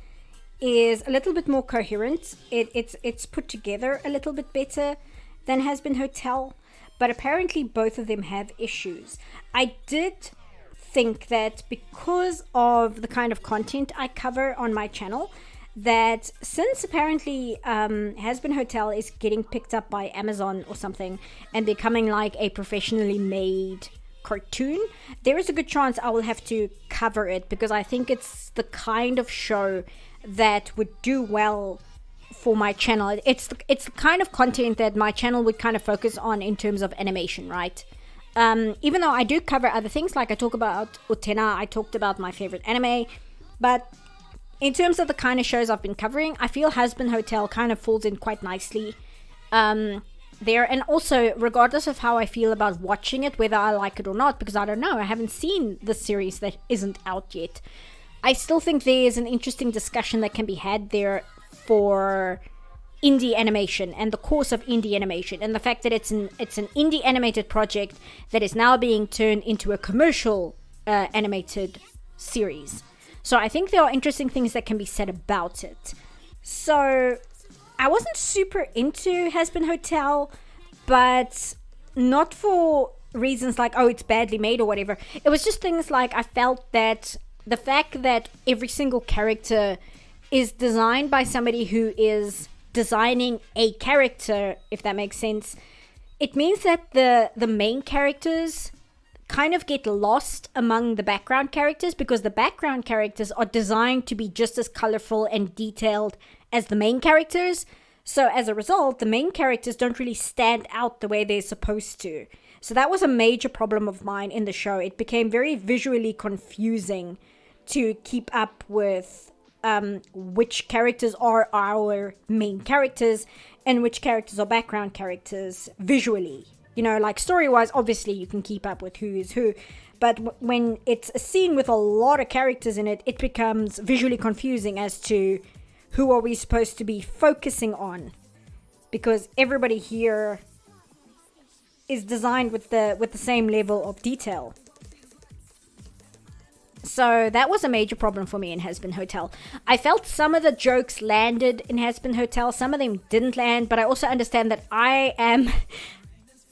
is a little bit more coherent. It's put together a little bit better than Has-Been Hotel, but apparently both of them have issues. I did think that because of the kind of content I cover on my channel, that since apparently Has-Been Hotel is getting picked up by Amazon or something and becoming like a professionally made cartoon, there is a good chance I will have to cover it because I think it's the kind of show that would do well for my channel. It's the kind of content that my channel would kind of focus on in terms of animation, right? Even though I do cover other things, like I talk about Utena, I talked about my favorite anime, but in terms of the kind of shows I've been covering, I feel Has-Been Hotel kind of falls in quite nicely there. And also, regardless of how I feel about watching it, whether I like it or not, because I don't know, I haven't seen the series that isn't out yet, I still think there is an interesting discussion that can be had there for indie animation and the course of indie animation and the fact that it's an indie animated project that is now being turned into a commercial animated series. So I think there are interesting things that can be said about it. So I wasn't super into Has-Been Hotel, but not for reasons like, oh, it's badly made or whatever. It was just things like I felt that the fact that every single character is designed by somebody who is designing a character, if that makes sense, it means that the main characters kind of get lost among the background characters because the background characters are designed to be just as colorful and detailed as the main characters. So as a result, the main characters don't really stand out the way they're supposed to. So that was a major problem of mine in the show. It became very visually confusing to keep up with which characters are our main characters and which characters are background characters visually. You know, like story-wise, obviously you can keep up with who is who, but when it's a scene with a lot of characters in it, it becomes visually confusing as to who are we supposed to be focusing on, because everybody here is designed with the same level of detail. So that was a major problem for me in Has-Been Hotel. I felt some of the jokes landed in Has-Been Hotel, some of them didn't land, but I also understand that I'm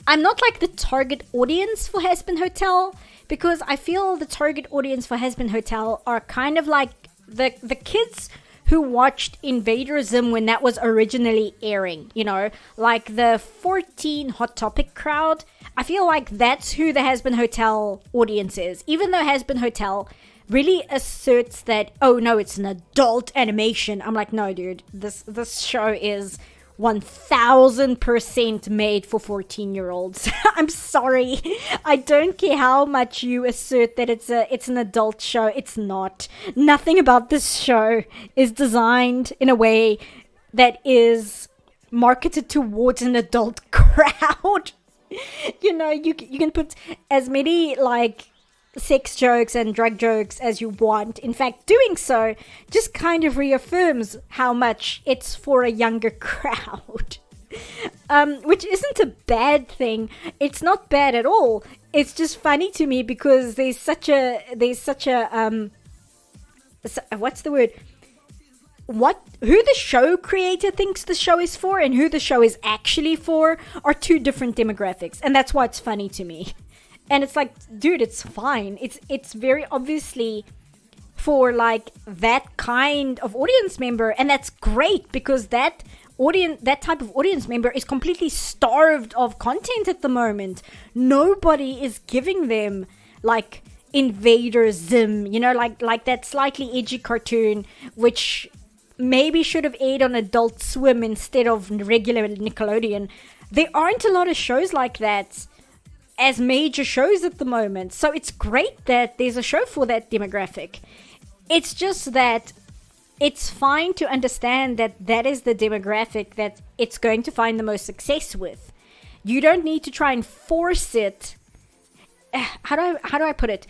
not like the target audience for Has-Been Hotel, because I feel the target audience for Has-Been Hotel are kind of like the kids who watched Invader Zim when that was originally airing, you know, like the 14 Hot Topic crowd. I feel like that's who the Has Been Hotel audience is, even though Has Been Hotel really asserts that, oh no, it's an adult animation. I'm like, no dude, this show is 1000% made for 14-year-olds. I'm sorry. I don't care how much you assert that it's an adult show. It's not. Nothing about this show is designed in a way that is marketed towards an adult crowd. You know, you can put as many like sex jokes and drug jokes as you want. In fact, doing so just kind of reaffirms how much it's for a younger crowd. Which isn't a bad thing. It's not bad at all. It's just funny to me because there's such a what's the word? Who the show creator thinks the show is for and who the show is actually for are two different demographics, and that's why it's funny to me. And it's like, dude, it's fine. It's very obviously for like that kind of audience member, and that's great because that type of audience member is completely starved of content at the moment. Nobody is giving them like Invader Zim, you know, like that slightly edgy cartoon which maybe should have aired on Adult Swim instead of regular Nickelodeon. There aren't a lot of shows like that as major shows at the moment, so it's great that there's a show for that demographic. It's just that it's fine to understand that that is the demographic that it's going to find the most success with. You don't need to try and force it. How do I put it?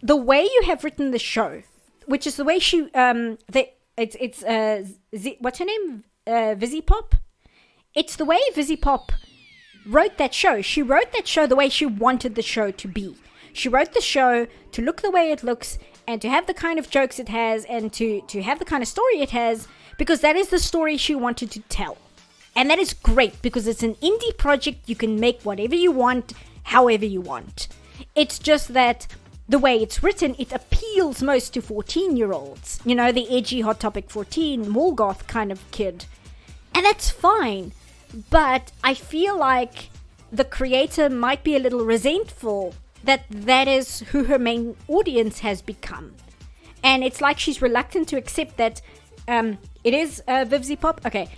The way you have written the show, which is the way she what's her name? Vizzy Pop. It's the way Vizzy Pop wrote that show. She wrote that show the way she wanted the show to be. She wrote the show to look the way it looks and to have the kind of jokes it has and to have the kind of story it has, because that is the story she wanted to tell. And that is great because it's an indie project. You can make whatever you want, however you want. It's just that the way it's written, it appeals most to 14-year-olds. You know, the edgy Hot Topic 14, Morgoth kind of kid. And that's fine. But I feel like the creator might be a little resentful that that is who her main audience has become. And it's like she's reluctant to accept that it is Vivzy Pop. Okay.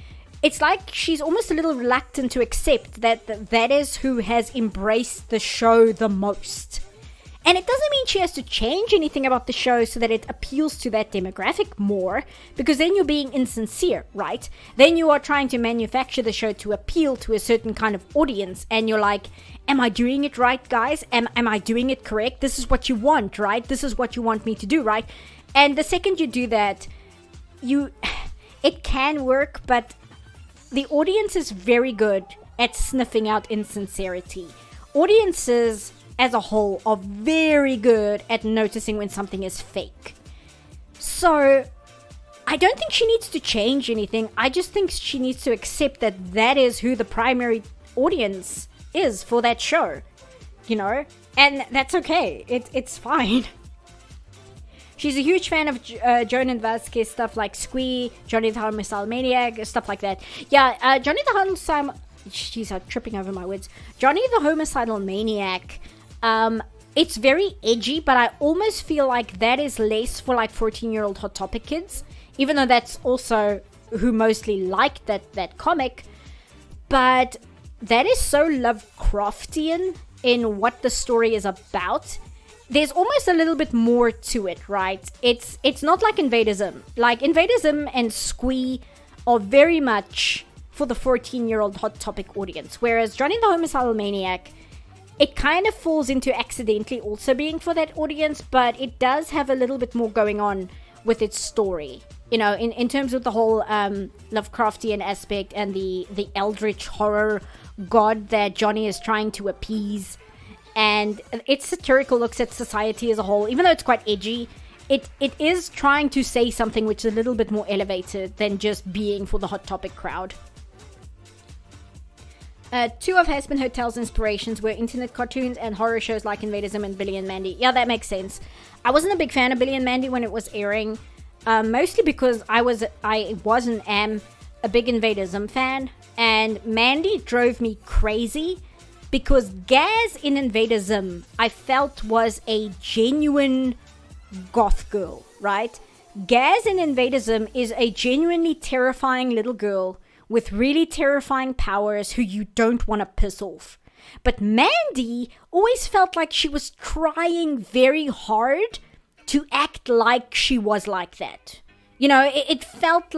It's like she's almost a little reluctant to accept that that is who has embraced the show the most. And it doesn't mean she has to change anything about the show so that it appeals to that demographic more, because then you're being insincere, right? Then you are trying to manufacture the show to appeal to a certain kind of audience, and you're like, am I doing it right, guys? Am I doing it correct? This is what you want, right? This is what you want me to do, right? And the second you do that, it can work, but the audience is very good at sniffing out insincerity. Audiences as a whole are very good at noticing when something is fake. So I don't think she needs to change anything. I just think she needs to accept that that is who the primary audience is for that show, you know, and that's okay. It's fine. She's a huge fan of Jonan Vasquez stuff like Squee, Johnny the Homicidal Maniac, stuff like that. Yeah, Johnny the Homicidal... Jeez, I'm tripping over my words. Johnny the Homicidal Maniac... it's very edgy, but I almost feel like that is less for like 14-year-old Hot Topic kids, even though that's also who mostly liked that comic. But that is so Lovecraftian in what the story is about. There's almost a little bit more to it, right? It's not like Invader Zim. Like Invader Zim and Squee are very much for the 14-year-old Hot Topic audience, whereas Johnny the Homicidal Maniac, it kind of falls into accidentally also being for that audience, but it does have a little bit more going on with its story. You know, in terms of the whole Lovecraftian aspect and the eldritch horror god that Johnny is trying to appease. And its satirical looks at society as a whole, even though it's quite edgy, it is trying to say something which is a little bit more elevated than just being for the Hot Topic crowd. Two of Has Been Hotel's inspirations were internet cartoons and horror shows like Invader Zim and Billy and Mandy. Yeah, that makes sense. I wasn't a big fan of Billy and Mandy when it was airing. mostly because I was and am a big Invader Zim fan, and Mandy drove me crazy because Gaz in Invader Zim I felt was a genuine goth girl, right? Gaz in Invader Zim is a genuinely terrifying little girl with really terrifying powers who you don't want to piss off. But Mandy always felt like she was trying very hard to act like she was like that. You know, it felt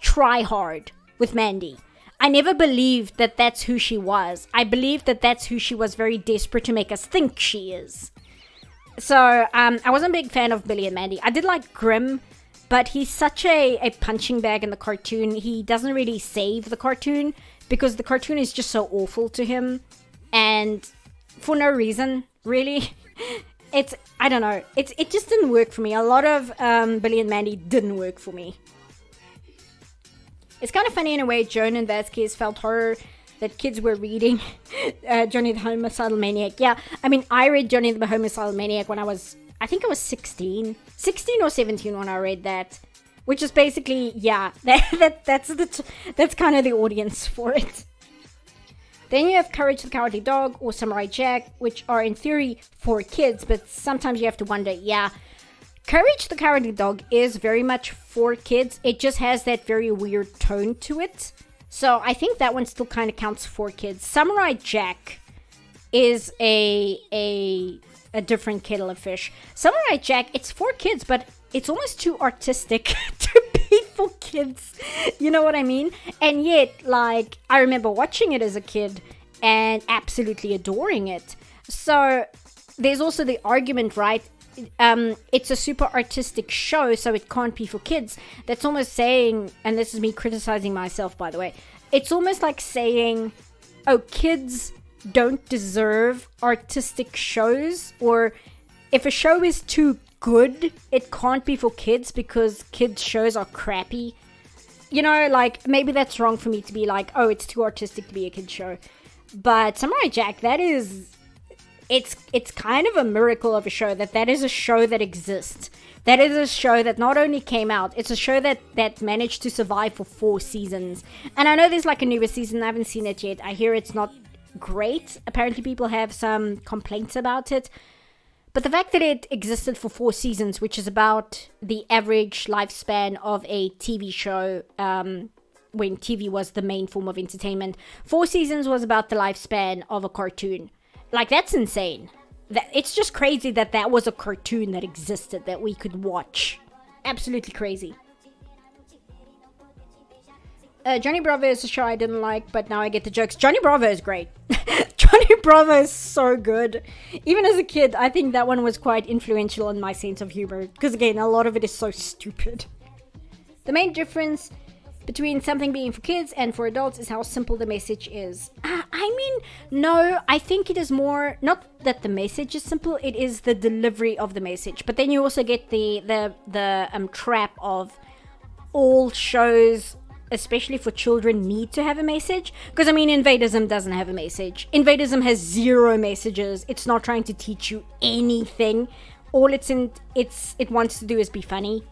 try hard with Mandy. I never believed that that's who she was. I believed that that's who she was, very desperate to make us think she is. So, I wasn't a big fan of Billy and Mandy. I did like Grimm, but he's such a punching bag in the cartoon. He doesn't really save the cartoon because the cartoon is just so awful to him. And for no reason, really. I don't know. It just didn't work for me. A lot of Billy and Mandy didn't work for me. It's kind of funny in a way. Joan and Vasquez felt horror that kids were reading Johnny the Homicidal Maniac. Yeah, I mean, I read Johnny the Homicidal Maniac when I was 16 or 17 when I read that, which is basically, yeah, that's kind of the audience for it. Then you have Courage the Cowardly Dog or Samurai Jack, which are in theory for kids, but sometimes you have to wonder, yeah, Courage the Cowardly Dog is very much for kids. It just has that very weird tone to it. So I think that one still kind of counts for kids. Samurai Jack is a different kettle of fish. Samurai Jack, it's for kids, but it's almost too artistic to be for kids. You know what I mean? And yet, like, I remember watching it as a kid and absolutely adoring it. So there's also the argument, right? It's a super artistic show, so it can't be for kids. That's almost saying, and this is me criticizing myself, by the way, it's almost like saying, oh, kids don't deserve artistic shows, or if a show is too good, it can't be for kids because kids shows are crappy. You know, like, maybe that's wrong for me to be like, oh, it's too artistic to be a kid's show. But Samurai Jack, that is... It's kind of a miracle of a show that is a show that exists. That is a show that not only came out, it's a show that managed to survive for 4 seasons. And I know there's like a newer season, I haven't seen it yet. I hear it's not great. Apparently people have some complaints about it. But the fact that it existed for 4 seasons, which is about the average lifespan of a TV show, when TV was the main form of entertainment, 4 seasons was about the lifespan of a cartoon. Like, that's insane. It's just crazy that was a cartoon that existed that we could watch. Absolutely crazy. Johnny Bravo is a show I didn't like, but now I get the jokes. Johnny Bravo is great. Johnny Bravo is so good. Even as a kid, I think that one was quite influential in my sense of humor. Because again, a lot of it is so stupid. The main difference between something being for kids and for adults is how simple the message is. I mean, no, I think it is more, not that the message is simple, it is the delivery of the message. But then you also get the trap of all shows, especially for children, need to have a message. Because I mean, Invader Zim doesn't have a message. Invader Zim has 0 messages. It's not trying to teach you anything. All it wants to do is be funny.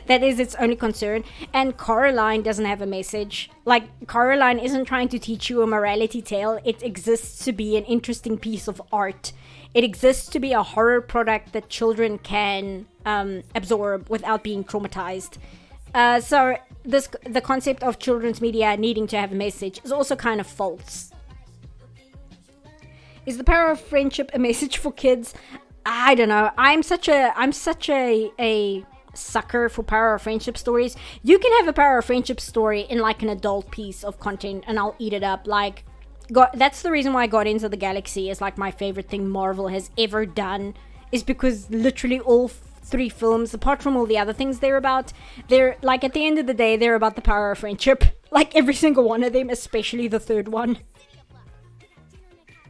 That is its only concern. And Coraline doesn't have a message. Like, Coraline isn't trying to teach you a morality tale. It exists to be an interesting piece of art. It exists to be a horror product that children can absorb without being traumatized. So the concept of children's media needing to have a message is also kind of false. Is the power of friendship a message for kids? I don't know. I'm such a sucker for power of friendship stories. You can have a power of friendship story in like an adult piece of content and I'll eat it up. Like, that's the reason why Guardians of the Galaxy is like my favorite thing Marvel has ever done, is because literally all 3 films, apart from all the other things they're like, at the end of the day, they're about the power of friendship. Like, every single one of them, especially the 3rd one.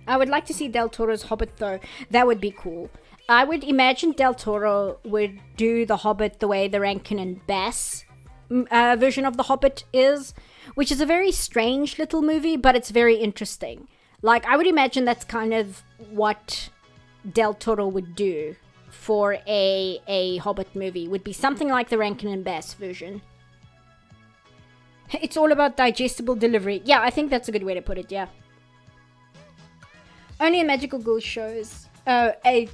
I would like to see Del Toro's Hobbit though. That would be cool. I would imagine Del Toro would do The Hobbit the way the Rankin and Bass version of The Hobbit is, which is a very strange little movie, but it's very interesting. Like, I would imagine that's kind of what Del Toro would do. for a Hobbit movie would be something like the Rankin and Bass version. It's all about digestible delivery. Yeah, I think that's a good way to put it, yeah. Only in magical girl shows it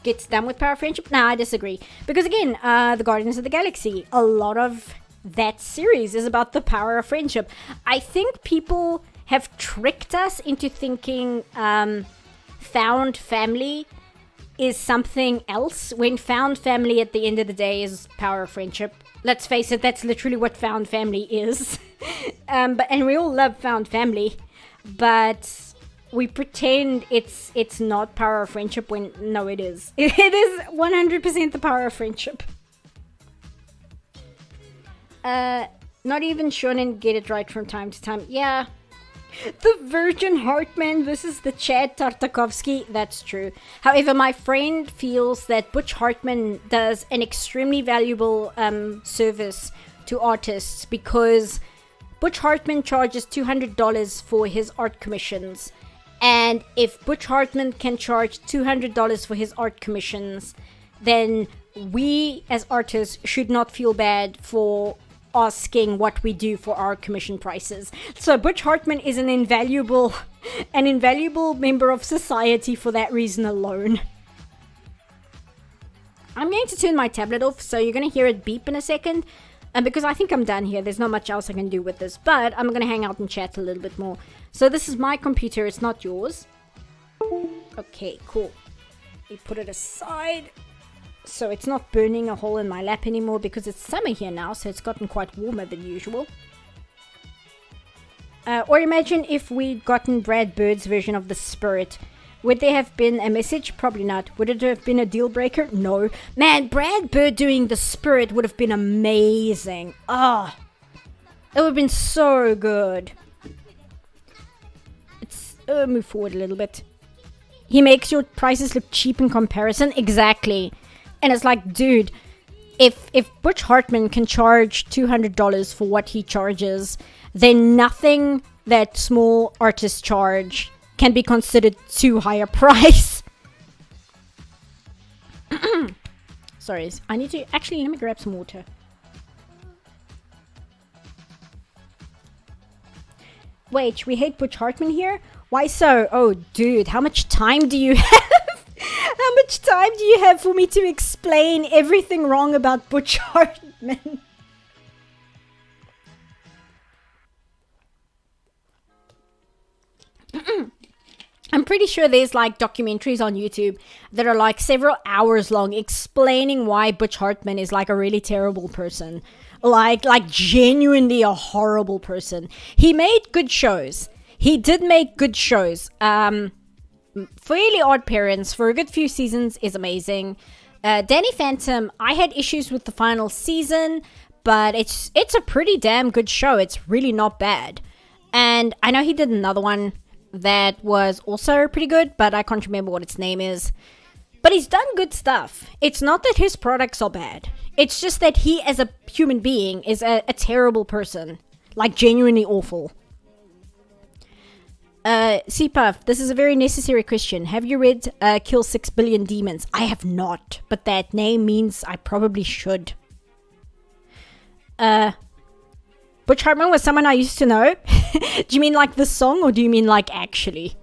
gets done with power of friendship. Nah, I disagree. Because again, the Guardians of the Galaxy, a lot of that series is about the power of friendship. I think people have tricked us into thinking found family is something else, when found family at the end of the day is power of friendship. Let's face it, that's literally what found family is. And we all love found family, but we pretend it's not power of friendship when no, it is. It is 100% the power of friendship. Not even shonen get it right from time to time. Yeah. The Virgin Hartman versus the Chad Tartakovsky. That's true. However, my friend feels that Butch Hartman does an extremely valuable service to artists, because Butch Hartman charges $200 for his art commissions. And if Butch Hartman can charge $200 for his art commissions, then we as artists should not feel bad for asking what we do for our commission prices. So Butch Hartman is an invaluable member of society for that reason alone. I'm going to turn my tablet off, so you're going to hear it beep in a second. And because I think I'm done here, there's not much else I can do with this, but I'm going to hang out and chat a little bit more. So this is my computer, it's not yours. Okay, cool. We put it aside, so it's not burning a hole in my lap anymore, because it's summer here now, so it's gotten quite warmer than usual. Or imagine if we'd gotten Brad Bird's version of The Spirit. Would there have been a message? Probably not. Would it have been a deal breaker? No. Man, Brad Bird doing The Spirit would have been amazing. Ah, it would have been so good. Let's move forward a little bit. He makes your prices look cheap in comparison. Exactly. And it's like, dude, if Butch Hartman can charge $200 for what he charges, then nothing that small artists charge can be considered too high a price. Sorry, I need to... Actually, let me grab some water. Wait, we hate Butch Hartman here? Why so? Oh, dude, how much time do you have? How much time do you have for me to explain everything wrong about Butch Hartman? I'm pretty sure there's like documentaries on YouTube that are like several hours long explaining why Butch Hartman is like a really terrible person. Like genuinely a horrible person. He made good shows. He did make good shows. Fairly Odd Parents for a good few seasons is amazing. Danny Phantom, I had issues with the final season, but it's a pretty damn good show. It's really not bad. And I know he did another one that was also pretty good, but I can't remember what its name is. But he's done good stuff. It's not that his products are bad. It's just that he, as a human being, is a terrible person. Like, genuinely awful. CPuff, this is a very necessary question. Have you read Kill 6 Billion Demons? I have not, but that name means I probably should. Butch Hartman was someone I used to know. Do you mean like the song, or do you mean like actually?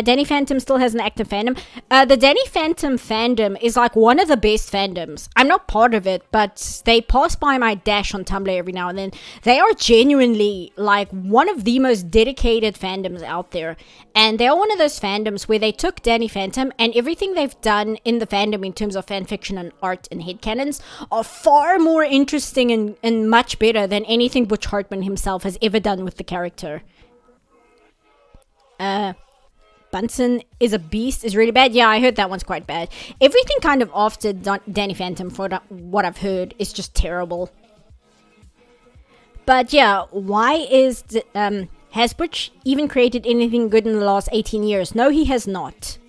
Danny Phantom still has an active fandom. The Danny Phantom fandom is like one of the best fandoms. I'm not part of it, but they pass by my dash on Tumblr every now and then. They are genuinely like one of the most dedicated fandoms out there. And they are one of those fandoms where they took Danny Phantom and everything they've done in the fandom in terms of fanfiction and art and headcanons are far more interesting and much better than anything Butch Hartman himself has ever done with the character. Bunsen is a beast is really bad. Yeah, I heard that one's quite bad. Everything kind of after Danny Phantom, for what I've heard, is just terrible. But yeah, why is... has Butch even created anything good in the last 18 years? No, he has not.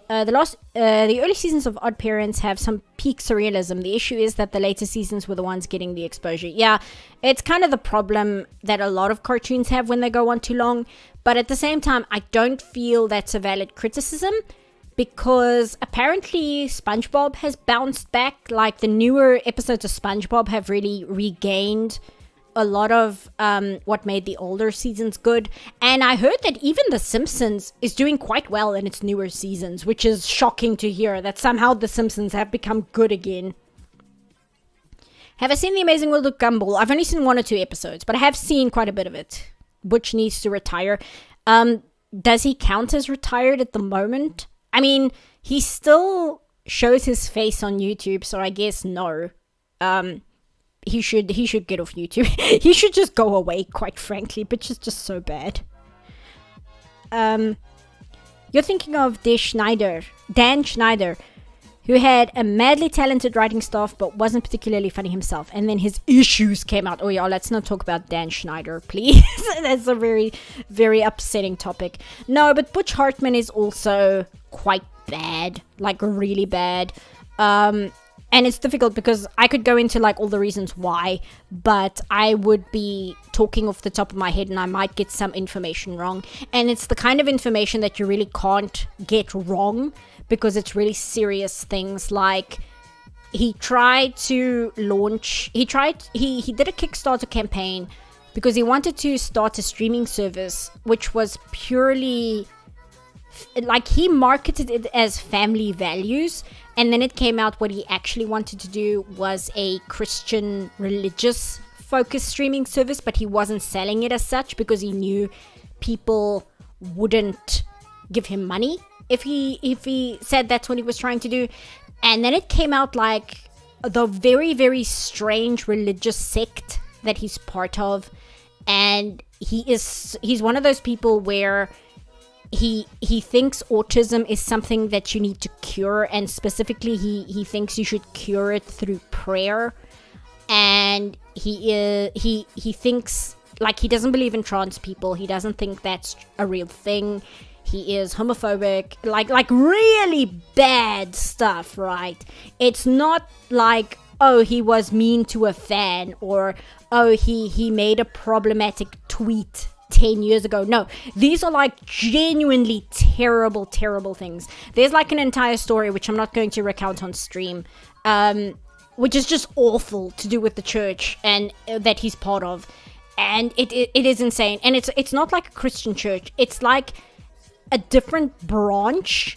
The early seasons of Odd Parents have some peak surrealism. The issue is that the later seasons were the ones getting the exposure. Yeah, it's kind of the problem that a lot of cartoons have when they go on too long. But at the same time, I don't feel that's a valid criticism, because apparently SpongeBob has bounced back. Like, the newer episodes of SpongeBob have really regained a lot of what made the older seasons good. And I heard that even The Simpsons is doing quite well in its newer seasons, which is shocking to hear, that somehow The Simpsons have become good again. Have I seen The Amazing World of Gumball? I've only seen 1 or 2 episodes, but I have seen quite a bit of it. Butch needs to retire. Does he count as retired at the moment? I mean, he still shows his face on YouTube, so I guess no. He should get off YouTube. He should just go away, quite frankly. Bitch is just so bad. You're thinking of Dan Schneider, who had a madly talented writing staff but wasn't particularly funny himself. And then his issues came out. Oh yeah, let's not talk about Dan Schneider, please. That's a very, very upsetting topic. No, but Butch Hartman is also quite bad. Like, really bad. And it's difficult because I could go into like all the reasons why, but I would be talking off the top of my head and I might get some information wrong. And it's the kind of information that you really can't get wrong because it's really serious things. Like, he tried to launch, he did a Kickstarter campaign because he wanted to start a streaming service, which was purely, like, he marketed it as family values. And then it came out what he actually wanted to do was a Christian religious focused streaming service, but he wasn't selling it as such because he knew people wouldn't give him money if he said that's what he was trying to do. And then it came out like the very, very strange religious sect that he's part of. And he's one of those people where he thinks autism is something that you need to cure, and specifically he thinks you should cure it through prayer. And he thinks, like, he doesn't believe in trans people. He doesn't think that's a real thing. He is homophobic, like really bad stuff, right? It's not like, oh, he was mean to a fan, or oh, he made a problematic tweet 10 years ago. No, these are like genuinely terrible, terrible things. There's like an entire story, which I'm not going to recount on stream, which is just awful to do with the church and that he's part of. And it is insane. And it's not like a Christian church. It's like a different branch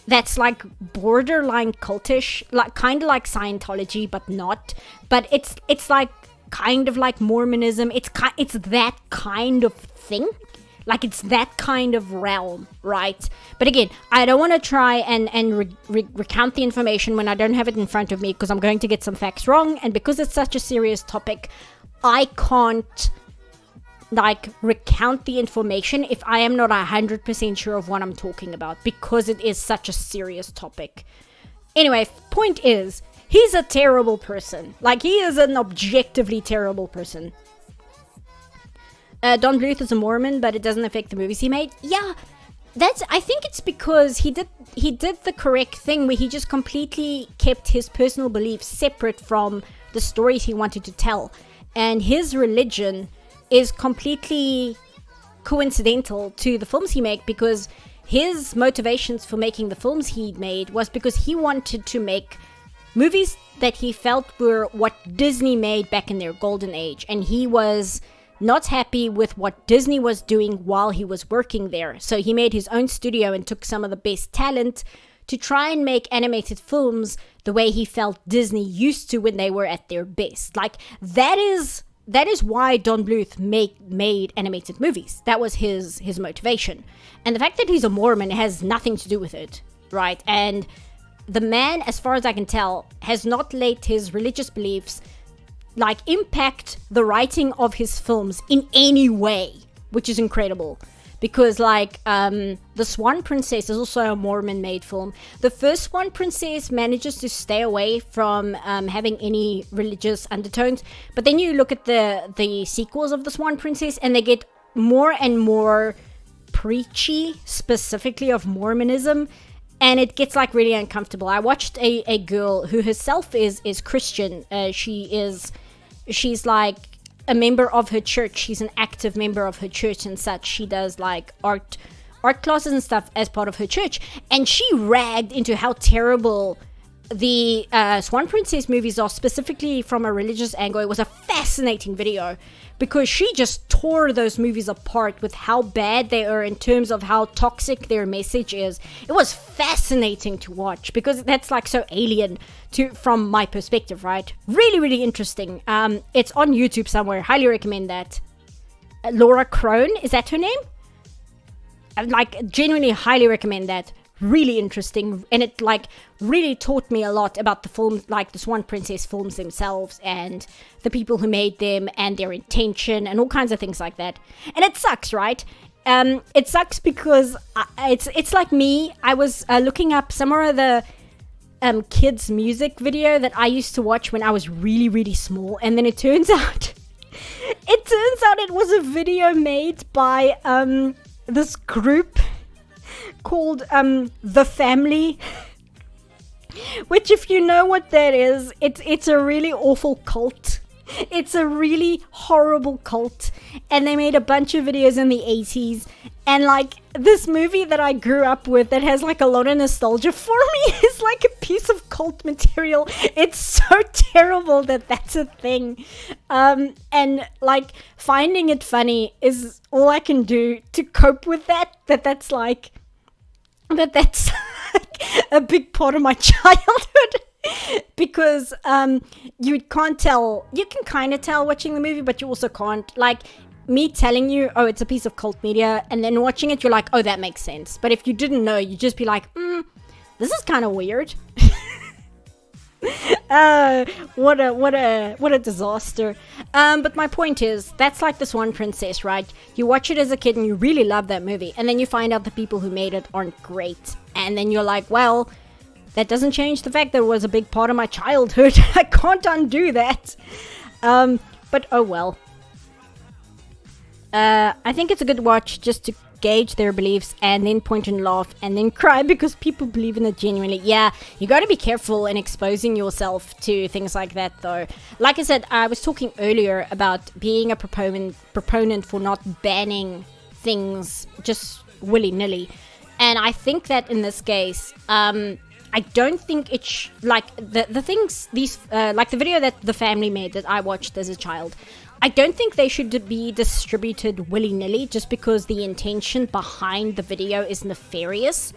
that's like borderline cultish, like kind of like Scientology, but not. But it's like kind of like Mormonism. It's that kind of thing. Like, it's that kind of realm, right? But again, I don't want to try and recount the information when I don't have it in front of me, because I'm going to get some facts wrong. And because it's such a serious topic, I can't like recount the information if I am not 100% sure of what I'm talking about, because it is such a serious topic. Anyway, point is, he's a terrible person. Like, he is an objectively terrible person. Don Bluth is a Mormon, but it doesn't affect the movies he made. Yeah, I think it's because he did the correct thing, where he just completely kept his personal beliefs separate from the stories he wanted to tell. And his religion is completely coincidental to the films he made, because his motivations for making the films he made was because he wanted to make movies that he felt were what Disney made back in their golden age. And he was not happy with what Disney was doing while he was working there. So he made his own studio and took some of the best talent to try and make animated films the way he felt Disney used to when they were at their best. Like, that is why Don Bluth made animated movies. That was his motivation. And the fact that he's a Mormon has nothing to do with it, right? And the man, as far as I can tell, has not let his religious beliefs like impact the writing of his films in any way, which is incredible. Because like The Swan Princess is also a Mormon made film. The first Swan Princess manages to stay away from having any religious undertones, but then you look at the sequels of The Swan Princess and they get more and more preachy, specifically of Mormonism, and it gets like really uncomfortable. I watched a girl who herself is Christian. She's like a member of her church. She's an active member of her church and such. She does like art art classes and stuff as part of her church, and she ragged into how terrible the Swan Princess movies are, specifically from a religious angle. It was a fascinating video because she just tore those movies apart with how bad they are in terms of how toxic their message is. It was fascinating to watch because that's like so alien to from my perspective, right? Really, really interesting. It's on YouTube somewhere. Highly recommend that. Laura Crone, is that her name? Like, genuinely highly recommend that. Really interesting, and it like really taught me a lot about the film, like the Swan Princess films themselves and the people who made them and their intention and all kinds of things like that. And it sucks, right? It sucks because it's like me. I was looking up some of the kids music video that I used to watch when I was really, really small, and then it turns out it was a video made by this group called The Family, which, if you know what that is, it's a really awful cult. It's a really horrible cult, and they made a bunch of videos in the 80s, and like this movie that I grew up with that has like a lot of nostalgia for me is like a piece of cult material. It's so terrible that that's a thing, and like finding it funny is all I can do to cope with that's like a big part of my childhood. Because you can't tell, you can kind of tell watching the movie, but you also can't. Like me telling you, oh, it's a piece of cult media, and then watching it, you're like, oh, that makes sense. But if you didn't know, you'd just be like, this is kind of weird. What a disaster. But my point is, that's like the Swan Princess, right? You watch it as a kid and you really love that movie, and then you find out the people who made it aren't great, and then you're like, well, that doesn't change the fact that it was a big part of my childhood. I can't undo that. But oh well. I think it's a good watch just to gauge their beliefs and then point and laugh and then cry because people believe in it genuinely. Yeah, you got to be careful in exposing yourself to things like that, though. Like I said, I was talking earlier about being a proponent for not banning things just willy-nilly. And I think that in this case, I don't think it's like the things, these, like the video that the family made that I watched as a child. I don't think they should be distributed willy-nilly just because the intention behind the video is nefarious.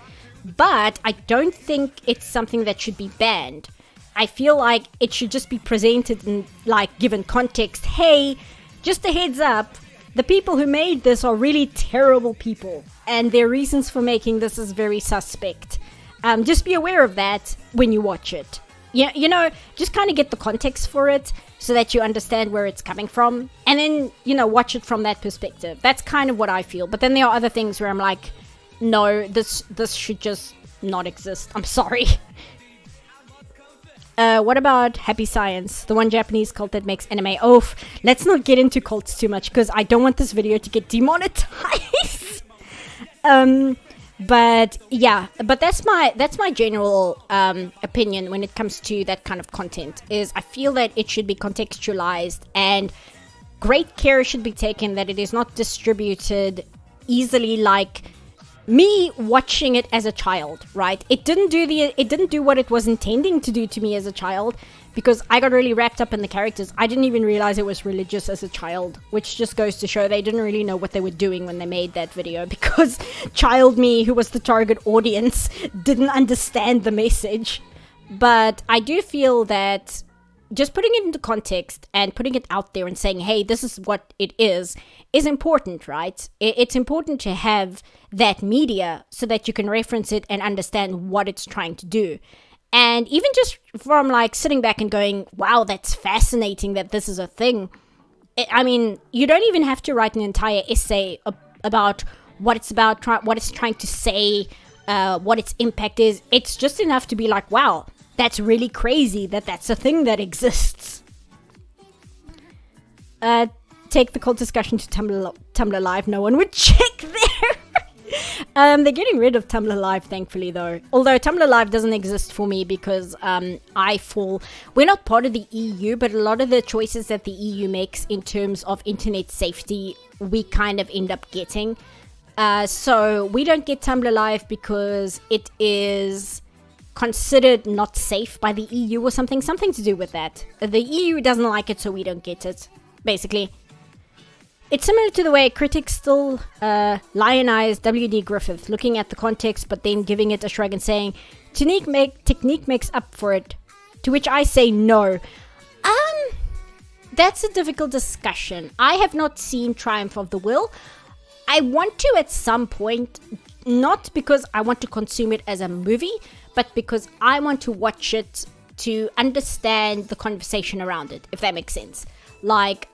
But I don't think it's something that should be banned. I feel like it should just be presented and like given context. Hey, just a heads up, the people who made this are really terrible people, and their reasons for making this is very suspect. Just be aware of that when you watch it. Yeah, you know, just kind of get the context for it so that you understand where it's coming from, and then, you know, watch it from that perspective. That's kind of what I feel. But then there are other things where I'm like, no, this should just not exist. I'm sorry. What about Happy Science, the one Japanese cult that makes anime? Oh, let's not get into cults too much because I don't want this video to get demonetized. But yeah, but that's my general opinion when it comes to that kind of content. Is I feel that it should be contextualized and great care should be taken that it is not distributed easily, like me watching it as a child, right? It didn't do what it was intending to do to me as a child, because I got really wrapped up in the characters. I didn't even realize it was religious as a child, which just goes to show they didn't really know what they were doing when they made that video, because child me, who was the target audience, didn't understand the message. But I do feel that just putting it into context and putting it out there and saying, hey, this is what it is important, right? It's important to have that media so that you can reference it and understand what it's trying to do. And even just from like sitting back and going, wow, that's fascinating that this is a thing. I mean, you don't even have to write an entire essay about what it's about, what it's trying to say, what its impact is. It's just enough to be like, wow, that's really crazy that that's a thing that exists. Take the cult discussion to Tumblr Live. No one would check there. They're getting rid of Tumblr Live, thankfully, though. Although Tumblr Live doesn't exist for me because we're not part of the EU, but a lot of the choices that the EU makes in terms of internet safety, we kind of end up getting. So we don't get Tumblr Live because it is considered not safe by the EU or something to do with that. The EU doesn't like it, so we don't get it, basically. It's similar to the way critics still lionize W.D. Griffith, looking at the context but then giving it a shrug and saying, technique makes up for it. To which I say no. That's a difficult discussion. I have not seen Triumph of the Will. I want to at some point, not because I want to consume it as a movie, but because I want to watch it to understand the conversation around it, if that makes sense. Like,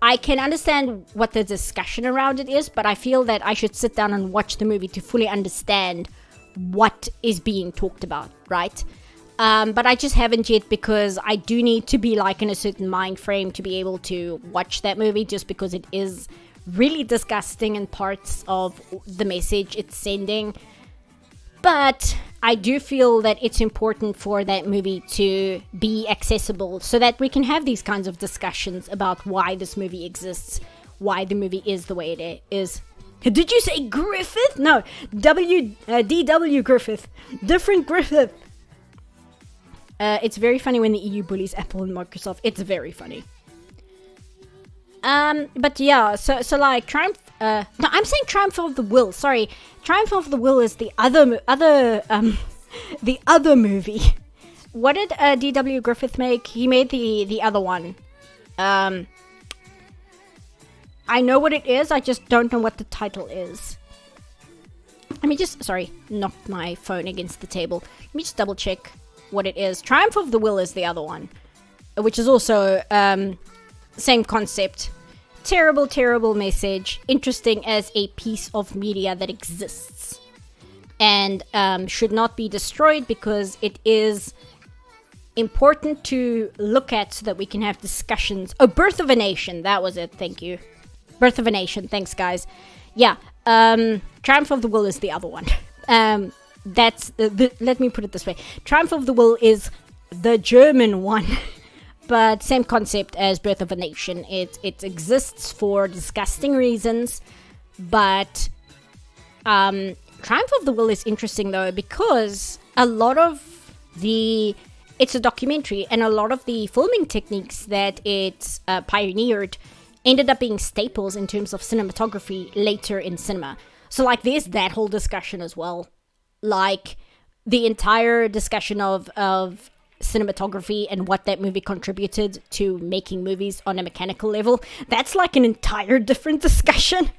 I can understand what the discussion around it is, but I feel that I should sit down and watch the movie to fully understand what is being talked about, right? But I just haven't yet because I do need to be like in a certain mind frame to be able to watch that movie, just because it is really disgusting in parts of the message it's sending. But I do feel that it's important for that movie to be accessible so that we can have these kinds of discussions about why this movie exists, why the movie is the way it is. Did you say Griffith? No, D.W. Griffith. Different Griffith. It's very funny when the EU bullies Apple and Microsoft. It's very funny. But yeah, so like Triumph. No, I'm saying Triumph of the Will. Sorry, Triumph of the Will is the other movie. What did D.W. Griffith make? He made the other one. I know what it is. I just don't know what the title is. Let me just knock my phone against the table. Let me just double check what it is. Triumph of the Will is the other one, which is also same concept. Terrible message. Interesting as a piece of media that exists and should not be destroyed because it is important to look at so that we can have discussions. Oh, Birth of a Nation. That was it. Thank you. Birth of a Nation. Thanks, guys. Yeah. Triumph of the Will is the other one. That's let me put it this way. Triumph of the Will is the German one. But same concept as Birth of a Nation. It exists for disgusting reasons. But Triumph of the Will is interesting though because a lot of it's a documentary and a lot of the filming techniques that it pioneered ended up being staples in terms of cinematography later in cinema. So like there's that whole discussion as well. Like the entire discussion of cinematography and what that movie contributed to making movies on a mechanical level. That's like an entire different discussion.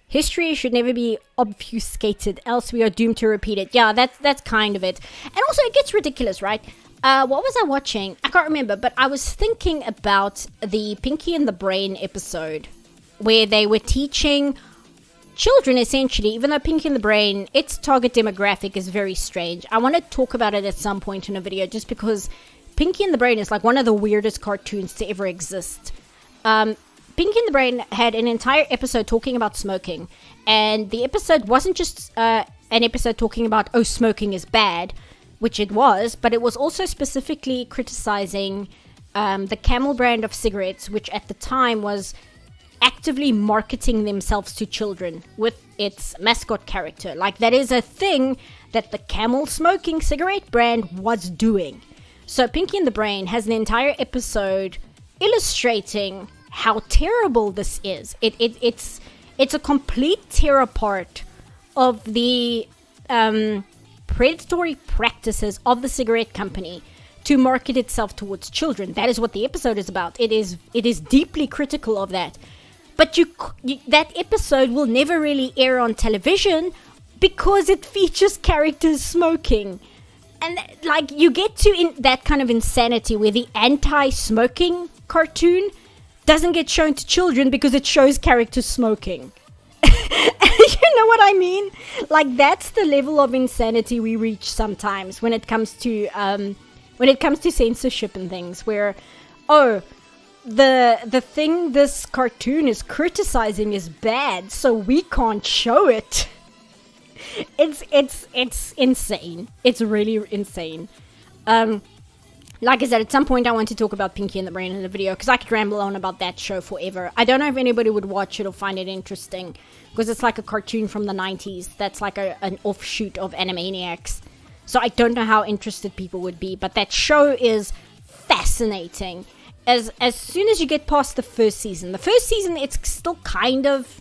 History should never be obfuscated, else we are doomed to repeat it. Yeah, that's kind of it. And also it gets ridiculous, right? What was I watching? I can't remember, but I was thinking about the Pinky and the Brain episode where they were teaching children, essentially, even though Pinky and the Brain, its target demographic is very strange. I want to talk about it at some point in a video just because Pinky and the Brain is like one of the weirdest cartoons to ever exist. Pinky and the Brain had an entire episode talking about smoking, and the episode wasn't just an episode talking about, oh, smoking is bad, which it was, but it was also specifically criticizing the Camel brand of cigarettes, which at the time was actively marketing themselves to children with its mascot character. Like, that is a thing that the Camel smoking cigarette brand was doing. So Pinky and the Brain has an entire episode illustrating how terrible this is. It's a complete tear apart of the predatory practices of the cigarette company to market itself towards children. That is what the episode is about. It is deeply critical of that. But that episode will never really air on television because it features characters smoking. And like you get to that kind of insanity where the anti-smoking cartoon doesn't get shown to children because it shows characters smoking. You know what I mean? Like, that's the level of insanity we reach sometimes when it comes to censorship and things, where, oh, the thing this cartoon is criticizing is bad, so we can't show it. It's insane. It's really insane. Like I said, at some point I want to talk about Pinky and the Brain in the video, because I could ramble on about that show forever. I don't know if anybody would watch it or find it interesting, because it's like a cartoon from the 90s that's like an offshoot of Animaniacs. So I don't know how interested people would be, but that show is fascinating. As soon as you get past the first season, it's still kind of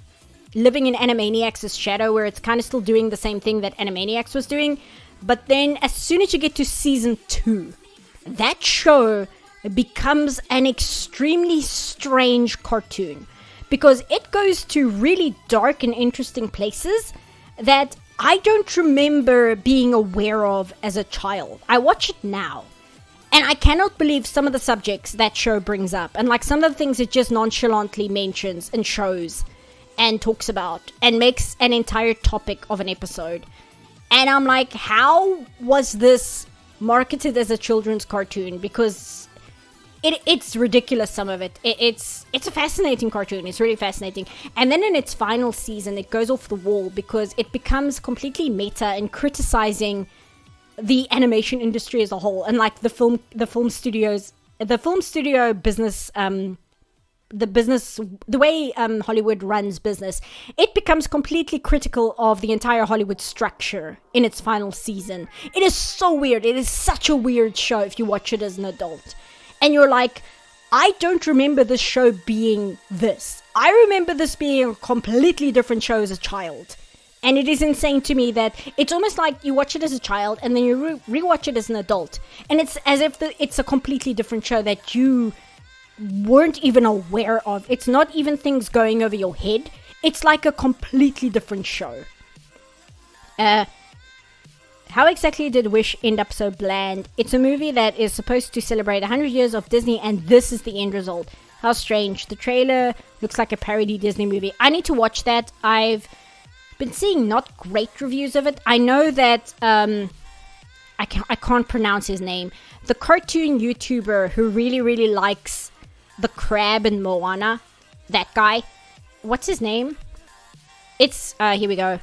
living in Animaniacs' shadow, where it's kind of still doing the same thing that Animaniacs was doing. But then as soon as you get to season 2, that show becomes an extremely strange cartoon, because it goes to really dark and interesting places that I don't remember being aware of as a child. I watch it now, and I cannot believe some of the subjects that show brings up, and like some of the things it just nonchalantly mentions and shows and talks about and makes an entire topic of an episode. And I'm like, how was this marketed as a children's cartoon? Because it's ridiculous, some of it. It's a fascinating cartoon. It's really fascinating. And then in its final season, it goes off the wall because it becomes completely meta and criticizing the animation industry as a whole, and like the film studio business, the way Hollywood runs business. It becomes completely critical of the entire Hollywood structure in its final season. It is so weird. It is such a weird show if you watch it as an adult. And you're like, I don't remember this show being this. I remember this being a completely different show as a child. And it is insane to me that it's almost like you watch it as a child and then you rewatch it as an adult. And it's as if it's a completely different show that you weren't even aware of. It's not even things going over your head. It's like a completely different show. How exactly did Wish end up so bland? It's a movie that is supposed to celebrate 100 years of Disney, and this is the end result. How strange. The trailer looks like a parody Disney movie. I need to watch that. I've been seeing not great reviews of it. I know that I can't pronounce his name. The cartoon YouTuber who really likes the crab in Moana, that guy. What's his name? It's here we go,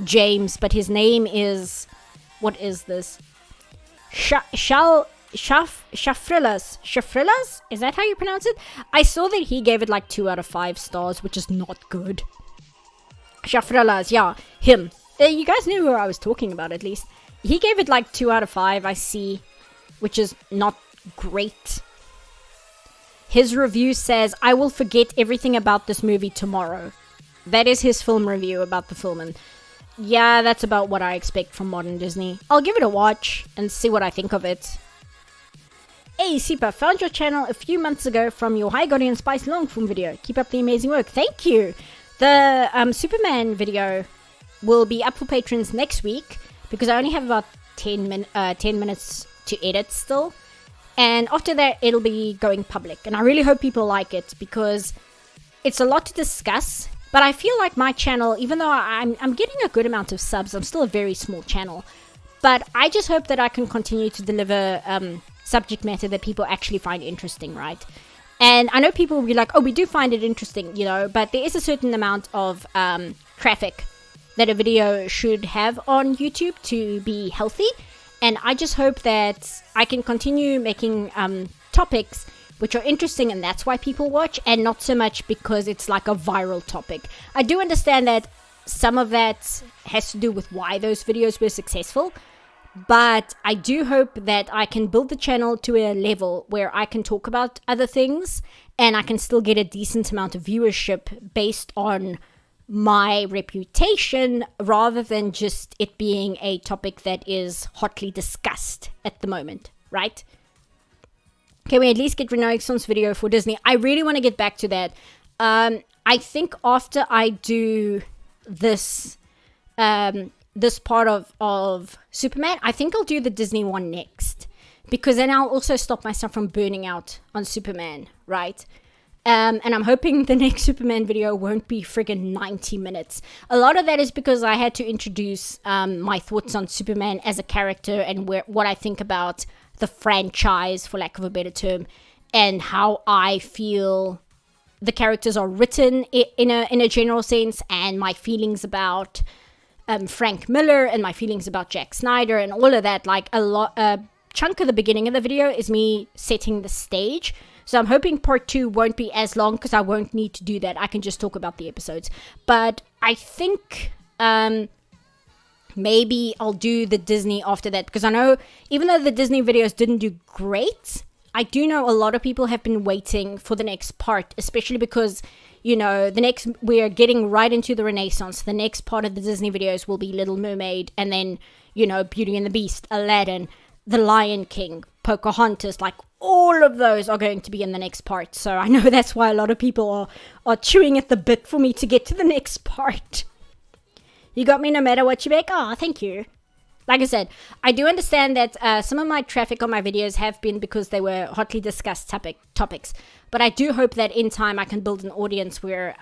James, but his name is, what is this? Shafrilas? Is that how you pronounce it? I saw that he gave it like 2 out of 5 stars, which is not good. Shafrilas, yeah, him. You guys knew who I was talking about, at least. He gave it like 2 out of 5, I see, which is not great. His review says, I will forget everything about this movie tomorrow. That is his film review about the film, and yeah, that's about what I expect from modern Disney. I'll give it a watch and see what I think of it. Hey, Sipa, found your channel a few months ago from your High Guardian Spice long form video. Keep up the amazing work. Thank you. The Superman video will be up for patrons next week because I only have about 10 minutes to edit still. And after that, it'll be going public. And I really hope people like it because it's a lot to discuss. But I feel like my channel, even though I'm getting a good amount of subs, I'm still a very small channel. But I just hope that I can continue to deliver subject matter that people actually find interesting, right? And I know people will be like, oh, we do find it interesting, you know, but there is a certain amount of traffic that a video should have on YouTube to be healthy. And I just hope that I can continue making topics which are interesting, and that's why people watch, and not so much because it's like a viral topic. I do understand that some of that has to do with why those videos were successful, but I do hope that I can build the channel to a level where I can talk about other things, and I can still get a decent amount of viewership based on my reputation, rather than just it being a topic that is hotly discussed at the moment, right? Can we at least get Renaissance video for Disney? I really want to get back to that. I think after I do this this part of Superman, I think I'll do the Disney one next. Because then I'll also stop myself from burning out on Superman, right? And I'm hoping the next Superman video won't be friggin' 90 minutes. A lot of that is because I had to introduce my thoughts on Superman as a character and what I think about the franchise, for lack of a better term, and how I feel the characters are written in a general sense, and my feelings about Frank Miller and my feelings about Jack Snyder and all of that. Like a lot, chunk of the beginning of the video is me setting the stage. So I'm hoping part 2 won't be as long because I won't need to do that. I can just talk about the episodes. But I think maybe I'll do the Disney after that, because I know even though the Disney videos didn't do great, I do know a lot of people have been waiting for the next part, especially because, you know, we are getting right into the Renaissance. The next part of the Disney videos will be Little Mermaid, and then, you know, Beauty and the Beast, Aladdin, The Lion King, Pocahontas, like all of those are going to be in the next part. So I know that's why a lot of people are chewing at the bit for me to get to the next part. You got me no matter what you make. Oh, thank you. Like I said, I do understand that some of my traffic on my videos have been because they were hotly discussed topics. But I do hope that in time I can build an audience where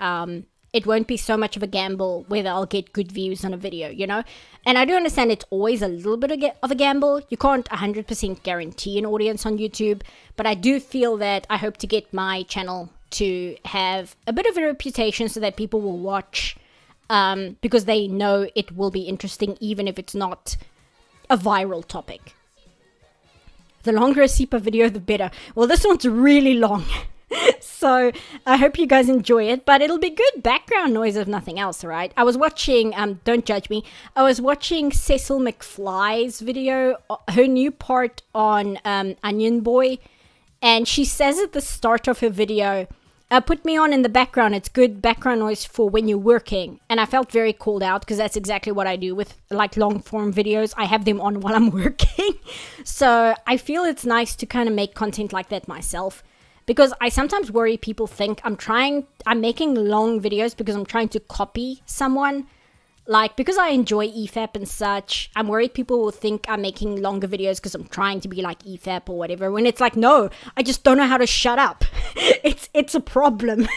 it won't be so much of a gamble whether I'll get good views on a video, you know? And I do understand it's always a little bit of a gamble. You can't 100% guarantee an audience on YouTube. But I do feel that I hope to get my channel to have a bit of a reputation so that people will watch because they know it will be interesting even if it's not a viral topic. The longer a SEPA video, the better. Well, this one's really long. So I hope you guys enjoy it, but it'll be good background noise if nothing else, right? I was watching, don't judge me, I was watching Cecil McFly's video, her new part on Onion Boy, and she says at the start of her video, put me on in the background, it's good background noise for when you're working. And I felt very called out because that's exactly what I do with like long form videos. I have them on while I'm working. So I feel it's nice to kind of make content like that myself. Because I sometimes worry people think I'm making long videos because I'm trying to copy someone. Like, because I enjoy EFAP and such, I'm worried people will think I'm making longer videos because I'm trying to be like EFAP or whatever. When it's like, no, I just don't know how to shut up. It's a problem.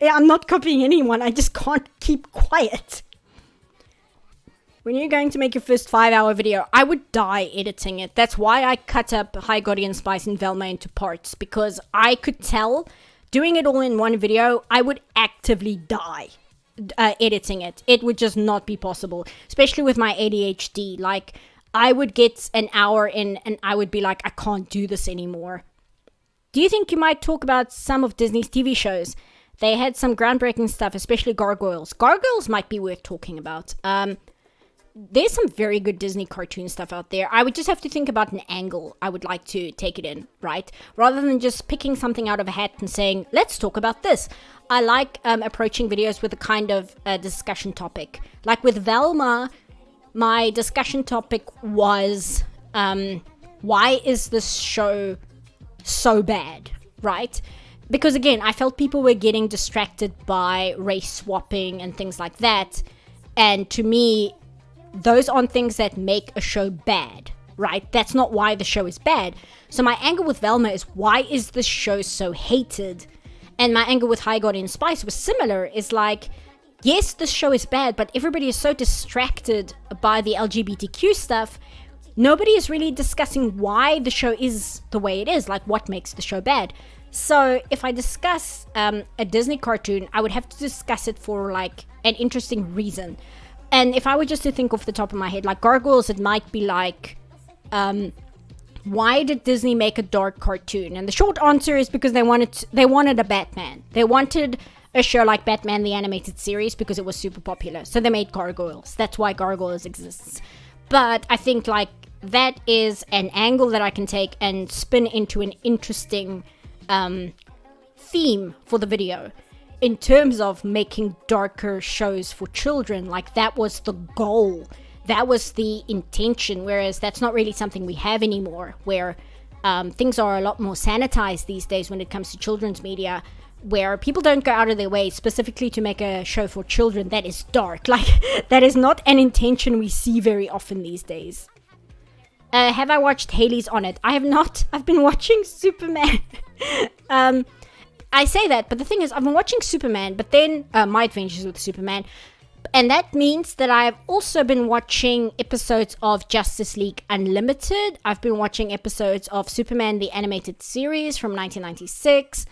I'm not copying anyone. I just can't keep quiet. When you're going to make your first 5-hour video, I would die editing it. That's why I cut up High Guardian Spice and Velma into parts, because I could tell doing it all in one video, I would actively die editing it. It would just not be possible, especially with my ADHD. Like, I would get an hour in and I would be like, I can't do this anymore. Do you think you might talk about some of Disney's TV shows? They had some groundbreaking stuff, especially Gargoyles. Gargoyles might be worth talking about. There's some very good Disney cartoon stuff out there. I would just have to think about an angle I would like to take it in, right? Rather than just picking something out of a hat and saying, let's talk about this. I like approaching videos with a kind of discussion topic. Like with Velma, my discussion topic was, why is this show so bad, right? Because again, I felt people were getting distracted by race swapping and things like that. And to me, those aren't things that make a show bad, right? That's not why the show is bad. So my angle with Velma is, why is this show so hated? And my angle with High Guardian Spice was similar. Is like, yes, this show is bad, but everybody is so distracted by the LGBTQ stuff. Nobody is really discussing why the show is the way it is, like what makes the show bad. So if I discuss a Disney cartoon, I would have to discuss it for like an interesting reason. And if I were just to think off the top of my head, like Gargoyles, it might be like, why did Disney make a dark cartoon? And the short answer is because they wanted a Batman. They wanted a show like Batman the Animated Series because it was super popular. So they made Gargoyles. That's why Gargoyles exists. But I think like that is an angle that I can take and spin into an interesting theme for the video. In terms of making darker shows for children, like that was the goal. That was the intention, whereas that's not really something we have anymore, where things are a lot more sanitized these days when it comes to children's media, where people don't go out of their way specifically to make a show for children that is dark. Like, that is not an intention we see very often these days. Have I watched Haley's on It? I have not. I've been watching Superman. I say that, but the thing is, I've been watching Superman, but then My Adventures with Superman, and that means that I've also been watching episodes of Justice League Unlimited. I've been watching episodes of Superman the Animated Series from 1996.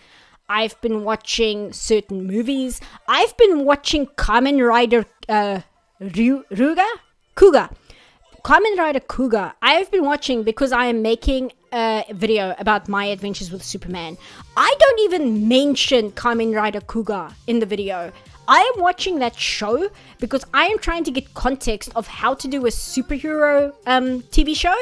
I've been watching certain movies. I've been watching Kamen Rider Kuga. Kamen Rider Kuga, I have been watching because I am making a video about my adventures with Superman. I don't even mention Kamen Rider Kuga in the video. I am watching that show because I am trying to get context of how to do a superhero TV show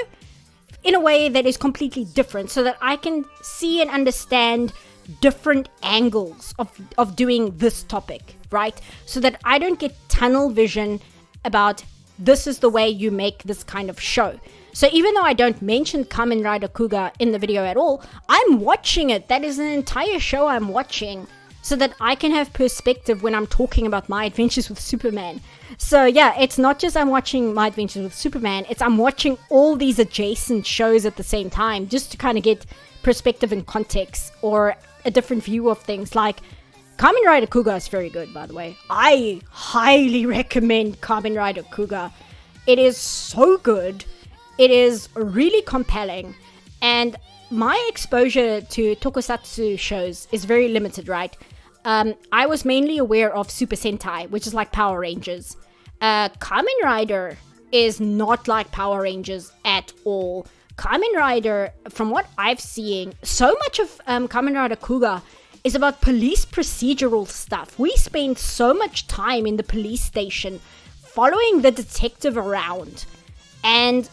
in a way that is completely different, so that I can see and understand different angles of doing this topic, right? So that I don't get tunnel vision about this is the way you make this kind of show. So even though I don't mention Kamen Rider Kuga in the video at all, I'm watching it. That is an entire show I'm watching so that I can have perspective when I'm talking about my adventures with Superman. So yeah, it's not just I'm watching my adventures with Superman, it's I'm watching all these adjacent shows at the same time just to kind of get perspective and context or a different view of things. Like Kamen Rider Kuga is very good, by the way. I highly recommend Kamen Rider Kuga. It is so good. It is really compelling. And my exposure to Tokusatsu shows is very limited, right? I was mainly aware of Super Sentai, which is like Power Rangers. Kamen Rider is not like Power Rangers at all. Kamen Rider, from what I've seen, so much of Kamen Rider Kuga is about police procedural stuff. We spend so much time in the police station following the detective around. And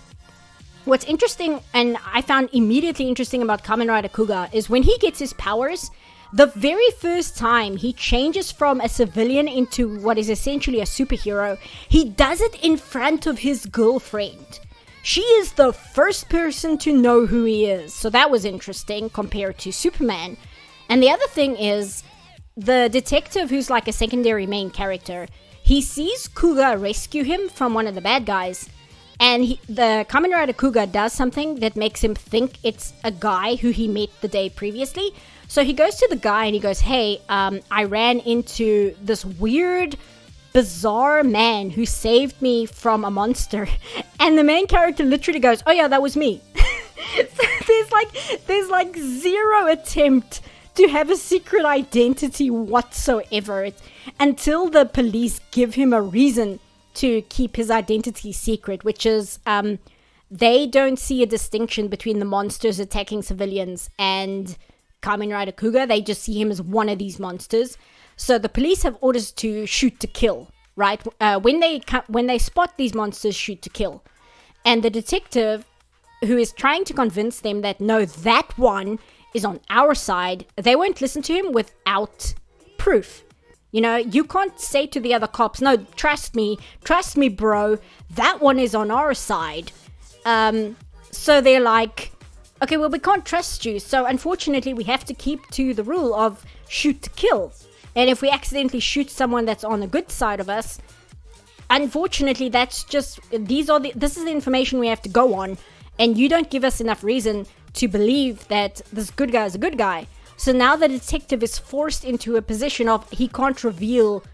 what's interesting, and I found immediately interesting about Kamen Rider Kuga, is when he gets his powers, the very first time he changes from a civilian into what is essentially a superhero, he does it in front of his girlfriend. She is the first person to know who he is. So that was interesting compared to Superman. And the other thing is, the detective who's like a secondary main character, he sees Kuga rescue him from one of the bad guys. And the Kamen Rider Kuga does something that makes him think it's a guy who he met the day previously. So he goes to the guy and he goes, hey, I ran into this weird, bizarre man who saved me from a monster. And the main character literally goes, oh yeah, that was me. So there's like zero attempt to have a secret identity whatsoever until the police give him a reason to keep his identity secret, which is they don't see a distinction between the monsters attacking civilians and Kamen Rider Kuga. They just see him as one of these monsters. So the police have orders to shoot to kill, right? When they spot these monsters, shoot to kill. And the detective, who is trying to convince them that no, that one is on our side, they won't listen to him without proof. You know, you can't say to the other cops, no, trust me, bro, that one is on our side. So they're like, okay, well, we can't trust you. So unfortunately, we have to keep to the rule of shoot to kill. And if we accidentally shoot someone that's on the good side of us, unfortunately, that's just, this is the information we have to go on. And you don't give us enough reason to believe that this good guy is a good guy. So now the detective is forced into a position of he can't reveal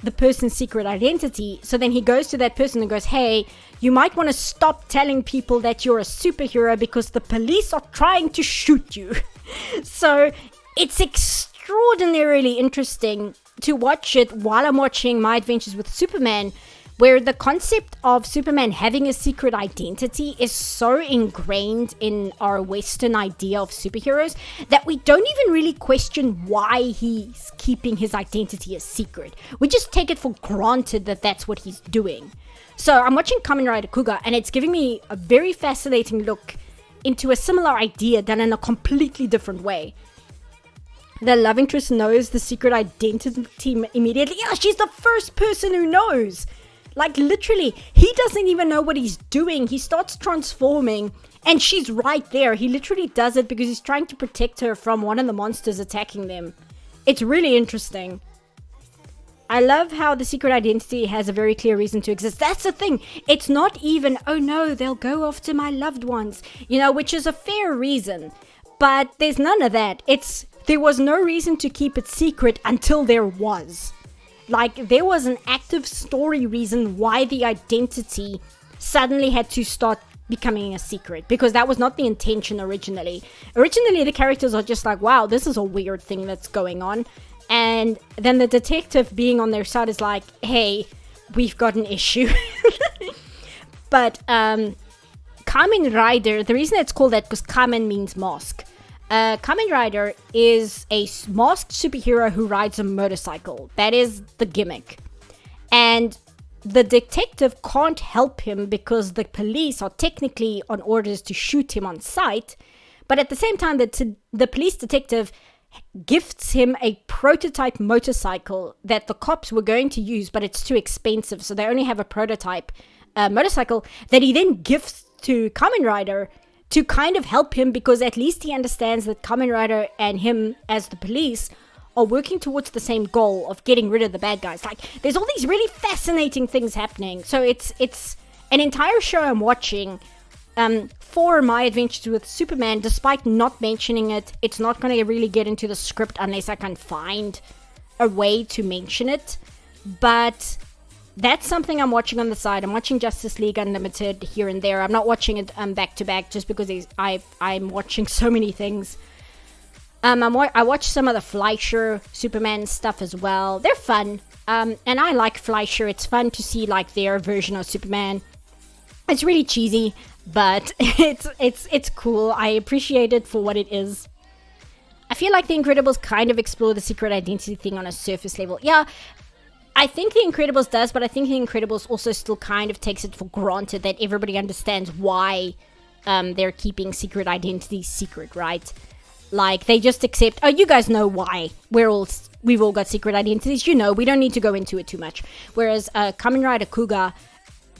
the person's secret identity. So then he goes to that person and goes, hey, you might want to stop telling people that you're a superhero because the police are trying to shoot you. So it's extraordinarily interesting to watch it while I'm watching My Adventures with Superman, where the concept of Superman having a secret identity is so ingrained in our Western idea of superheroes that we don't even really question why he's keeping his identity a secret. We just take it for granted that that's what he's doing. So I'm watching Kamen Rider Kuga, and it's giving me a very fascinating look into a similar idea done in a completely different way. The love interest knows the secret identity immediately. Yeah, she's the first person who knows. Like, literally, he doesn't even know what he's doing. He starts transforming, and she's right there. He literally does it because he's trying to protect her from one of the monsters attacking them. It's really interesting. I love how the secret identity has a very clear reason to exist. That's the thing. It's not even, oh no, they'll go after my loved ones, you know, which is a fair reason. But there's none of that. There was no reason to keep it secret until there was. Like, there was an active story reason why the identity suddenly had to start becoming a secret, because that was not the intention originally. Originally, the characters are just like, wow, this is a weird thing that's going on. And then the detective being on their side is like, hey, we've got an issue. But Kamen Rider, the reason it's called that because Kamen means mask. Kamen Rider is a masked superhero who rides a motorcycle. That is the gimmick. And the detective can't help him because the police are technically on orders to shoot him on sight. But at the same time, the police detective gifts him a prototype motorcycle that the cops were going to use, but it's too expensive. So they only have a prototype motorcycle that he then gifts to Kamen Rider to kind of help him, because at least he understands that Kamen Rider and him as the police are working towards the same goal of getting rid of the bad guys. Like, there's all these really fascinating things happening. So it's an entire show I'm watching for my adventures with Superman. Despite not mentioning it, it's not going to really get into the script unless I can find a way to mention it. But that's something I'm watching on the side. I'm watching Justice League Unlimited here and there. I'm not watching it back to back just because I'm watching so many things. I watched some of the Fleischer Superman stuff as well. They're fun. And I like Fleischer. It's fun to see like their version of Superman. It's really cheesy, but it's cool. I appreciate it for what it is. I feel like The Incredibles kind of explore the secret identity thing on a surface level. Yeah, I think The Incredibles does, but I think The Incredibles also still kind of takes it for granted that everybody understands why they're keeping secret identities secret, right? Like, they just accept, oh, you guys know why we've all got secret identities. You know, we don't need to go into it too much. Whereas Kamen Rider Kuga,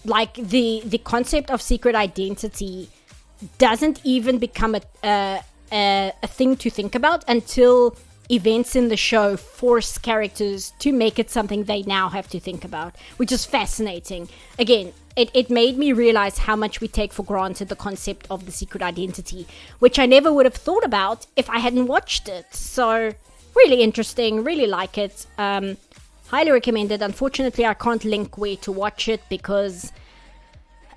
like, the concept of secret identity doesn't even become a thing to think about until events in the show force characters to make it something they now have to think about, which is fascinating. Again, it made me realize how much we take for granted the concept of the secret identity, which I never would have thought about if I hadn't watched it. So, really interesting, really like it. Highly recommended. Unfortunately, I can't link where to watch it because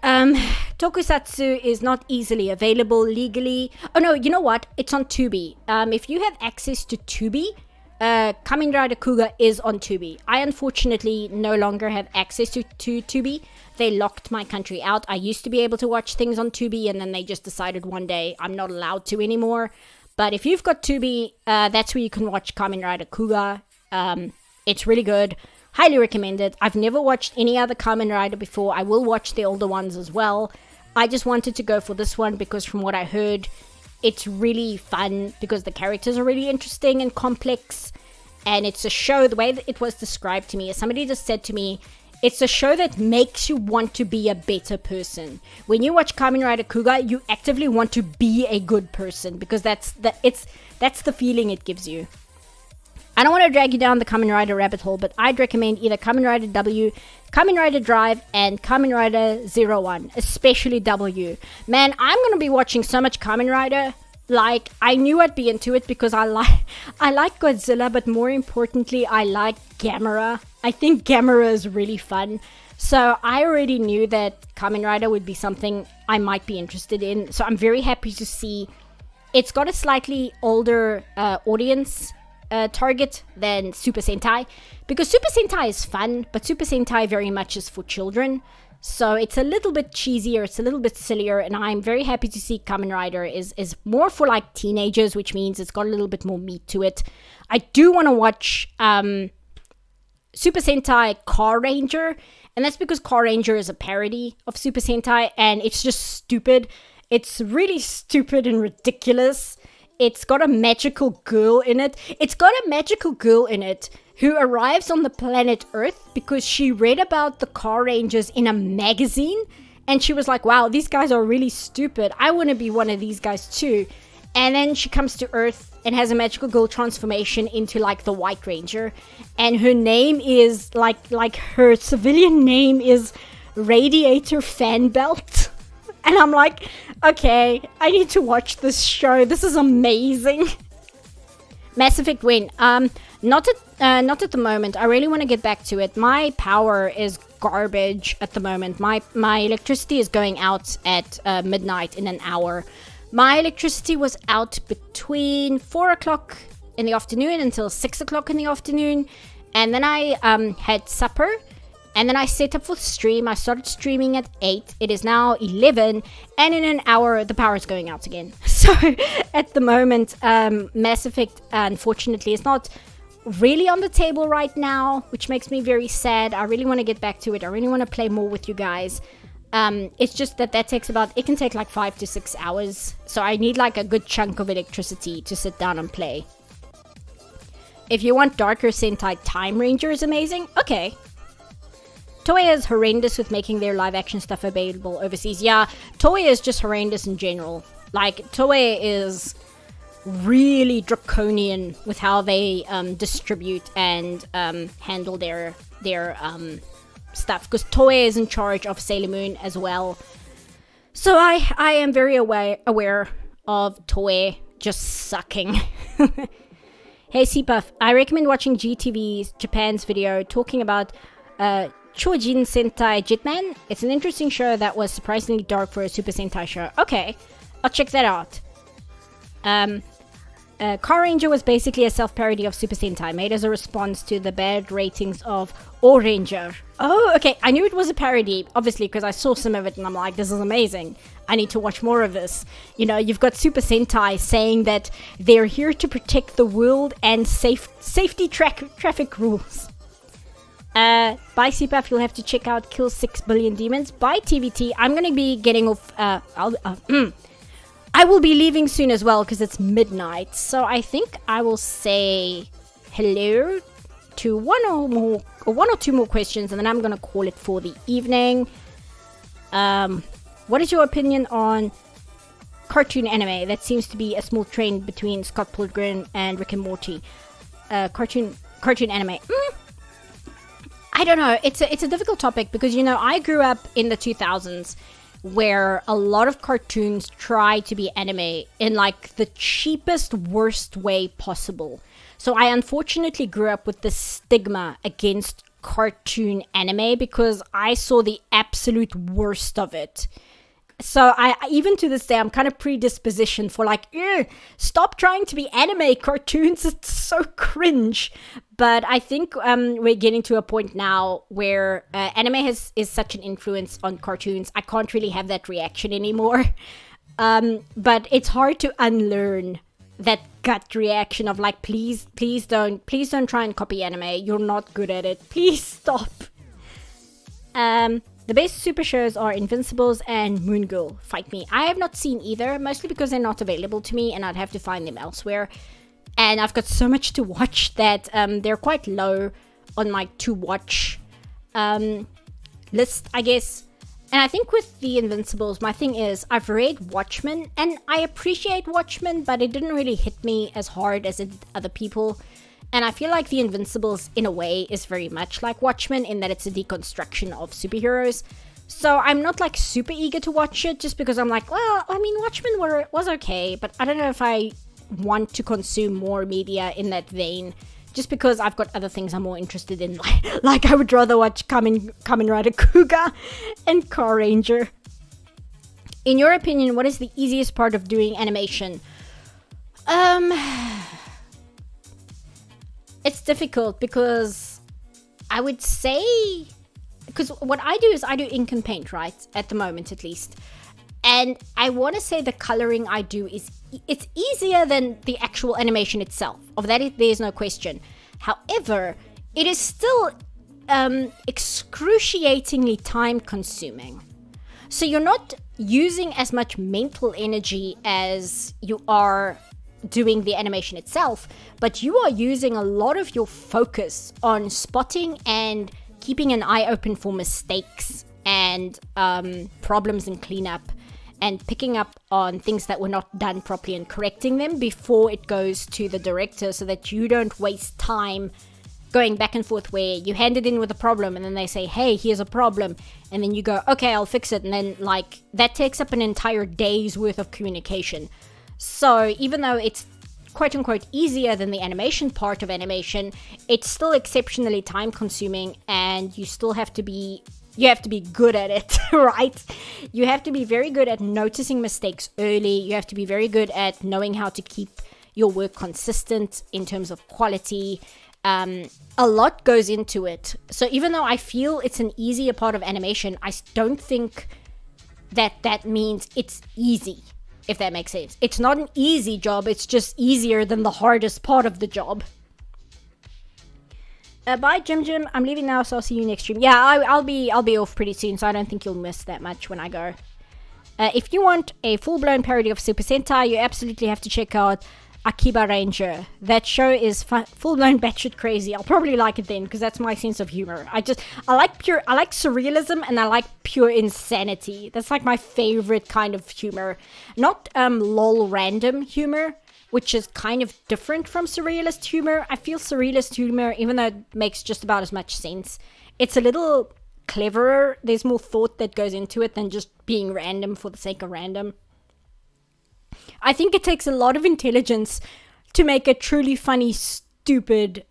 Tokusatsu is not easily available legally. Oh no, you know what? It's on Tubi. If you have access to Tubi, Kamen Rider Kuga is on Tubi. I unfortunately no longer have access to Tubi. They locked my country out. I used to be able to watch things on Tubi, and then they just decided one day I'm not allowed to anymore. But if you've got Tubi, that's where you can watch Kamen Rider Kuga. It's really good. Highly recommended. I've never watched any other Kamen Rider before. I will watch the older ones as well. I just wanted to go for this one because from what I heard, it's really fun because the characters are really interesting and complex. And it's a show, the way that it was described to me, as somebody just said to me, it's a show that makes you want to be a better person. When you watch Kamen Rider Kuga, you actively want to be a good person because that's the feeling it gives you. I don't want to drag you down the Kamen Rider rabbit hole, but I'd recommend either Kamen Rider W, Kamen Rider Drive, and Kamen Rider 01, especially W. Man, I'm going to be watching so much Kamen Rider. Like, I knew I'd be into it because I like Godzilla, but more importantly, I like Gamera. I think Gamera is really fun. So I already knew that Kamen Rider would be something I might be interested in. So I'm very happy to see it's got a slightly older audience target than Super Sentai, because Super Sentai is fun, but Super Sentai very much is for children, so it's a little bit cheesier, it's a little bit sillier, and I'm very happy to see Kamen Rider is more for like teenagers, which means it's got a little bit more meat to it. I do want to watch Super Sentai Car Ranger, and that's because Car Ranger is a parody of Super Sentai, and it's just stupid. It's really stupid and ridiculous. It's got a magical girl in it. It's got a magical girl in it who arrives on the planet Earth because she read about the Car Rangers in a magazine. And she was like, wow, these guys are really stupid. I want to be one of these guys too. And then she comes to Earth and has a magical girl transformation into like the White Ranger. And her name is like her civilian name is Radiator Fanbelt. And I'm like, okay, I need to watch this show. This is amazing. Mass Effect when? Not at the moment. I really want to get back to it. My power is garbage at the moment. My electricity is going out at midnight in an hour. My electricity was out between 4 o'clock in the afternoon until 6 o'clock in the afternoon. And then I had supper. And then I set up for stream. I started streaming at 8. It is now 11. And in an hour, the power is going out again. So at the moment, Mass Effect, unfortunately, is not really on the table right now, which makes me very sad. I really want to get back to it. I really want to play more with you guys. It's just that takes it can take like 5 to 6 hours. So I need like a good chunk of electricity to sit down and play. If you want Darker Sentai Time Ranger is amazing, okay. Toei is horrendous with making their live action stuff available overseas. Yeah, Toei is just horrendous in general. Like, Toei is really draconian with how they distribute and handle their stuff. Because Toei is in charge of Sailor Moon as well. So I am very aware of Toei just sucking. Hey CPuff, I recommend watching GTV's Japan's video talking about Chojin Sentai Jetman. It's an interesting show that was surprisingly dark for a Super Sentai show. Okay, I'll check that out. Car Ranger was basically a self-parody of Super Sentai, made as a response to the bad ratings of O-Ranger. Oh, okay, I knew it was a parody, obviously, because I saw some of it and I'm like, this is amazing. I need to watch more of this. You know, you've got Super Sentai saying that they're here to protect the world and safety traffic rules. By CPAF, you'll have to check out Kill 6 Billion Demons. By TVT, I'm going to be getting off... I will be leaving soon as well because it's midnight. So I think I will say hello to one or two more questions, and then I'm going to call it for the evening. What is your opinion on cartoon anime? That seems to be a small trend between Scott Pilgrim and Rick and Morty. Cartoon anime. I don't know. It's a difficult topic because, you know, I grew up in the 2000s where a lot of cartoons try to be anime in like the cheapest, worst way possible. So I unfortunately grew up with the stigma against cartoon anime because I saw the absolute worst of it. So I even to this day, I'm kind of predispositioned for like, stop trying to be anime cartoons. It's so cringe. But I think we're getting to a point now where anime is such an influence on cartoons. I can't really have that reaction anymore. But it's hard to unlearn that gut reaction of like, please don't try and copy anime. You're not good at it. Please stop. The best super shows are Invincibles and Moon Girl. Fight Me. I have not seen either, mostly because they're not available to me and I'd have to find them elsewhere. And I've got so much to watch that they're quite low on my to-watch list, I guess. And I think with the Invincibles, my thing is I've read Watchmen, and I appreciate Watchmen, but it didn't really hit me as hard as it did other people. And I feel like the Invincibles, in a way, is very much like Watchmen in that it's a deconstruction of superheroes. So I'm not like super eager to watch it just because I'm like, well, I mean, Watchmen was okay, but I don't know if I want to consume more media in that vein just because I've got other things I'm more interested in. Like I would rather watch Kamen Rider Kuga and Car Ranger. In your opinion, what is the easiest part of doing animation? It's difficult because I would say, because what I do is I do ink and paint, right? At the moment, at least. And I want to say the coloring I do it's easier than the actual animation itself. Of that, there's no question. However, it is still excruciatingly time consuming. So you're not using as much mental energy as you are doing the animation itself, but you are using a lot of your focus on spotting and keeping an eye open for mistakes and problems and cleanup, and picking up on things that were not done properly and correcting them before it goes to the director, so that you don't waste time going back and forth where you hand it in with a problem and then they say, hey, here's a problem, and then you go, okay, I'll fix it, and then like that takes up an entire day's worth of communication. So even though it's quote unquote easier than the animation part of animation, it's still exceptionally time consuming, and you have to be good at it, right? You have to be very good at noticing mistakes early. You have to be very good at knowing how to keep your work consistent in terms of quality. a lot goes into it. So even though I feel it's an easier part of animation, I don't think that means it's easy, if that makes sense. It's not an easy job, it's just easier than the hardest part of the job. Bye, Jim. I'm leaving now, so I'll see you next stream. Yeah, I'll be off pretty soon, so I don't think you'll miss that much when I go. If you want a full-blown parody of Super Sentai, you absolutely have to check out Akiba Ranger. That show is full-blown batshit crazy. I'll probably like it then, because that's my sense of humor. I like surrealism, and I like pure insanity. That's like my favorite kind of humor. Not lol random humor, which is kind of different from surrealist humor. I feel surrealist humor, even though it makes just about as much sense, it's a little cleverer. There's more thought that goes into it than just being random for the sake of random. I think it takes a lot of intelligence to make a truly funny, stupid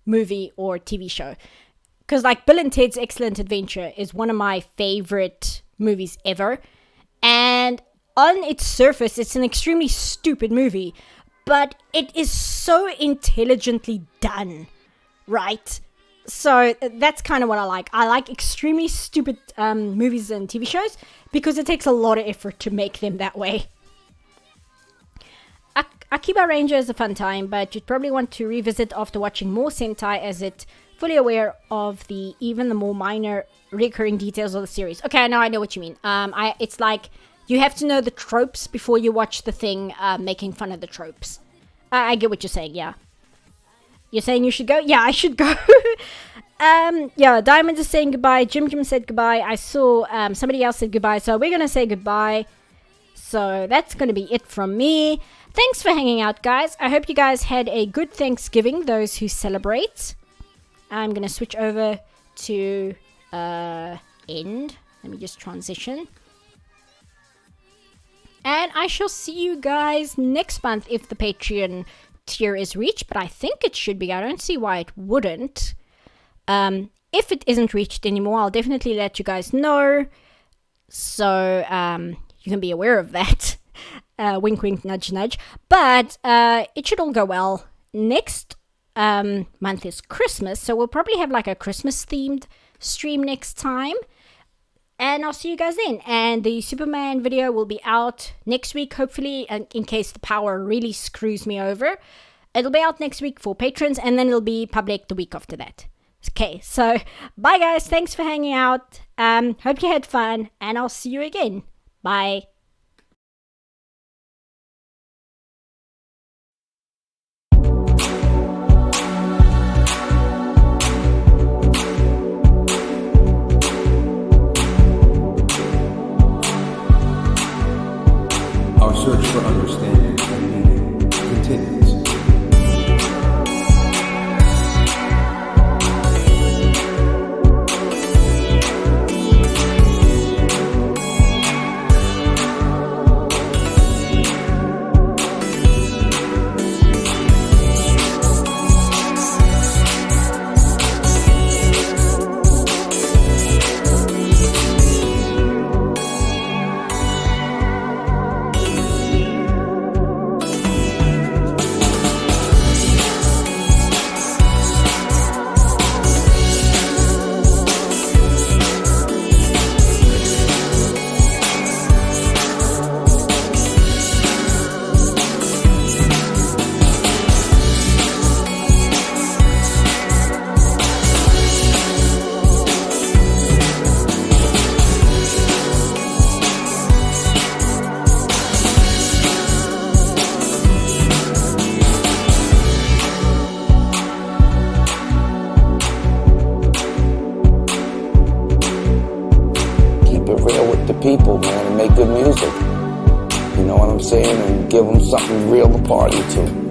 movie or TV show. Because like Bill and Ted's Excellent Adventure is one of my favorite movies ever. And on its surface, it's an extremely stupid movie, but it is so intelligently done, right? So that's kind of what I like. I like extremely stupid movies and TV shows because it takes a lot of effort to make them that way. Akiba Ranger is a fun time, but you'd probably want to revisit after watching more Sentai, as it fully aware of even the more minor recurring details of the series. Okay, now I know what you mean. It's like you have to know the tropes before you watch the thing making fun of the tropes. I get what you're saying, yeah. You're saying you should go? Yeah, I should go. Yeah, Diamond is saying goodbye. Jim said goodbye. I saw somebody else said goodbye, so we're going to say goodbye. So that's going to be it from me. Thanks for hanging out, guys. I hope you guys had a good Thanksgiving, those who celebrate. I'm going to switch over to end. Let me just transition. And I shall see you guys next month if the Patreon tier is reached, but I think it should be. I don't see why it wouldn't. If it isn't reached anymore, I'll definitely let you guys know. So you can be aware of that. Wink, wink, nudge, nudge. But it should all go well. Next month is Christmas, so we'll probably have like a Christmas-themed stream next time. And I'll see you guys then. And the Superman video will be out next week, hopefully, in case the power really screws me over. It'll be out next week for patrons, and then it'll be public the week after that. Okay, so bye guys. Thanks for hanging out. Hope you had fun, and I'll see you again. Bye. Our search for understanding and meaning continues. People, man, and make good music. You know what I'm saying? And give them something real to party to.